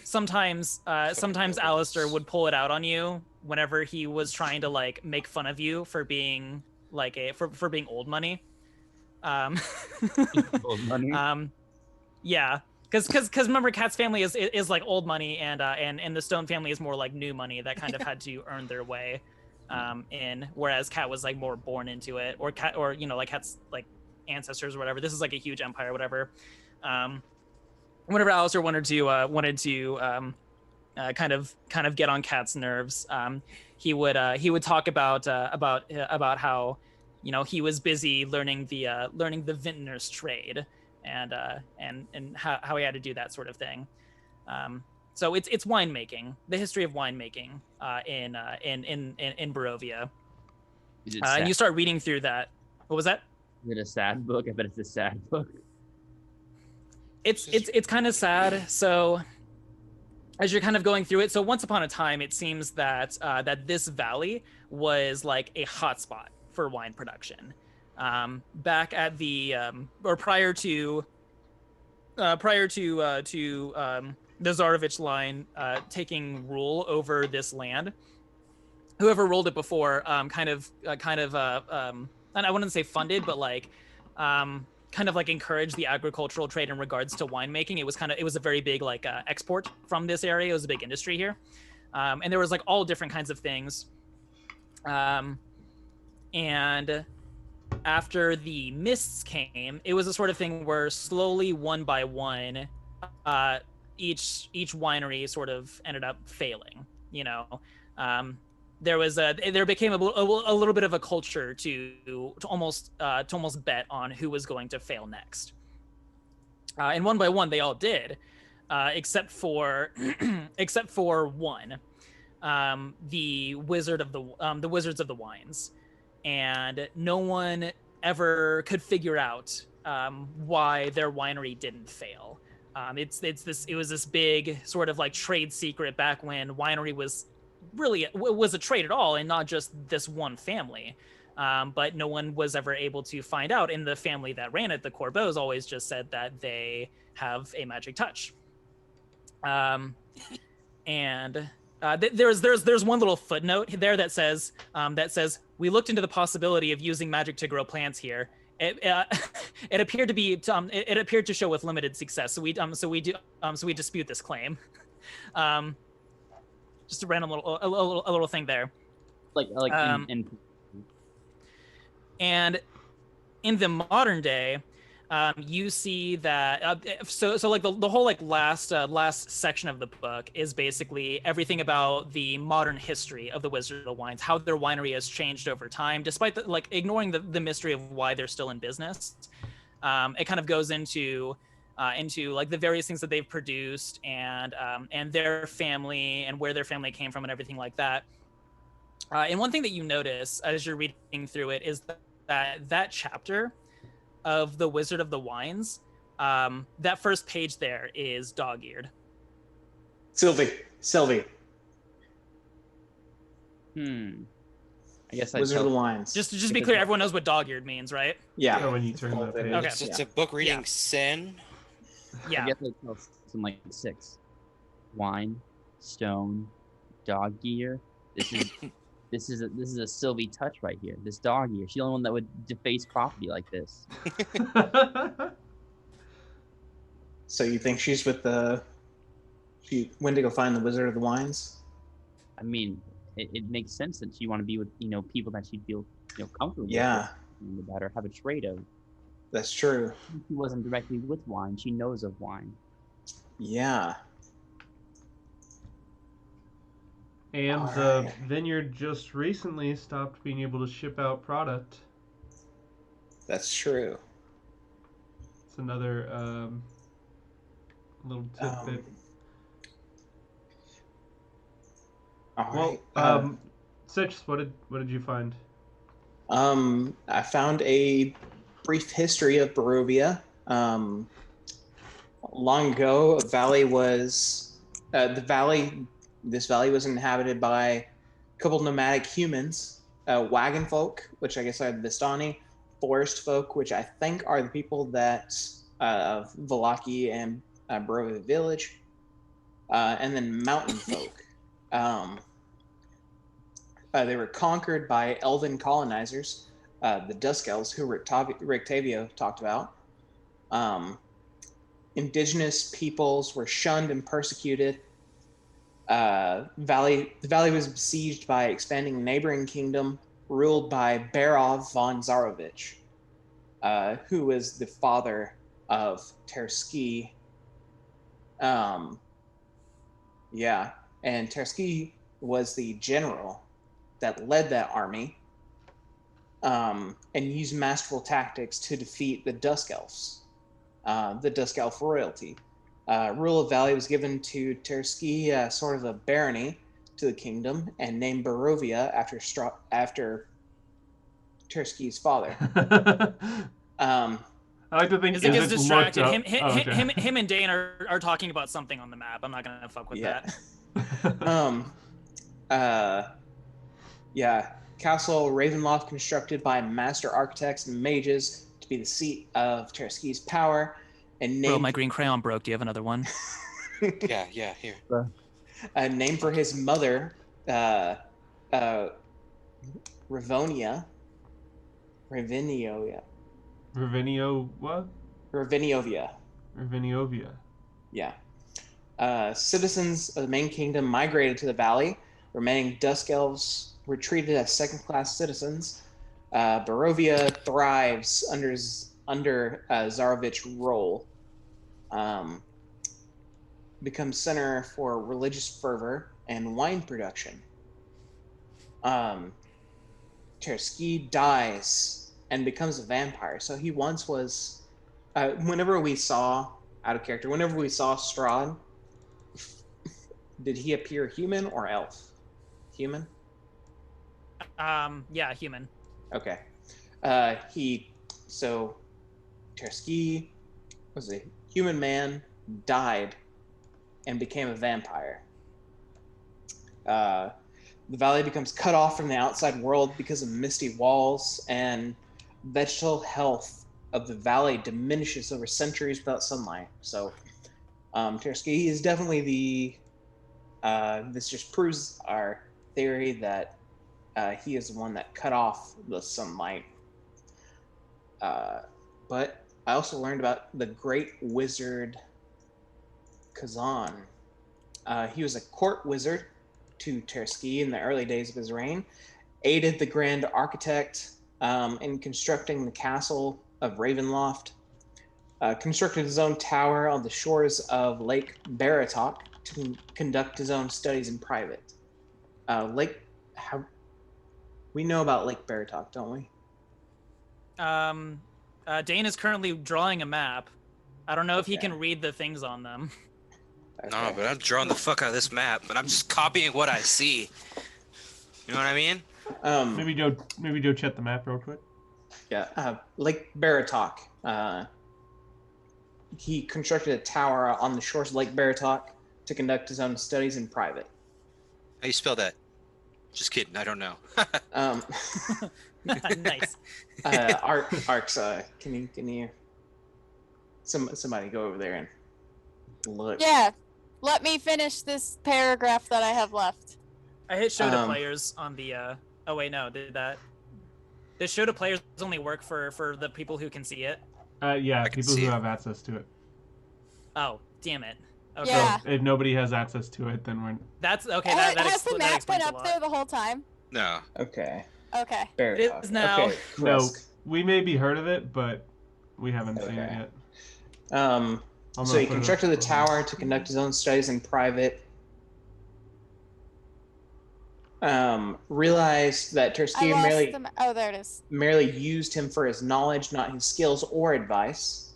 Sometimes Alistair would pull it out on you whenever he was trying to like make fun of you for being like for being old money. Old money. Yeah, because remember, Cat's family is like old money, and the Stone family is more like new money that kind of had to earn their way in, whereas Cat was like more born into it, or like Cat's like ancestors or whatever. This is like a huge empire, whatever. Whenever Alistair wanted to kind of get on Cat's nerves, he would talk about how he was busy learning the vintner's trade and how he had to do that sort of thing. So it's winemaking, the history of winemaking in Barovia. And you start reading through that. What was that? Is it a sad book? I bet it's a sad book. It's kind of sad. So as you're kind of going through it, so once upon a time, it seems that that this valley was like a hotspot for wine production. Back at the or prior to the Tsarevich line taking rule over this land, whoever ruled it before kind of and I wouldn't say funded, but like kind of like encouraged the agricultural trade in regards to winemaking. It was a very big like export from this area. It was a big industry here, and there was like all different kinds of things. And after the mists came, it was a sort of thing where slowly, one by one, each winery sort of ended up failing. There became a little bit of a culture to almost bet on who was going to fail next. And one by one, they all did, except for one, the Wizards of the Wines. And no one ever could figure out why their winery didn't fail. It was this big sort of like trade secret back when winery was a trade at all, and not just this one family. But no one was ever able to find out. And the family that ran it, the Corbeaus, always just said that they have a magic touch. There's one little footnote there that says we looked into the possibility of using magic to grow plants here. It appeared to show with limited success. So we dispute this claim. Just a random little thing there. And in the modern day, you see that so like the whole like last section of the book is basically everything about the modern history of the Wizard of Wines, how their winery has changed over time, despite ignoring the mystery of why they're still in business. It kind of goes into like the various things that they've produced and their family and where their family came from and everything like that. And one thing that you notice as you're reading through it is that chapter of the Wizard of the Wines, that first page there is dog-eared. Sylvie. I guess Wizard of the Wines. Just to be clear, everyone knows what dog-eared means, right? Yeah. So when you turn the page. Okay. It's a book reading sin. Yeah. I guess I tell something like 6. Wine, stone, dog gear. This is a Sylvie touch right here. This dog ear. She's the only one that would deface property like this. So you think she's with she went to go find the Wizard of the Wines? I mean, it makes sense that she want to be with people that she'd feel comfortable Yeah. with about her, have a trade of. That's true. She wasn't directly with wine. She knows of wine. Yeah. And All the right. vineyard just recently stopped being able to ship out product. That's true. It's another little tidbit. All Well, right. Six, what did you find? I found a brief history of Barovia. Long ago, a valley was This valley was inhabited by a couple nomadic humans, wagon folk, which I guess are the Vistani, forest folk, which I think are the people that of Valaki and Barovia village, and then mountain folk. They were conquered by elven colonizers, the Dusk Elves, who Rictavio talked about. Indigenous peoples were shunned and persecuted. The valley was besieged by expanding neighboring kingdom ruled by Barov von Zarovich, who was the father of Terski. Yeah, and Terski was the general that led that army, and used masterful tactics to defeat the Dusk Elves, the Dusk Elf royalty. Rule of Valley was given to Terski, sort of a barony to the kingdom, and named Barovia after Terski's father. I like to think Is it gets it's distracted? looked up. Him and Dane are talking about something on the map. I'm not gonna fuck with that. Yeah. Castle Ravenloft, constructed by master architects and mages to be the seat of Terski's power, and named Bro, my green crayon broke. Do you have another one? Yeah, here. Named for his mother, Ravonia. Ravinia. Ravinio what? Raviniovia. Raviniovia. Yeah. Citizens of the main kingdom migrated to the valley. Remaining Dusk Elves were treated as second-class citizens. Barovia thrives under Zarovich rule. Becomes center for religious fervor and wine production. Terski dies and becomes a vampire. So he once was. Whenever we saw Strahd, did he appear human or elf? Human? Yeah, human. Okay. Terski was a human man, died, and became a vampire. The valley becomes cut off from the outside world because of misty walls, and vegetal health of the valley diminishes over centuries without sunlight. So, Terski is definitely this just proves our theory that he is the one that cut off the sunlight. But I also learned about the great wizard Kazan. He was a court wizard to Terski in the early days of his reign, aided the grand architect in constructing the castle of Ravenloft, constructed his own tower on the shores of Lake Baratok to conduct his own studies in private. We know about Lake Baratok, don't we? Dane is currently drawing a map. I don't know if he Okay. can read the things on them. No, but I'm drawing the fuck out of this map, but I'm just copying what I see. You know what I mean? Maybe go check the map real quick. Yeah, Lake Baratok. He constructed a tower on the shores of Lake Baratok to conduct his own studies in private. How do you spell that? Just kidding, I don't know. Nice. Arcs, can you somebody go over there and look? Yeah, let me finish this paragraph that I have left. I hit show to players on the. Oh wait, no, did that? Does show to players only work for the people who can see it? Yeah, I can people see who it. have access to it. Oh, damn it. Okay. Yeah. So if nobody has access to it, then we're. That's okay. Has That the map explains been a up lot. there the whole time? No. Okay. Okay. Baratok. It is now. Okay, No, Krusk. we maybe heard of it, but We haven't seen it Okay. yet. So he constructed the tower to conduct his own studies in private. Realized that I Terskiv lost them. Oh, there it is. merely used him for his knowledge, not his skills or advice.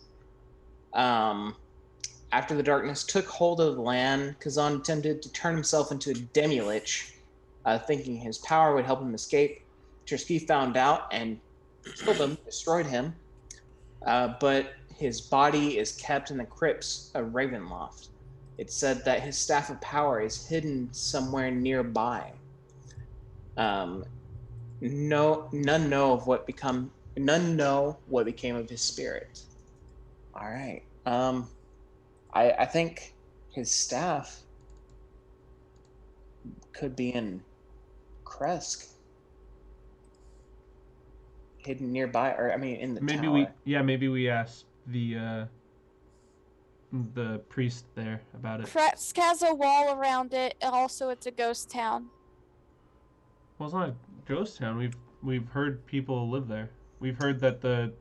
After the darkness took hold of the land, Kazan attempted to turn himself into a demi-lich, thinking his power would help him escape. Terskiv found out and killed him, destroyed him, but his body is kept in the crypts of Ravenloft. It's said that his staff of power is hidden somewhere nearby. None know what became of his spirit. All right. I think his staff could be in Kresk, hidden nearby, or I mean, in the tower. Maybe we asked the priest there about it. Kresk has a wall around it. Also, it's a ghost town. Well, it's not a ghost town. We've heard people live there. We've heard that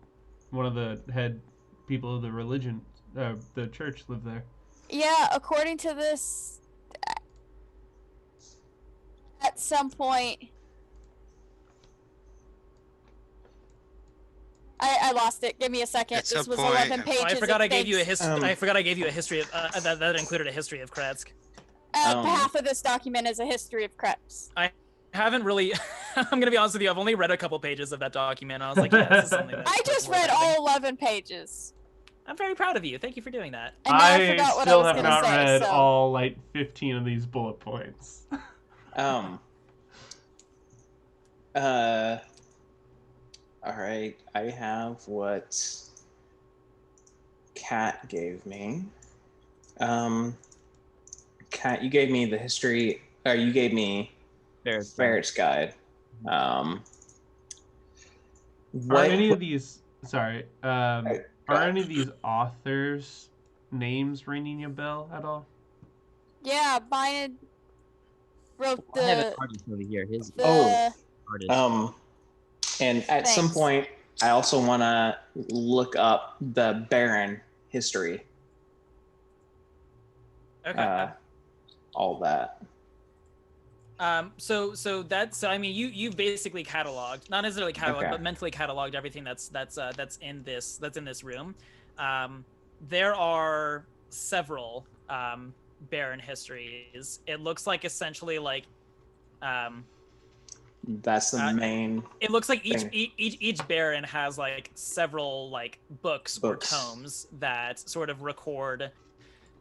one of the head people of the religion, the church, live there. Yeah, according to this, at some point, I lost it. Give me a second. At This some was point- 11 pages. I forgot of I gave you a things. history. I forgot I gave you a history of that included a history of Kresk. Half of this document is a history of Krebs. I haven't really. I'm gonna be honest with you. I've only read a couple pages of that document. I was like, yeah, this is something that. I just read all 11 pages. I'm very proud of you. Thank you for doing that. And now I I forgot what I still was have gonna not say. read So. all like 15 of these bullet points. All right. I have what Kat gave me. Kat, you gave me the history, or you gave me Ferret's Guide. Are What any of these? Sorry. Are any of these authors' names ringing a bell at all? Yeah, mine wrote I have an the. artist over here. His the artist. And at some Thanks. point, I also want to look up the Baron history. Okay. All that. So I mean you've basically cataloged, not necessarily cataloged, Okay. but mentally cataloged everything that's in this room. There are several Baron histories. It looks like essentially like That's the main. it looks like thing. each Baron has like several like books or Books. tomes that sort of record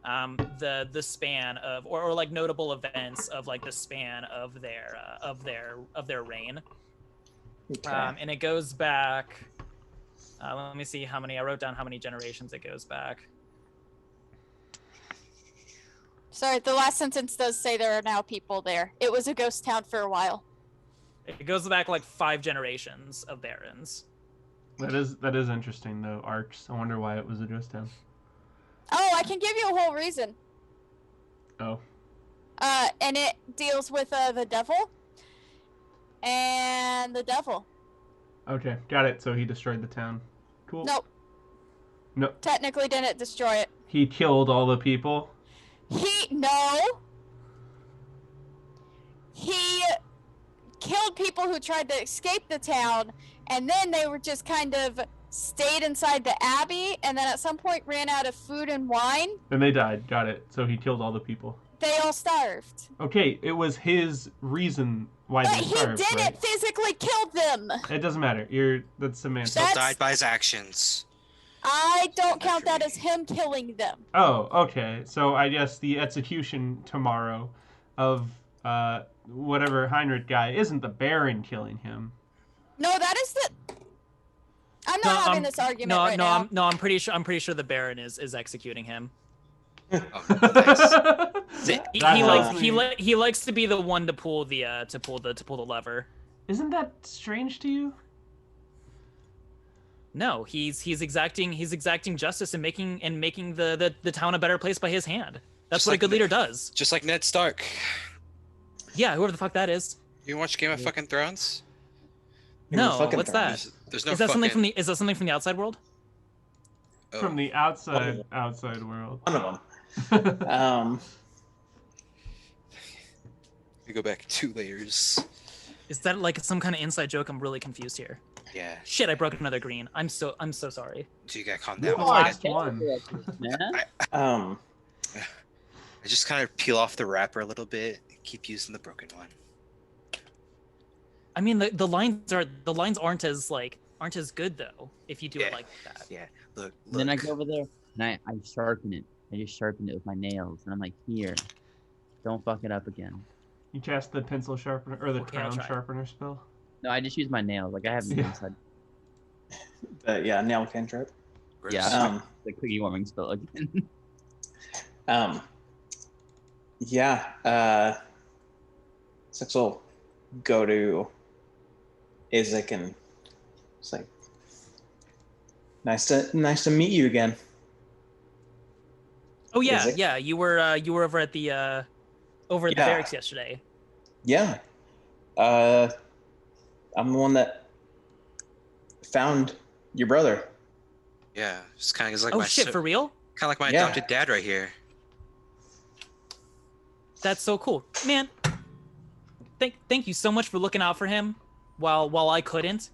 the span of or like notable events of like the span of their reign. Okay. And it goes back. Let me see how many. I wrote down how many generations it goes back. Sorry, the last sentence does say there are now people there. It was a ghost town for a while. It goes back like 5 generations of barons. That is interesting though. Arcs. I wonder why it was a ghost town. Oh, I can give you a whole reason. Oh. And it deals with the devil. And the devil. Okay, got it. So he destroyed the town. Cool. Nope. No. Technically didn't destroy it. He killed all the people. No. He killed people who tried to escape the town, and then they were just kind of stayed inside the abbey, and then at some point ran out of food and wine. And they died. Got it. So he killed all the people. They all starved. Okay, it was his reason why But they he starved. didn't right? physically kill them. It doesn't matter. That's semantics. Still That's- died by his actions. I don't count After that me. as him killing them. Oh, okay. So I guess the execution tomorrow of whatever Heinrich guy isn't the Baron killing him. No, that is the. I'm not having this argument right now. I'm pretty sure the Baron is executing him. Oh, nice. He likes to be the one to pull the lever. Isn't that strange to you? No, he's exacting justice and making the town a better place by his hand. That's Just what like a good leader does. Just like Ned Stark. Yeah, whoever the fuck that is. You watch Game of fucking Thrones? Oh, No, fucking what's that? There's no Is that something fucking... is that something from the outside world? Oh, from the outside world. One of them. we go back 2 layers. Is that like some kind of inside joke? I'm really confused here. Yeah. Shit, I broke another green. I'm so sorry. So you gotta calm You're down. the So I last one. Man. just kind of peel off the wrapper a little bit. Keep using the broken one. I mean, the lines aren't as good though if you do it Yeah. like that. Yeah. Look. And then I go over there and I sharpen it. I just sharpen it with my nails, and I'm like, here, don't fuck it up again. You cast the pencil sharpener or the Okay, I'll crown try. sharpener spell. No, I just use my nails. Like I have Yeah. nails inside. Yeah, nail cantrip. Gross. Yeah, the cookie warming spell again. Six will go to Isaac and it's like, nice to meet you again. Oh yeah, Is it? yeah. You were over at the the Yeah. barracks yesterday. Yeah. I'm the one that found your brother. Yeah. It's kind of like Oh my shit, for real? kind of like my Yeah. adopted dad right here. That's so cool, man. Thank you so much for looking out for him while I couldn't.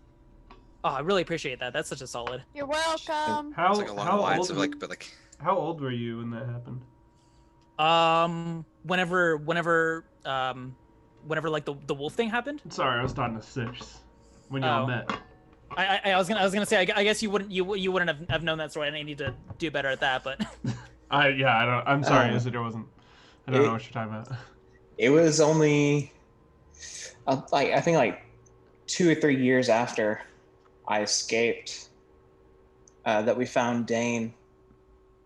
Oh, I really appreciate that. That's such a solid. You're welcome. How It's like along the how lines old of like, but like. how old were you when that happened? Whenever like the wolf thing happened. Sorry, I was talking to Six when y'all Oh. met. I was gonna say I guess you wouldn't have known that story, and I need to do better at that. But I'm sorry, Um, Isidore wasn't. I don't know what you're talking about. It was only I think like 2 or 3 years after I escaped that we found Dane.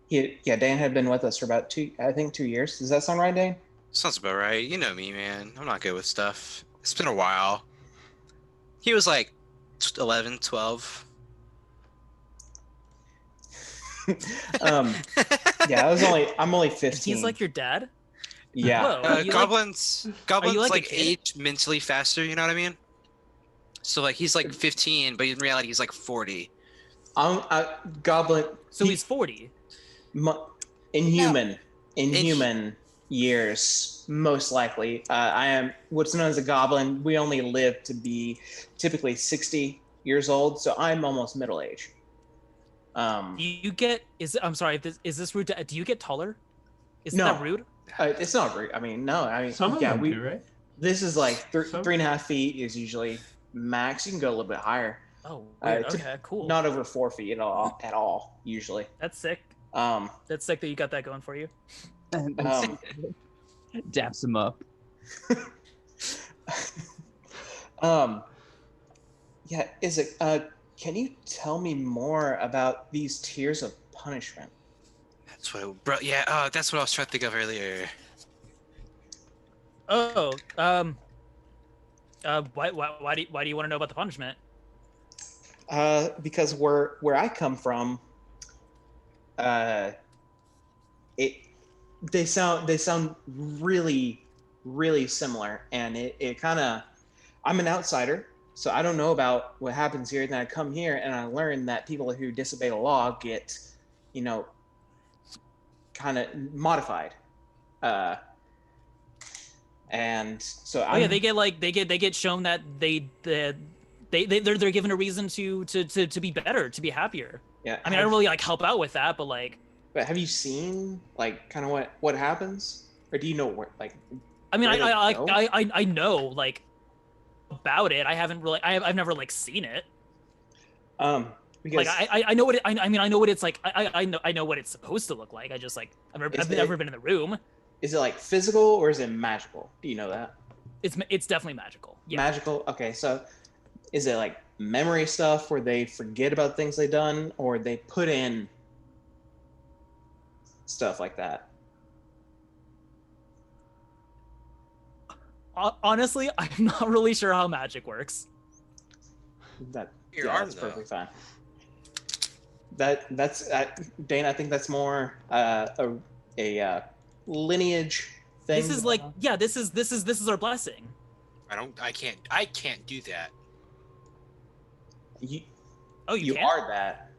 Dane had been with us for about 2 years. Does that sound right, Dane? Sounds about right. You know me, man. I'm not good with stuff. It's been a while. He was like 11, 12. I'm only 15. he's like your dad. Yeah. Whoa. Are you Goblins like a like kid? age mentally faster, you know what I mean? So like he's like 15, but in reality he's like 40. Goblin. So he's 40. Inhuman In- years, most likely. I am what's known as a goblin. We only live to be typically 60 years old, so I'm almost middle age. I'm sorry. Is this rude? Do you get taller? Is No. that rude? It's not rude. I mean, no. I mean, Some of them we. do, right? This is like Some- 3.5 feet is usually max. You can go a little bit higher. Oh, weird. to- Okay, cool. Not over 4 feet at all. Usually. That's sick. Um. That's sick that you got that going for you. Daps him up. Yeah. Is it? Can you tell me more about these tiers of punishment? That's what bro yeah, that's what I was trying to think of earlier. Oh, why do you want to know about the punishment? Because where I come from, they sound really similar, and it kind of. I'm an outsider, so I don't know about what happens here. Then I come here and I learn that people who disobey the law get, kind of modified. And so Oh yeah, they get shown that they're given a reason to be better, to be happier. Yeah. I mean, I don't really like help out with that, but like, But have you seen like kind of what happens, or do you know where like? I mean, Where they go? I know like about it. I haven't really, I've never like seen it. Because Like I know what it, I mean I know what it's like. I know what it's supposed to look like. I just like I've never been in the room. is it like physical or is it magical? Do you know that? It's definitely magical. Yeah. Magical. Okay, so is it like memory stuff where they forget about things they've done, or they put in stuff like that? Honestly, I'm not really sure how magic works. Your arm, That's though. perfectly fine. That's Dane. I think that's more a lineage thing. This is like, yeah, this is our blessing. I can't do that. you Oh, you can? are that.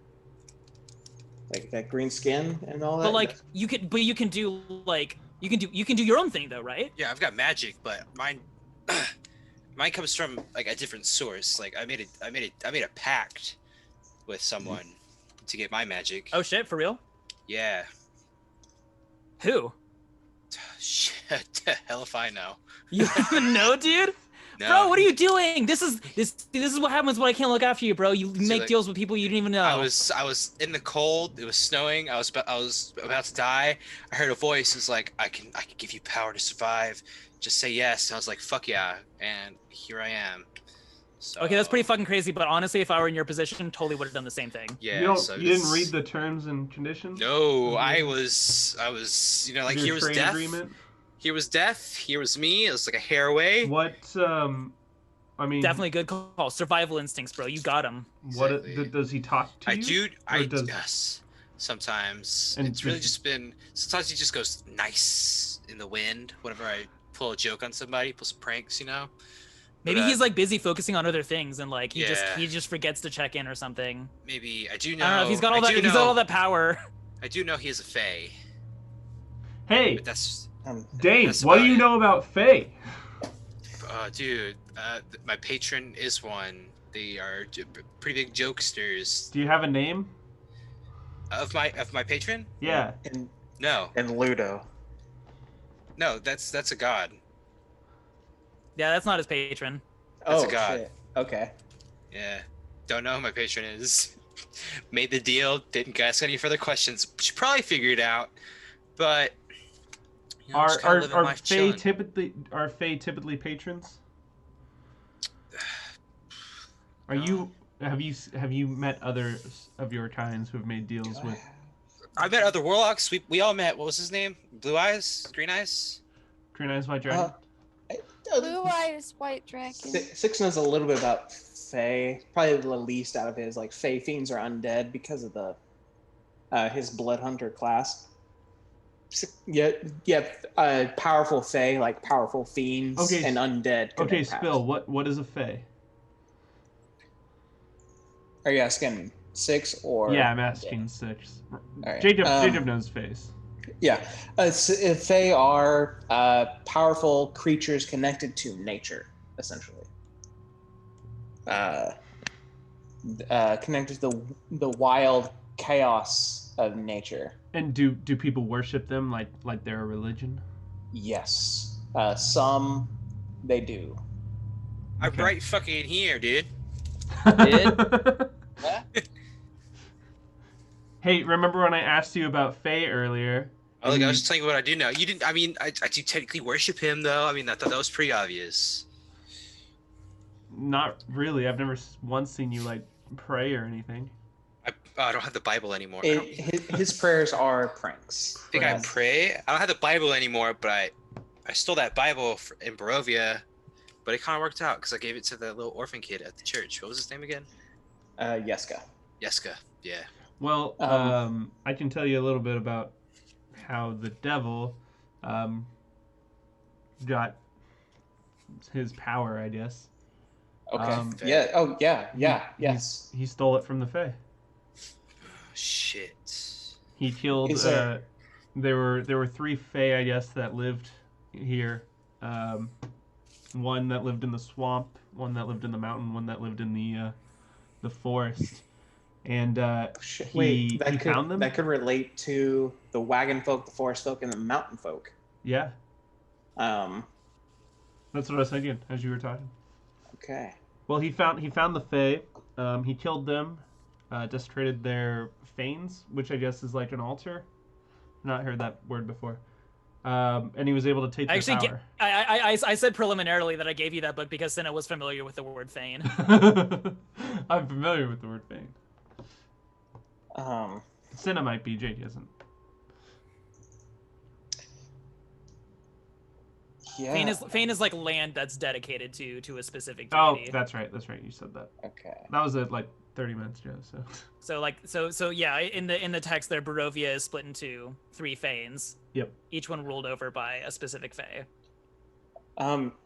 like that green skin and all that. But like you can do like you can do your own thing though, right? Yeah, I've got magic, but mine mine comes from like a different source. Like I made a pact with someone to get my magic. Oh shit, for real? Yeah. Who? Shit, hell if I know. You don't even know, dude? No. Bro, what are you doing? This is what happens when I can't look after you, bro. You make like, deals with people you didn't even know. I was in the cold. It was snowing. I was about to die. I heard a voice. It was like, I can give you power to survive. Just say yes. And I was like, fuck yeah. And here I am. So, Okay, that's pretty fucking crazy. But honestly, if I were in your position, totally would have done the same thing. Yeah. You didn't read the terms and conditions? No, I was like Your here was trade death. agreement? Here was death. Here was me. It was like a hair away. What I mean, Definitely good call. Survival instincts, bro. You got him. Exactly. Does he talk to you? Yes. Sometimes And it's really just been. Sometimes he just goes nice in the wind. Whenever I pull a joke on somebody, pull some pranks, you know. Maybe But, he's like busy focusing on other things and like he Yeah. just forgets to check in or something. Maybe I do know. I don't know if he's got all that. He's got all that power. I do know he is a fae. Hey, But that's Dave, that's what do about you it. know about Faye? Dude. My patron is one. They are pretty big jokesters. Do you have a name? Of my patron? Yeah. No, Ludo. no. That's a god. Yeah, that's not his patron. That's Oh, a god. shit. Okay. Yeah. Don't know who my patron is. Made the deal. Didn't ask any further questions. Should probably figure it out. But you know, just kinda living Are life Faye chilling. typically patrons? Are you have you met others of your kinds who have made deals with? I met other warlocks. We all met. What was his name? Blue Eyes? Green Eyes? Green Eyes White Dragon? Blue eyes, white dragon. Six knows a little bit about Fae. Probably the least out of his. Like Fae fiends are undead because of the his blood hunter class. Powerful Fae, like powerful fiends, Okay, and undead. Okay, connect Spill. paths. What is a Fae? Are you asking Six or? Yeah, I'm asking Six. Alright, Jacob knows Faes. Yeah, Fae are powerful creatures connected to nature, essentially. Connected to the wild chaos of nature. And do people worship them like they're a religion? Yes, some they do. I'm Okay. right fucking here, dude. Hey, remember when I asked you about Fae earlier? Oh, look, I was just telling you what I do know. You didn't. I mean, I do technically worship him, though. I mean, I thought that was pretty obvious. Not really. I've never once seen you like pray or anything. I don't have the Bible anymore. His prayers are pranks. I think I pray. I don't have the Bible anymore, but I stole that Bible in Barovia, but it kind of worked out because I gave it to the little orphan kid at the church. What was his name again? Yeska. Yeska. Yeah. Well, I can tell you a little bit about how the devil got his power, I guess. Okay. Yeah. Oh, yeah. Yeah. Yes. He stole it from the Fae. Shit. He killed. Is there- There were 3 Fae, I guess, that lived here. One that lived in the swamp, one that lived in the mountain, one that lived in the forest. And he found them. That could relate to the wagon folk, the forest folk, and the mountain folk. Yeah, Um. that's what I was thinking as you were talking. Okay. Well, he found the Fae. He killed them, desecrated their fanes, which I guess is like an altar. Not heard that word before. And he was able to take their power. I said preliminarily that I gave you that book because Senna was familiar with the word Thane. I'm familiar with the word Fane. Um. Senna might be, JD isn't. Yeah. Fane is like land that's dedicated to a specific Oh, deity. that's right. You said that. Okay. That was at like 30 minutes ago. So yeah, in the text there, Barovia is split into 3 Fanes. Yep. Each one ruled over by a specific Fae.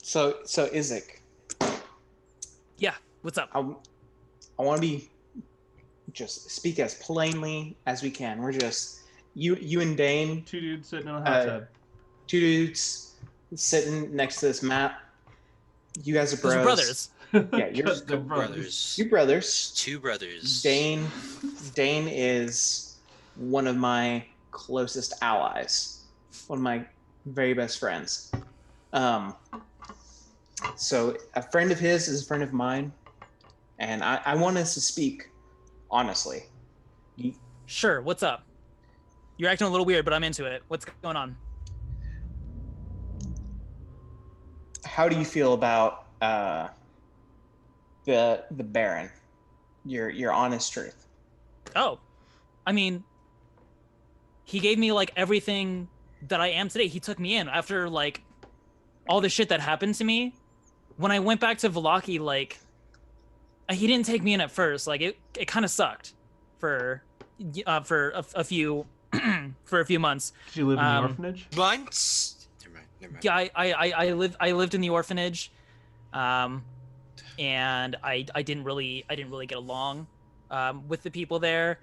So Isaac, Yeah. What's up? I want to be just speak as plainly as we can. We're just you and Dane, Two dudes sitting in a hot tub. two dudes sitting next to this map. You guys are bros. We're brothers. Yeah, you're Just the brothers. You're brothers. Two brothers. Dane is one of my closest allies, one of my very best friends. So a friend of his is a friend of mine, and I want us to speak honestly. Sure. What's up? You're acting a little weird, but I'm into it. What's going on? How do you feel about the Baron? Your honest truth. Oh, I mean, he gave me like everything that I am today. He took me in after like all the shit that happened to me. When I went back to Vallaki, like he didn't take me in at first. Like it kind of sucked for a few for a few months. Did you live in the orphanage? Months. Never mind. Yeah, I lived in the orphanage, and I didn't really get along with the people there.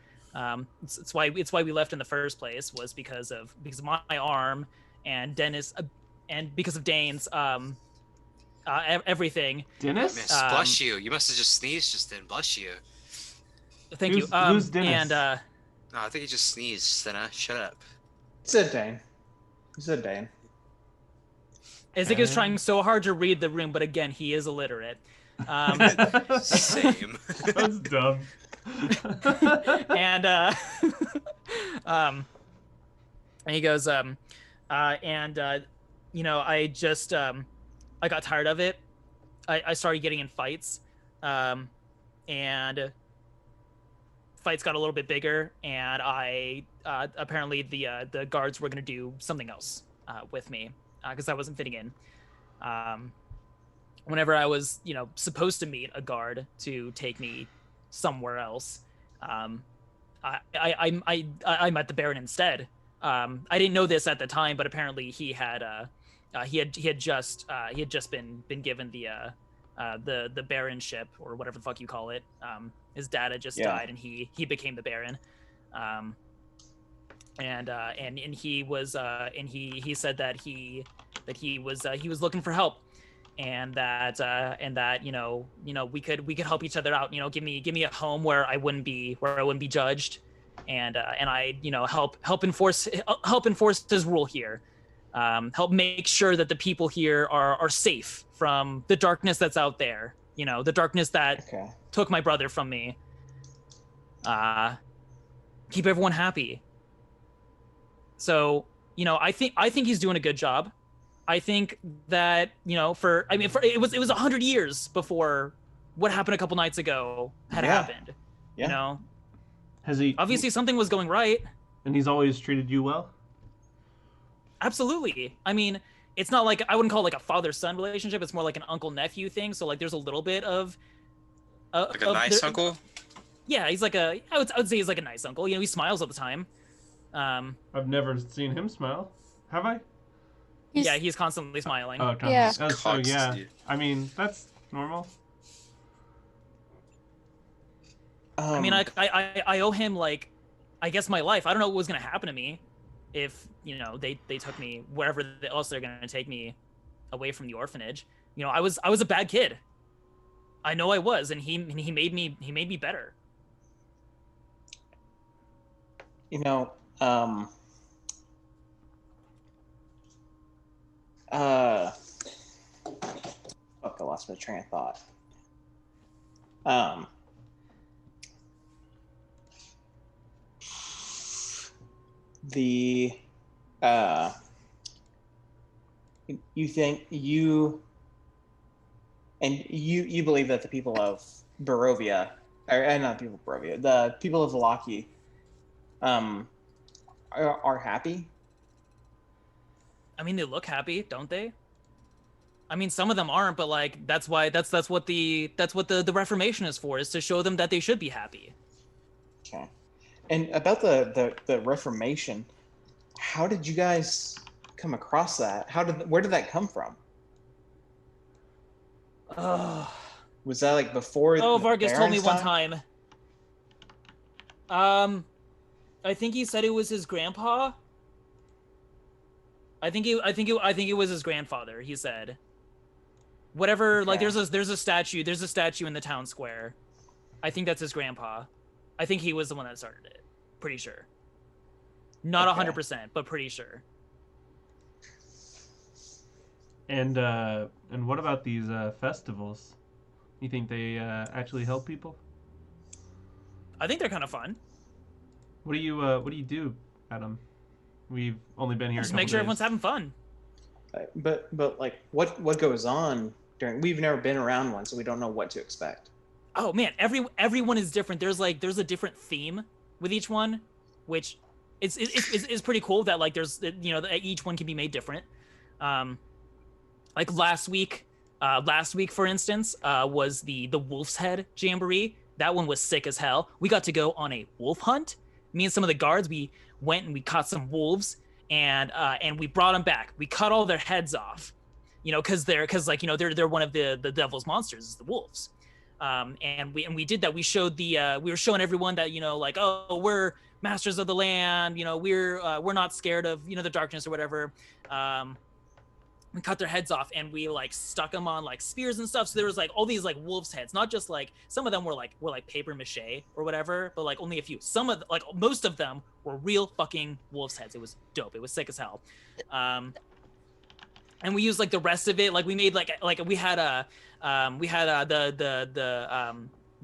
It's why we left in the first place, was because of my arm and Dennis, and because of Dane's everything. Dennis? Miss, bless you. You must have just sneezed just then. Bless you. Thank you. Who's Dennis? And No, I think you just sneezed, Senna. Shut up. He said Dane. Isaac is trying so hard to read the room, but again, he is illiterate. Same. That's dumb. And and he goes, you know, I just I got tired of it. I started getting in fights, and fights got a little bit bigger, and I apparently the guards were gonna do something else with me because I wasn't fitting in. Whenever I was, you know, supposed to meet a guard to take me somewhere else, I met the Baron instead. I didn't know this at the time, but apparently he had just been given the baronship, or whatever the fuck you call it. His dad had just died, and he became the Baron. And he was and he said that he was looking for help, and that you know we could help each other out. You know, give me a home where I wouldn't be judged, and I, you know, help enforce his rule here. Help make sure that the people here are safe from the darkness that's out there. You know, the darkness that took my brother from me. Keep everyone happy. So, you know, I think he's doing a good job. I think that, you know, it was 100 years before what happened a couple nights ago had happened. Yeah. You know, Has he? obviously something was going right. And he's always treated you well? Absolutely. I mean, it's not like, I wouldn't call it like a father-son relationship. It's more like an uncle-nephew thing. So like, there's a little bit of Like a nice uncle? Yeah, he's like I would say he's like a nice uncle. You know, he smiles all the time. I've never seen him smile. Have I? Yeah, he's constantly smiling. Oh, constantly. Yeah. So yeah. I mean, that's normal. I mean, I owe him, like, I guess my life. I don't know what was gonna happen to me if, you know, they took me wherever else they're gonna take me away from the orphanage. You know, I was a bad kid. I know I was, and he made me better. You know, fuck, I lost my train of thought. You think you believe that the people of Barovia, or not people of Barovia, the people of Vallaki, are happy? I mean, they look happy, don't they? I mean, some of them aren't, but like that's what the Reformation is for, is to show them that they should be happy. Okay. And about the Reformation, how did you guys come across that? Where did that come from? Oh, Was that like before? Vargas told me Baron's one time. I think he said it was his grandpa. I think it was his grandfather. He said, whatever. Like, Okay. there's a statue. There's a statue in the town square. I think that's his grandpa. I think he was the one that started it. Pretty sure. Not Okay. 100%, but pretty sure. And what about these festivals? You think they actually help people? I think they're kind of fun. What do you do, Adam? We've only been here. Just a make couple sure days. everyone's having fun. But like, what goes on during? We've never been around one, so we don't know what to expect. Oh man, everyone is different. There's a different theme with each one, which is pretty cool. That like there's each one can be made different. Like last week for instance, was the Wolf's Head Jamboree. That one was sick as hell. We got to go on a wolf hunt. Me and some of the guards, we went and we caught some wolves, and we brought them back. We cut all their heads off, because they're one of the devil's monsters, is the wolves. And we did that. We showed we were showing everyone that oh, we're masters of the land. We're not scared of the darkness or whatever. We cut their heads off and we like stuck them on like spears and stuff. So there was like all these like wolves' heads, not just like some of them were like paper mache or whatever, but like only a few. Some of most of them were real fucking wolves' heads. It was dope. It was sick as hell. And we used like the rest of it. Like we made like we had the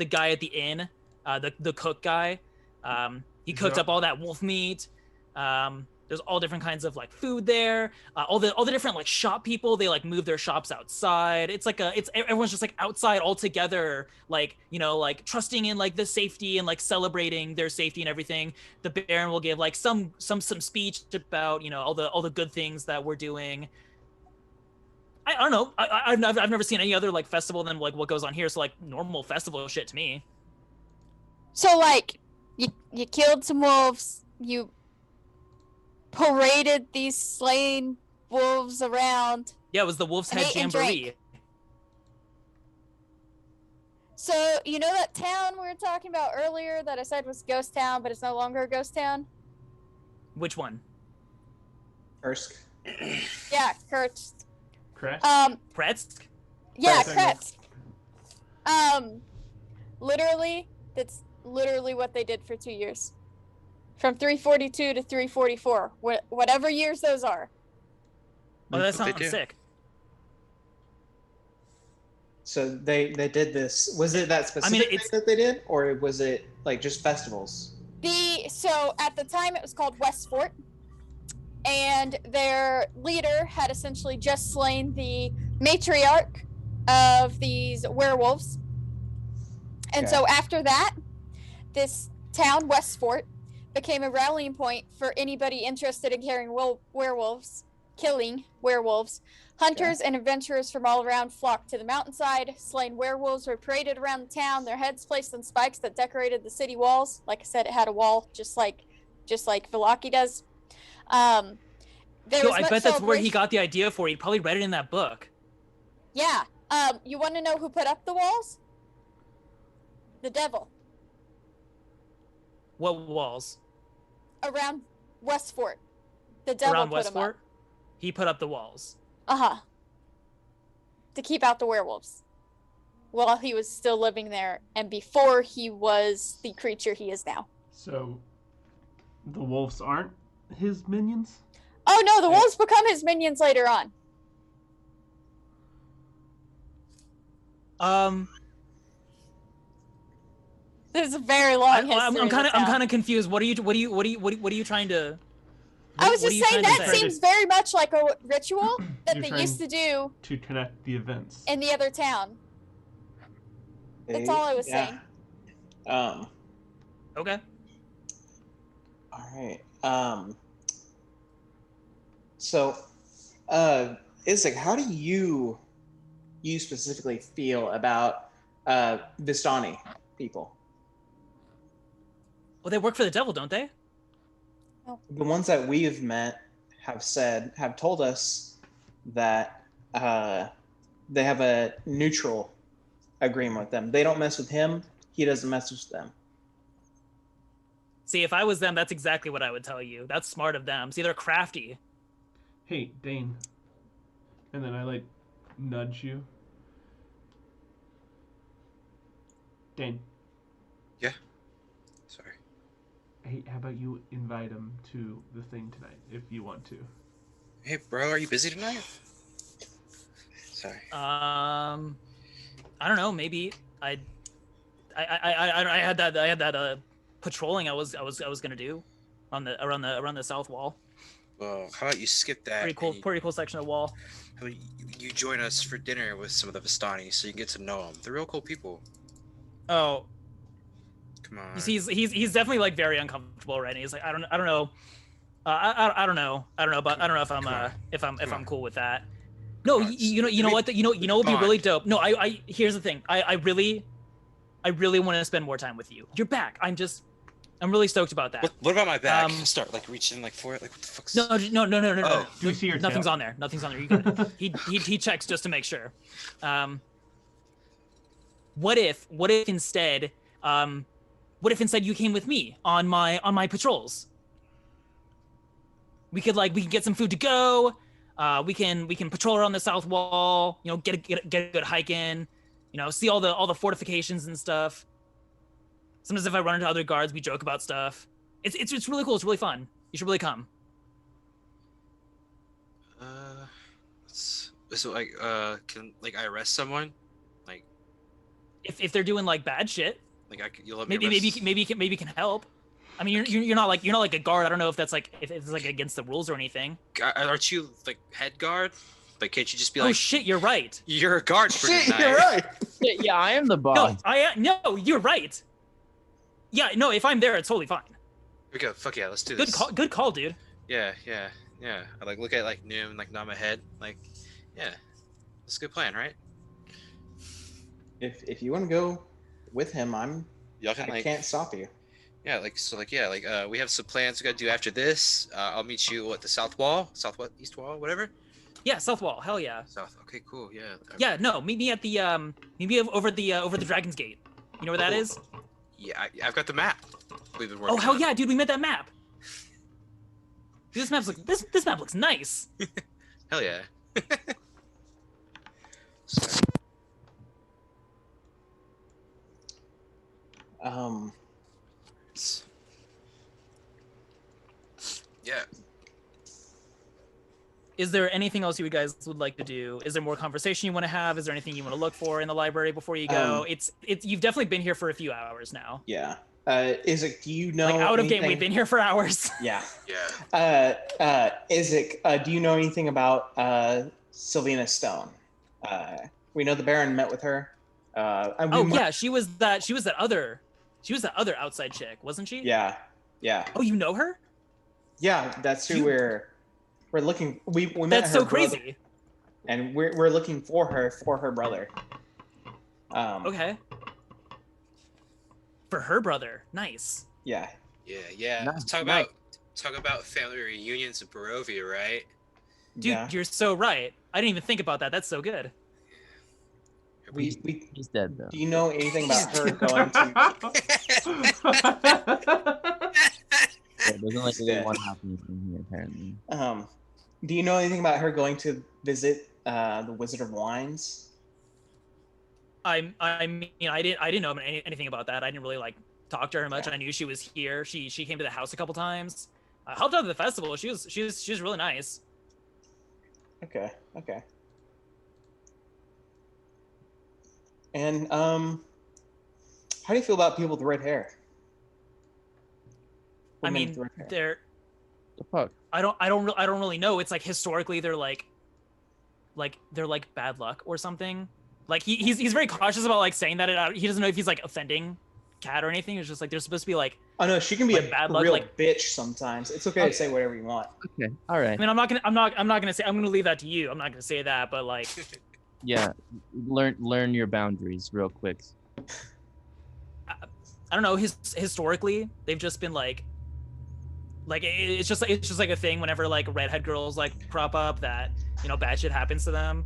guy at the inn, the cook guy. He cooked up all that wolf meat. There's all different kinds of like food there. All the different like shop people, they like move their shops outside. It's like everyone's just like outside all together, like like trusting in like the safety and like celebrating their safety and everything. The Baron will give like some speech about all the good things that we're doing. I don't know. I've never seen any other like festival than like what goes on here. So like normal festival shit to me. So like, you killed some wolves. You paraded these slain wolves around. Yeah, it was the Wolf's And Head ate and Jamboree. drank. So you know that town we were talking about earlier that I said was ghost town, but it's no longer a ghost town? Which one? Kursk. Yeah, Kursk. Crash. Pretsk? Yeah, Kretsk. Kretsk. Literally, that's literally what they did for 2 years. From 342 to 344, whatever years those are. Oh, that They sounds do. sick. So they did this. Was it that specific thing that they did, or was it like just festivals? So at the time it was called West Fort, and their leader had essentially just slain the matriarch of these werewolves. And so after that, this town, West Fort, became a rallying point for anybody interested in killing werewolves. Hunters and adventurers from all around flocked to the mountainside. Slain werewolves were paraded around the town, their heads placed on spikes that decorated the city walls. Like I said, it had a wall, just like Velaki does. I bet that's where he got the idea for it. He probably read it in that book. Yeah. You want to know who put up the walls? The devil. What walls? Around West Fort. The devil Around put them Westport? He put up the walls. up. Uh-huh. To keep out the werewolves. While he was still living there and before he was the creature he is now. So, the wolves aren't his minions? Oh no, the wolves become his minions later on. This is a very long history. I'm kind of confused. What are you trying to? I was just saying that say? seems very much like a ritual that You're they used to do to connect the events. in the other town. That's all I was saying. Okay. All right. So, Isaac, how do you specifically feel about Vistani people? Well, they work for the devil, don't they? The ones that we've met have told us that they have a neutral agreement with them. They don't mess with him. He doesn't mess with them. See, if I was them, that's exactly what I would tell you. That's smart of them. See, they're crafty. Hey, Dane. And then I like nudge you. Dane. Yeah. Sorry. Hey, how about you invite him to the thing tonight if you want to? Hey, bro, are you busy tonight? Sorry. I don't know. Maybe I had that patrolling I was gonna do on the around the south wall. Well, how about you skip that? Pretty cool section of wall. How about you join us for dinner with some of the Vistani so you can get to know them. They're real cool people. Oh, Come on. you see, he's definitely like very uncomfortable already. He's like, I don't know. I don't know, but I don't know if I'm cool with that. No, you know what? You know what would be really dope. No, I here's the thing. I really want to spend more time with you. You're back. I'm really stoked about that. What about my bag? Start like reaching like for it. Like what the fuck's? No. Oh. Do we see your Nothing's tail? on there. Nothing's on there. You got it. He checks just to make sure. What if instead you came with me on my patrols? We can get some food to go. We can patrol around the south wall. You know, get a good hike in. You know, see all the fortifications and stuff. Sometimes if I run into other guards, we joke about stuff. It's really cool. It's really fun. You should really come. So like can like I arrest someone? Like If they're doing like bad shit, like you'll let me maybe arrest... you can help. I mean, you're not like a guard. I don't know if it's like against the rules or anything. Aren't you like head guard? Like can't you just be like? Oh shit, you're right. You're a guard for Shit, tonight. you're right. Yeah, I am the boss. No, you're right. Yeah, no, if I'm there, it's totally fine. Here we go. Fuck yeah, let's do this. Good call, dude. Yeah. I like look at like noon, like nod my head, like yeah. That's a good plan, right? If you want to go with him, Y'all can I like can't stop you. yeah, we have some plans we gotta do after this. I'll meet you at the south wall, southwest, east wall, whatever. Yeah, south wall. Hell yeah. South. Okay, cool. Yeah. Yeah, no, meet me at the over the Dragon's Gate. You know where that Cool. is? Yeah, I've got the map. We've been working. Oh hell on. yeah, dude, we met that map. Dude, this map looks nice. Hell yeah. Sorry. Yeah. Is there anything else you guys would like to do? Is there more conversation you want to have? Is there anything you want to look for in the library before you go? It's you've definitely been here for a few hours now. Yeah. Isaac, do you know Like out of game, anything- we've been here for hours. Yeah. Yeah. Isaac, do you know anything about Sylvina Stone? We know the Baron met with her. And we Oh might- yeah, she was that other outside chick, wasn't she? Yeah. Oh, you know her? Yeah, that's who You- we're looking. We met That's her so brother, crazy. and we're looking for her brother. Okay. For her brother, nice. Yeah. Yeah. Nice, Talk about family reunions in Barovia, right? Dude, Yeah. you're so right. I didn't even think about that. That's so good. We He's dead though. do you know anything about her going to? Yeah, there's only Yeah. one happening in here apparently. Do you know anything about her going to visit the Wizard of Wines? I mean, I didn't know anything about that. I didn't really like talk to her much. Yeah. I knew she was here. She came to the house a couple times. I helped out at the festival. She was really nice. Okay. And how do you feel about people with red hair? I Women mean, with red hair. they're The fuck? I don't really know. It's like historically they're like bad luck or something. Like he's very cautious about like saying that it out. He doesn't know if he's like offending Cat or anything. It's just like they're supposed to be like. Oh no, she can be like a bad luck, real like- bitch sometimes. It's okay to say whatever you want. Okay. All right. I mean, I'm not gonna say. I'm gonna leave that to you. I'm not gonna say that, but like, Yeah. Learn your boundaries real quick. I don't know. Historically, they've just been like it's just like a thing whenever like redhead girls like crop up that bad shit happens to them.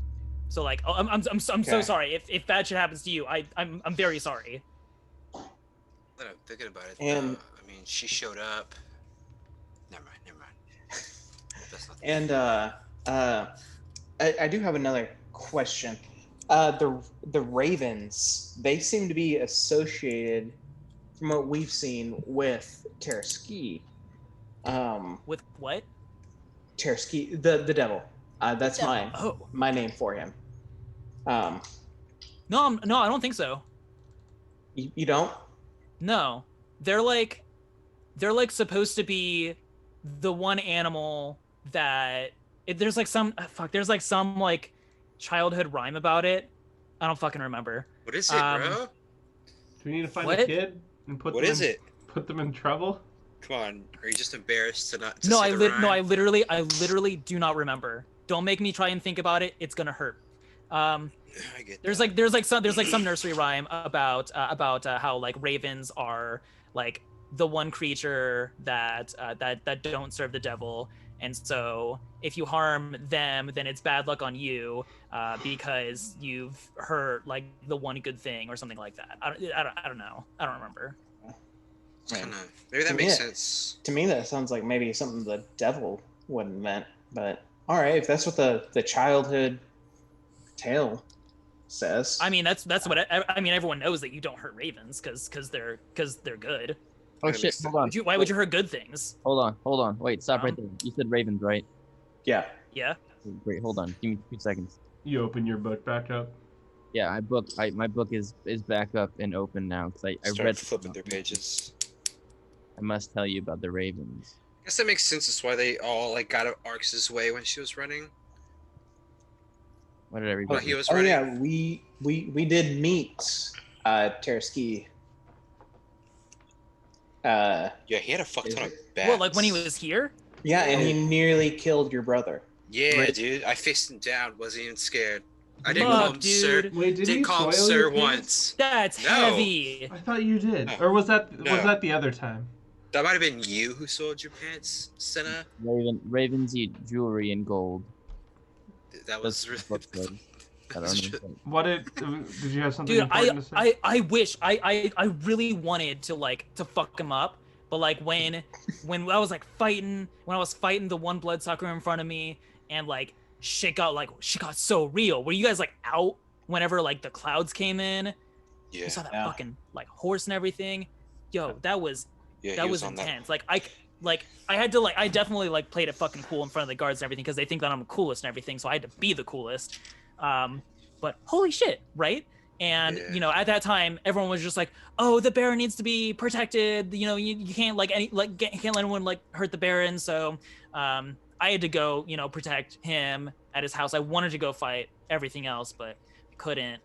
So like, oh, I'm so Okay. sorry if bad shit happens to you. I'm very sorry. I'm thinking about it. And I mean, she showed up. Never mind. That's not. And I do have another question. The ravens, they seem to be associated, from what we've seen, with Terski. With what? Terski, the devil. That's Devil. my name for him. Um, No, I don't think so. you don't? No, they're like supposed to be the one animal that there's like some there's like some like childhood rhyme about it. I don't fucking remember. What is it, bro? Do we need to find What? a kid and put What them is in, it? put them in trouble? Come on. Are you just embarrassed to not? To No, say the rhyme? I literally do not remember. Don't make me try and think about it. It's gonna hurt. I get There's that. like some nursery rhyme about how like ravens are like the one creature that don't serve the devil, and so if you harm them, then it's bad luck on you because you've hurt like the one good thing or something like that. I don't know. I don't remember. Maybe that makes sense. To me, that sounds like maybe something the devil would invent. But all right, if that's what the childhood tale says. I mean, that's what I mean. Everyone knows that you don't hurt ravens because they're good. Oh shit! Hold on. Why would you hurt good things? Hold on. Wait, stop right there. You said ravens, right? Yeah. Yeah. Great. Hold on. Give me 2 seconds. You open your book back up. Yeah, my book is back up and open now because I Start read flipping through pages. I must tell you about the ravens. I guess that makes sense. That's why they all like got out of Arx's way when she was running. What did I read? While he was Oh running. yeah, we did meet Terski. Yeah, he had a fuck ton of bats. Well, like when he was here. Yeah, and he nearly killed your brother. Yeah, Right. dude. I faced him down. Wasn't even scared. I didn't Fuck, call him sir. dude. Wait, did Didn't you call him soil sir your pants? once. That's No. heavy. I thought you did. No. Or was that No. the other time? That might have been you who sold your pants, Senna. Ravens eat jewelry and gold. That was That's really. what says. I that was don't know. true. What did you have something Dude, important to say? I wish I really wanted to fuck him up, but like when I was like fighting the one bloodsucker in front of me and like shit got so real. Were you guys like out whenever like the clouds came in? Yeah. You saw that Yeah. fucking like horse and everything. Yo, that was Yeah, that he was on that. intense. I definitely like played it fucking cool in front of the guards and everything because they think that I'm the coolest and everything, so I had to be the coolest. But holy shit, right? And Yeah. you know, at that time, everyone was just like, "Oh, the Baron needs to be protected. You know, you can't can't let anyone like hurt the Baron." So, I had to go, you know, protect him at his house. I wanted to go fight everything else, but couldn't.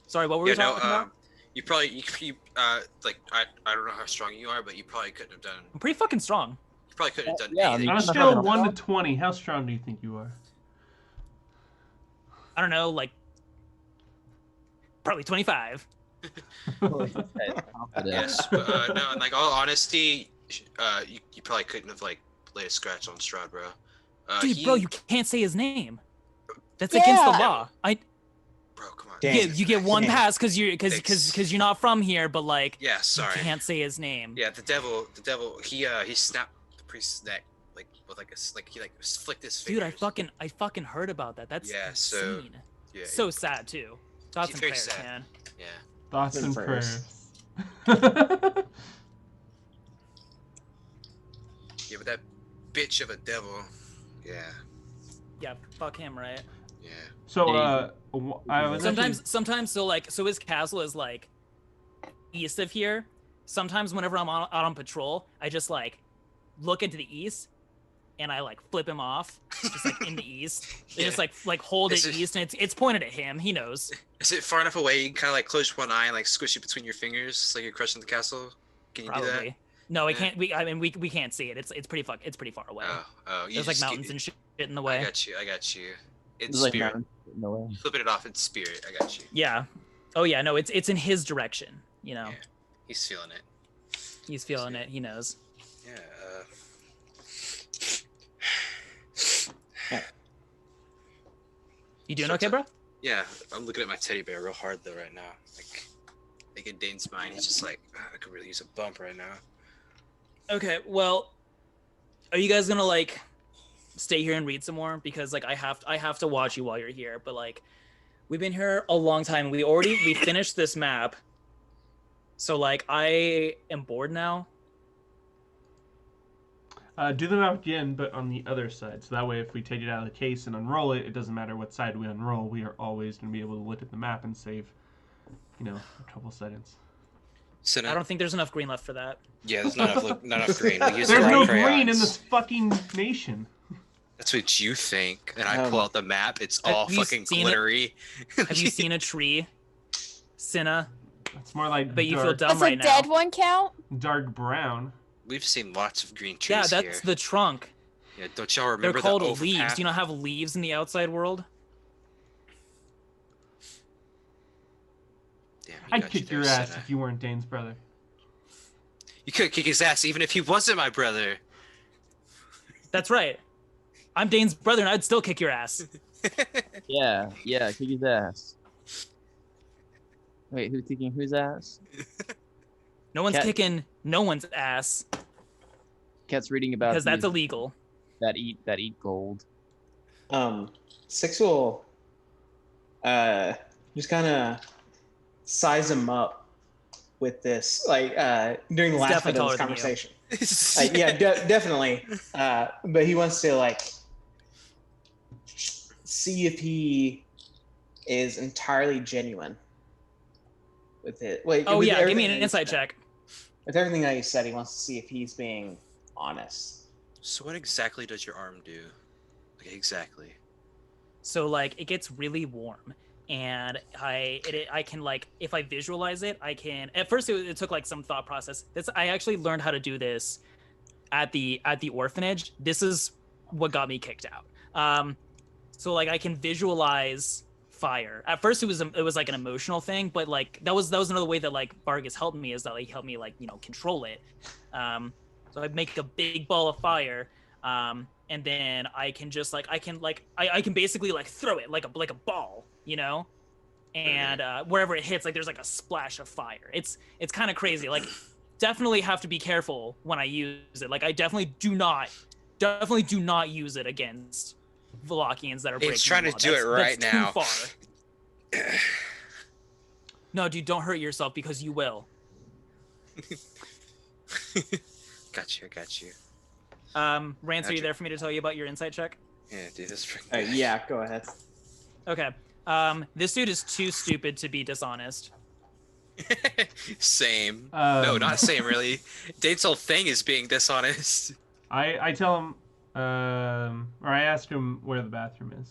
Sorry, what were we talking about? You probably like I don't know how strong you are, but you probably couldn't have done. I'm pretty fucking strong. You probably couldn't have done Yeah, I anything. mean, On a Not scale of having a 1 to 20, how strong do you think you are? I don't know, like probably 25. Yes, but no, in like all honesty, you probably couldn't have like laid a scratch on Strahd, bro. Dude, bro, you can't say his name. That's against the Yeah. law. Bro, come on. Damn. You get one Damn. pass because you're Thanks. you're not from here, but like Yeah, sorry. you can't say his name. Yeah, the devil, he snapped the priest's neck like with like he like flicked his fingers. Dude, I fucking heard about that. That's Yeah, so- insane. yeah, So sad too. Thoughts and Very prayers, sad. man. yeah. Thoughts and Prayers. prayers. Yeah, but that bitch of a devil. Yeah, Yeah, fuck him, right? yeah. So, Yeah, I was Sometimes so his castle is like east of here. Sometimes whenever I'm out on patrol, I just like look into the east and I like flip him off, just like in the east. They just like hold it Is it- east and it's pointed at him. He knows. Is it far enough away you can kind of like close one eye and like squish it between your fingers like you're crushing the castle? Can you do that? Probably. No, we Yeah. can't. We can't see it. It's pretty far away. Oh, you There's like just mountains get, and shit in the I way. got you. In There's like spirit. mountains in the way. Flipping it off in spirit. I got you. Yeah. Oh yeah. No, it's in his direction. You know, Yeah. He's feeling it. he's feeling it. He knows. Yeah. You doing So okay, it's bro? Yeah, I'm looking at my teddy bear real hard though right now. Like, Like in Dane's mind, he's just like, I could really use a bump right now. Okay, well, are you guys gonna like stay here and read some more? Because like I have to watch you while you're here. But like we've been here a long time. We finished this map. So like I am bored now. Do the map again, but on the other side. So that way, if we take it out of the case and unroll it, it doesn't matter what side we unroll. We are always going to be able to look at the map and save, a couple seconds. Cinna? I don't think there's enough green left for that. Yeah, there's not enough green. We use There's a lot no of crayons. green in this fucking nation. That's what you think. And I pull out the map. It's all fucking glittery. Have you seen a tree, Cinna? It's more like But you feel dark, dumb Does a right now. dead one count? dark brown. We've seen lots of green trees Yeah, here. that's the trunk. Yeah, don't y'all They're remember called the leaves. overpath? Do you not have leaves in the outside world? Damn, he I'd got you kick there, your ass Cinna. if you weren't Dane's brother. You could kick his ass even if he wasn't my brother. That's right. I'm Dane's brother, and I'd still kick your ass. Yeah, kick his ass. Wait, who's kicking whose ass? No one's Cat- kicking no one's ass Cat's reading about because that's these illegal. that eat gold. Six will just kind of size him up with this, like during the He's last bit definitely of taller this than you. conversation. Yeah, definitely. But he wants to like see if he is entirely genuine with it. Wait, Oh with yeah, give me everything an that you insight said. check. With everything that you said, he wants to see if he's being honest. So what exactly does your arm do? Like exactly. So like it gets really warm, and I can like if I visualize it, I can. At first, it took like some thought process. I actually learned how to do this at the orphanage. This is what got me kicked out. So like I can visualize fire. At first, it was like an emotional thing, but like that was another way that like Vargas helped me, is that he helped me like control it. So I make a big ball of fire. And then I can just like I can basically like throw it like a ball, and wherever it hits, like there's like a splash of fire. It's kind of crazy. Like, definitely have to be careful when I use it. Like, I definitely do not use it against Valachians that are breaking He's trying the to law. do it right that's now. Too far. No, dude, don't hurt yourself because you will. Got you. Rance, are you there for me to tell you about your insight check? Yeah, dude, this is Yeah, go ahead. Okay. This dude is too stupid to be dishonest. Same. No, Um, not same, really. Date's whole thing is being dishonest. I tell him, or I ask him where the bathroom is.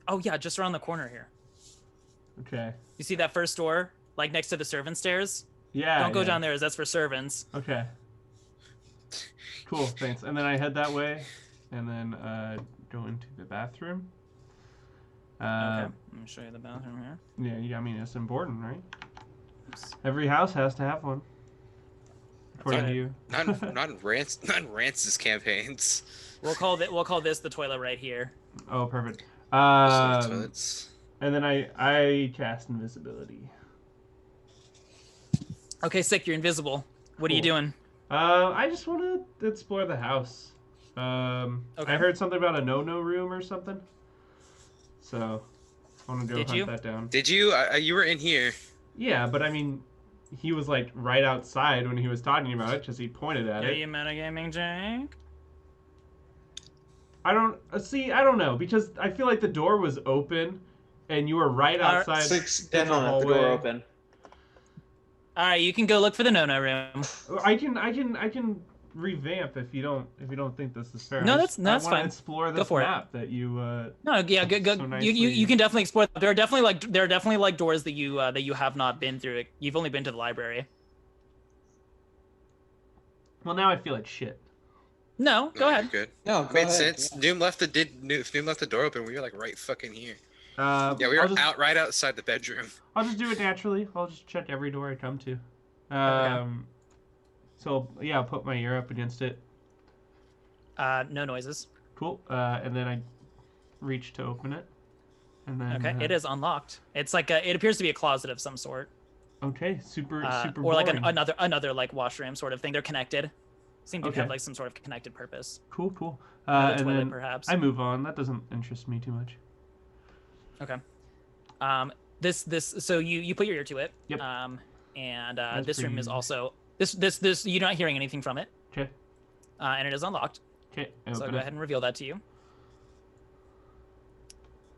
Oh yeah, just around the corner here. Okay. You see that first door, like next to the servant stairs? Yeah. Don't go yeah. down there, as that's for servants. Okay. Cool, thanks. And then I head that way, and then go into the bathroom. Okay, let me show you the bathroom here. Yeah, I mean, it's important, right? Every house has to have one. According to you. Not in Rance's campaigns. We'll call this the toilet right here. Oh, perfect. Toilets. And then I cast invisibility. Okay, sick. You're invisible. What are you Cool. doing? I just want to explore the house. I heard something about a no-no room or something. So, I want to go Did hunt you? that down. Did you? You were in here. Yeah, but I mean, he was like right outside when he was talking about it because he pointed at Are it. you metagaming, Jake? I don't know because I feel like the door was open and you were right outside. Six in the definitely left the door hallway. open. All right, you can go look for the no-no room. I can revamp if you don't think this is fair. No, I that's I wanna fine. Explore Go this for it. map that you. No, yeah, go. So You can definitely explore. There are definitely like doors that you have not been through. You've only been to the library. Well, now I feel like shit. No, go No, ahead. You're good. No, go Made ahead. sense. Doom left the door open. We were like right fucking here. Yeah, Yeah, we were right outside the bedroom. I'll just do it naturally. I'll just check every door I come to. So yeah, I'll put my ear up against it. No noises. Cool. And then I reach to open it. And then, Okay, it is unlocked. It's like it appears to be a closet of some sort. Okay, super Or boring. like another like washroom sort of thing. They're connected. Seem to Okay. have like some sort of connected purpose. Cool. Another And toilet, then perhaps. I move on. That doesn't interest me too much. Okay. So you put your ear to it. Yep. And That's this room is pretty- also this you're not hearing anything from it. Okay. And it is unlocked. Okay. So go ahead and reveal that to you.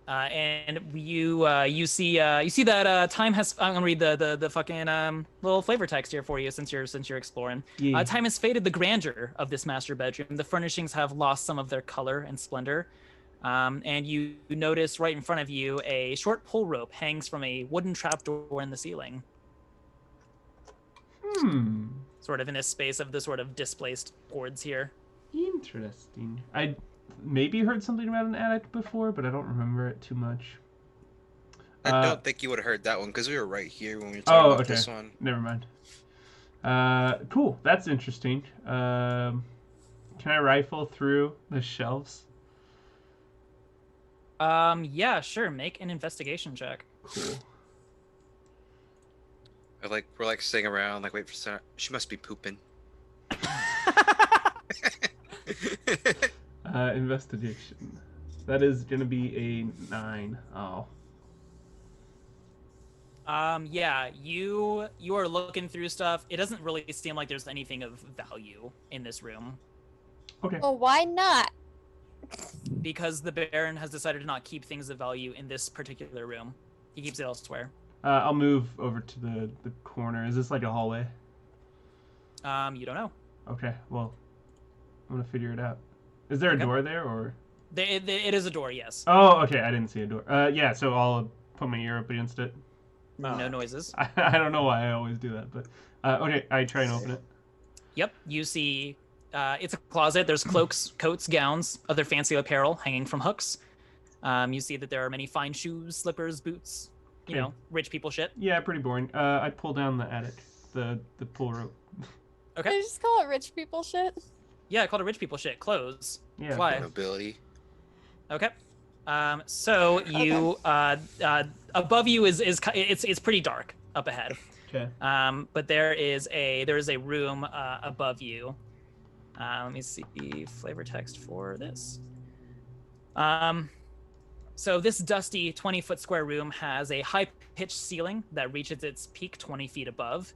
And you see that time has. I'm gonna read the fucking little flavor text here for you since you're exploring. Yeah. Time has faded the grandeur of this master bedroom. The furnishings have lost some of their color and splendor. And you notice right in front of you a short pull rope hangs from a wooden trapdoor in the ceiling. Sort of in this space of the sort of displaced boards here. Interesting. I maybe heard something about an attic before, but I don't remember it too much. I don't think you would have heard that one because we were right here when we were talking about this one. Never mind. Cool. That's interesting. Can I rifle through the shelves? Yeah, sure. Make an investigation check. Cool. We're like sitting around, like wait for Sarah. She must be pooping. Investigation. That is gonna be a 9. Oh. Yeah, you are looking through stuff. It doesn't really seem like there's anything of value in this room. Okay. Well, why not? Because the Baron has decided to not keep things of value in this particular room. He keeps it elsewhere. I'll move over to the corner. Is this like a hallway? You don't know. Okay. Well, I'm gonna figure it out. Is there a door there or? It is a door, yes. Oh, okay. I didn't see a door. Yeah. So I'll put my ear up against it. No noises. I don't know why I always do that, but okay. I try and open it. Yep. You see, it's a closet. There's cloaks, coats, gowns, other fancy apparel hanging from hooks. You see that there are many fine shoes, slippers, boots. You know, rich people shit. Yeah, pretty boring. I pull down the attic, the pull rope. Okay. Did I just call it rich people shit? Yeah, I called it rich people shit. Clothes. Yeah. Why? Nobility. Okay. So you above you is it's pretty dark up ahead. Okay. But there is a room above you. Let me see flavor text for this. So this dusty 20-foot square room has a high-pitched ceiling that reaches its peak 20 feet above.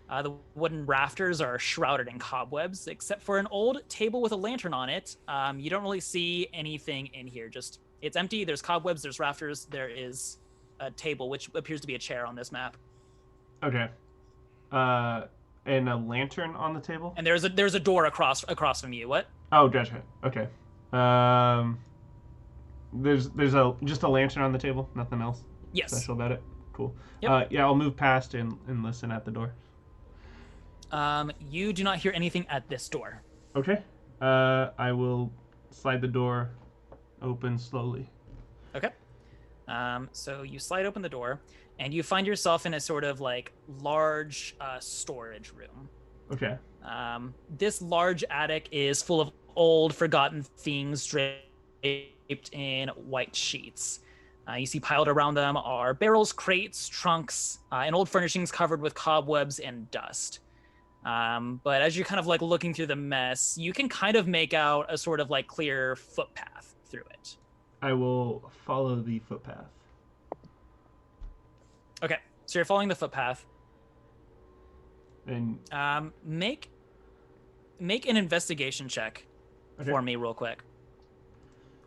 The wooden rafters are shrouded in cobwebs, except for an old table with a lantern on it. You don't really see anything in here. Just it's empty. There's cobwebs. There's rafters. There is a table, which appears to be a chair on this map. Okay. And a lantern on the table. And there's a door across from you. What? Oh, gotcha. Okay. There's just a lantern on the table. Nothing else. Yes. Special about it. Cool. Yep. Yeah, I'll move past and listen at the door. You do not hear anything at this door. Okay. I will slide the door open slowly. Okay. So you slide open the door, and you find yourself in a sort of like large storage room. Okay. This large attic is full of old, forgotten things draped in white sheets. You see piled around them are barrels, crates, trunks, and old furnishings covered with cobwebs and dust. But as you're kind of like looking through the mess, you can kind of make out a sort of like clear footpath through it. I will follow the footpath. Okay, so you're following the footpath. And Make an investigation check for me real quick.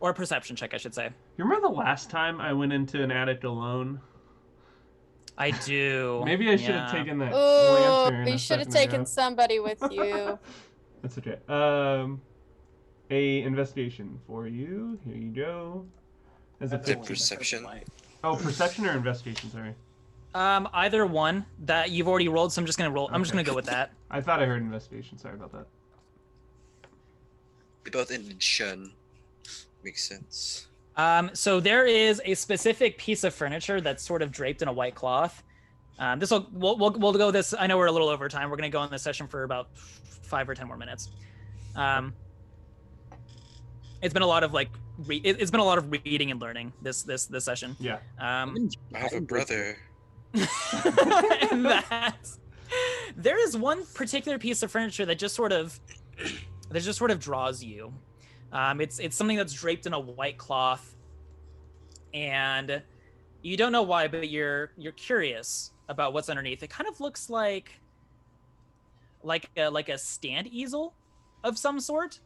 Or a perception check, I should say. you remember the last time I went into an attic alone? I do. Maybe I should have taken that Oh, lantern. you a should have second taken ago. somebody with you. That's okay. A investigation for you. Here you go. As a Is it 15. perception? Oh, perception or investigation? Sorry. Either one that you've already rolled, so I'm just gonna roll. I'm just Okay. gonna go with that. I thought I heard investigation. Sorry about that. They both ended in shun. Makes sense. So there is a specific piece of furniture that's sort of draped in a white cloth. We'll go this. I know we're a little over time. We're gonna go on this session for about 5 or 10 more minutes. It's been a lot of like it's been a lot of reading and learning this session. Yeah. I have a brother. And that there is one particular piece of furniture that just sort of draws you. It's something that's draped in a white cloth, and you don't know why, but you're curious about what's underneath. It kind of looks like a stand easel of some sort.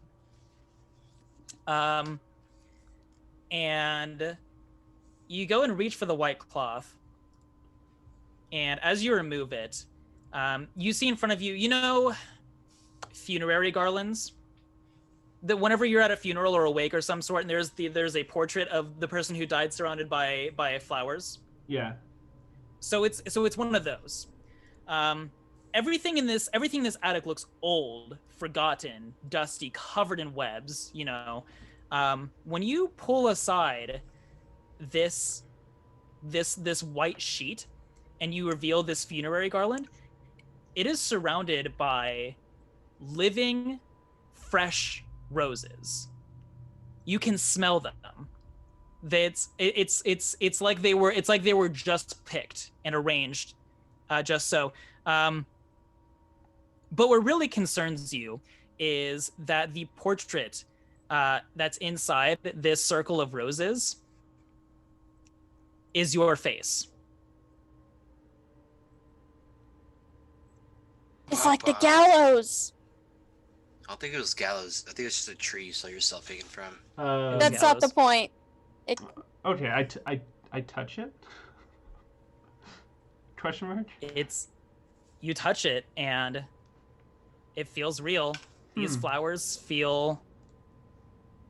And you go and reach for the white cloth, and as you remove it, you see in front of you, you know, funerary garlands. That whenever you're at a funeral or a wake or some sort, and there's a portrait of the person who died surrounded by flowers. Yeah. So it's one of those. Everything in this attic looks old, forgotten, dusty, covered in webs. You know, when you pull aside this white sheet and you reveal this funerary garland, it is surrounded by living, fresh roses. You can smell them. It's like they were just picked and arranged, just so. But what really concerns you is that the portrait that's inside this circle of roses is your face. It's like the gallows. I don't think it was gallows. I think it's just a tree you saw yourself taken from. That's not the point. Okay, I touch it? Question mark? You touch it and it feels real. These flowers feel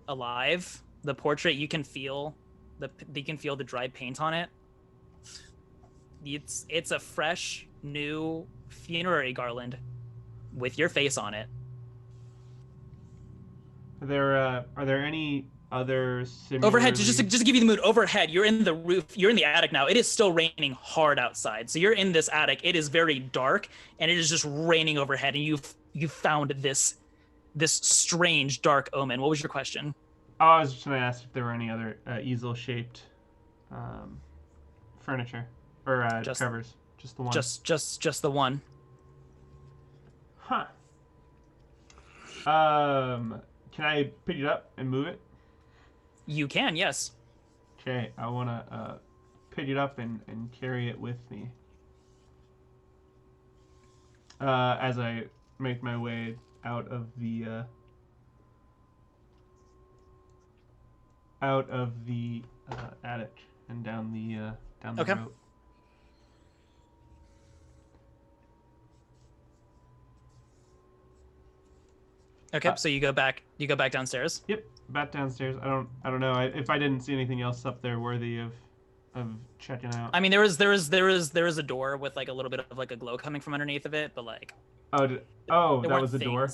alive. The portrait, you can feel the dried paint on it. It's a fresh, new funerary garland with your face on it. Are there any other similar overhead? Just to give you the mood. Overhead, you're in the roof. You're in the attic now. It is still raining hard outside. So you're in this attic. It is very dark, and it is just raining overhead. And you found this strange dark omen. What was your question? Oh, I was just going to ask if there were any other easel-shaped furniture or covers. Just the one. Just the one. Huh. Can I pick it up and move it? You can, yes. Okay, I want to pick it up and carry it with me. As I make my way out of the attic and down the Okay. rope. Okay, so you go back downstairs. Yep, back downstairs. I don't know if I didn't see anything else up there worthy of checking out. I mean, there is a door with like a little bit of like a glow coming from underneath of it, but like. That was the door.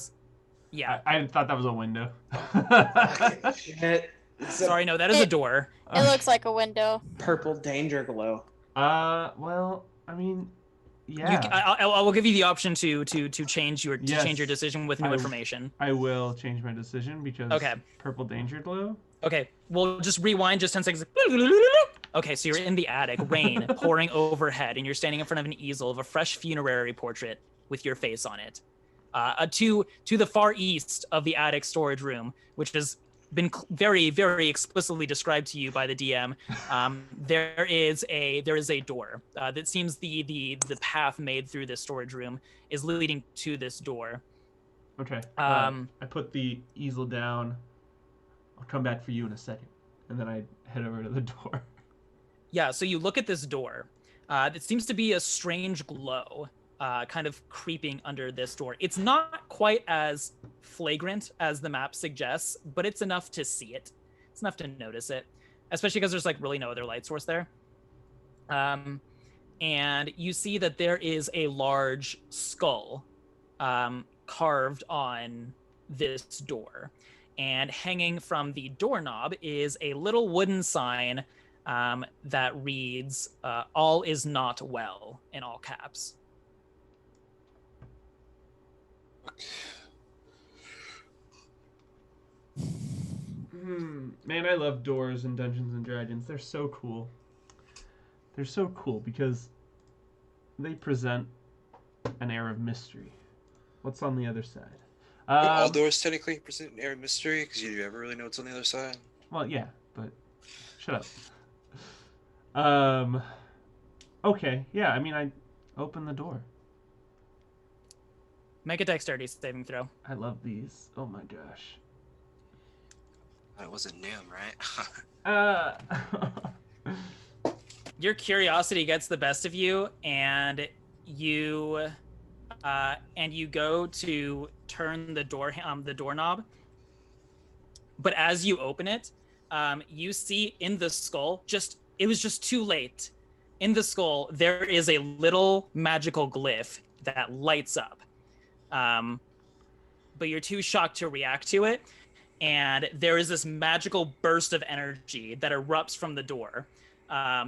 Yeah. I thought that was a window. Shit. Sorry, no, that is a door. It looks like a window. Purple danger glow. Well, I mean, yeah. I will give you the option to change your Yes. change your decision with new information. I will change my decision because purple danger glow. Okay, we'll just rewind just 10 seconds. Okay, so you're in the attic, rain pouring overhead, and you're standing in front of an easel of a fresh funerary portrait with your face on it. To the far east of the attic storage room, which has been very, very explicitly described to you by the DM, there is a door that seems the path made through this storage room is leading to this door. Okay. I put the easel down. I'll come back for you in a second, and then I head over to the door. Yeah. So you look at this door. It seems to be a strange glow. Kind of creeping under this door. It's not quite as flagrant as the map suggests, but it's enough to see it. It's enough to notice it, especially because there's like really no other light source there. And you see that there is a large skull carved on this door, and hanging from the doorknob is a little wooden sign that reads, "All is not well," in all caps. Man, I love doors in Dungeons and Dragons. They're so cool. They're so cool because they present an air of mystery. What's on the other side? All doors technically present an air of mystery because you never really know what's on the other side. Well, yeah, but shut up. Okay, yeah. I mean, I open the door. Make a dexterity saving throw. I love these. Oh my gosh. It wasn't Noom, right? Your curiosity gets the best of you, and you go to turn the doorknob. But as you open it, you see in the skull, it was just too late. In the skull, there is a little magical glyph that lights up. But you're too shocked to react to it. And there is this magical burst of energy that erupts from the door.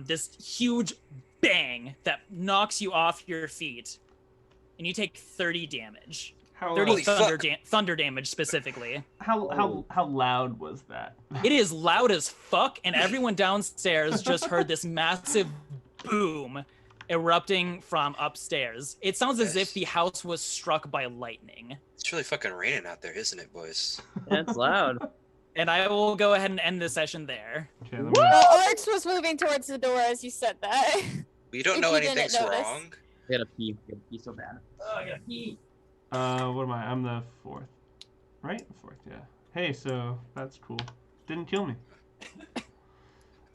This huge bang that knocks you off your feet. And you take 30 damage. 30 thunder damage specifically. How loud was that? It is loud as fuck, and everyone downstairs just heard this massive boom erupting from upstairs. It sounds as if the house was struck by lightning. It's really fucking raining out there, isn't it, boys? That's loud. And I will go ahead and end the session there. Okay, Well, Arx was moving towards the door as you said that. We don't If know you didn't anything's notice. wrong. I gotta pee. I gotta pee so bad. Oh, I gotta pee. What am I? I'm the fourth. Right? Fourth, yeah. Hey, so that's cool. Didn't kill me.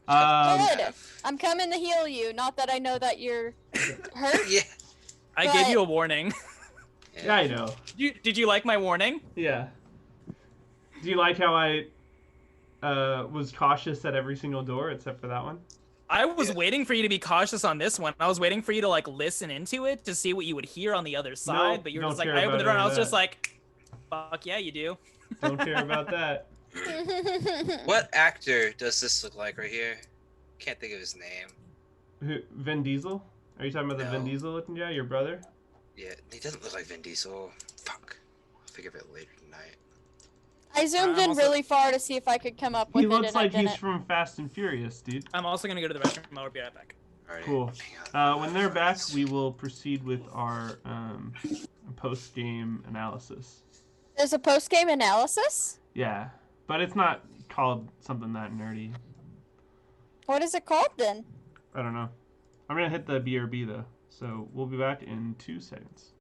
Good. I'm coming to heal you. Not that I know that you're hurt. Yeah. I gave you a warning. Yeah, I know. Did you like my warning? Yeah. Do you like how I was cautious at every single door except for that one? I was waiting for you to be cautious on this one. I was waiting for you to like listen into it to see what you would hear on the other side, but you were just like, I opened the door and I was just like, fuck yeah, you do. Don't care about that. What actor does this look like right here? Can't think of his name. Who, Vin Diesel? Are you talking about the Vin No. Diesel looking guy, your brother? Yeah, he doesn't look like Vin Diesel. Fuck. I'll figure of it later tonight. I zoomed in also- really far to see if I could come up with He it, looks and I like he's didn't. from Fast and Furious, dude. I'm also gonna go to the restroom. I'll be right back. Alright. Cool. hang on. When they're back, we will proceed with our post-game analysis. There's a post-game analysis? Yeah, but it's not called something that nerdy. What is it called then? I don't know. I'm gonna hit the BRB though, so we'll be back in 2 seconds.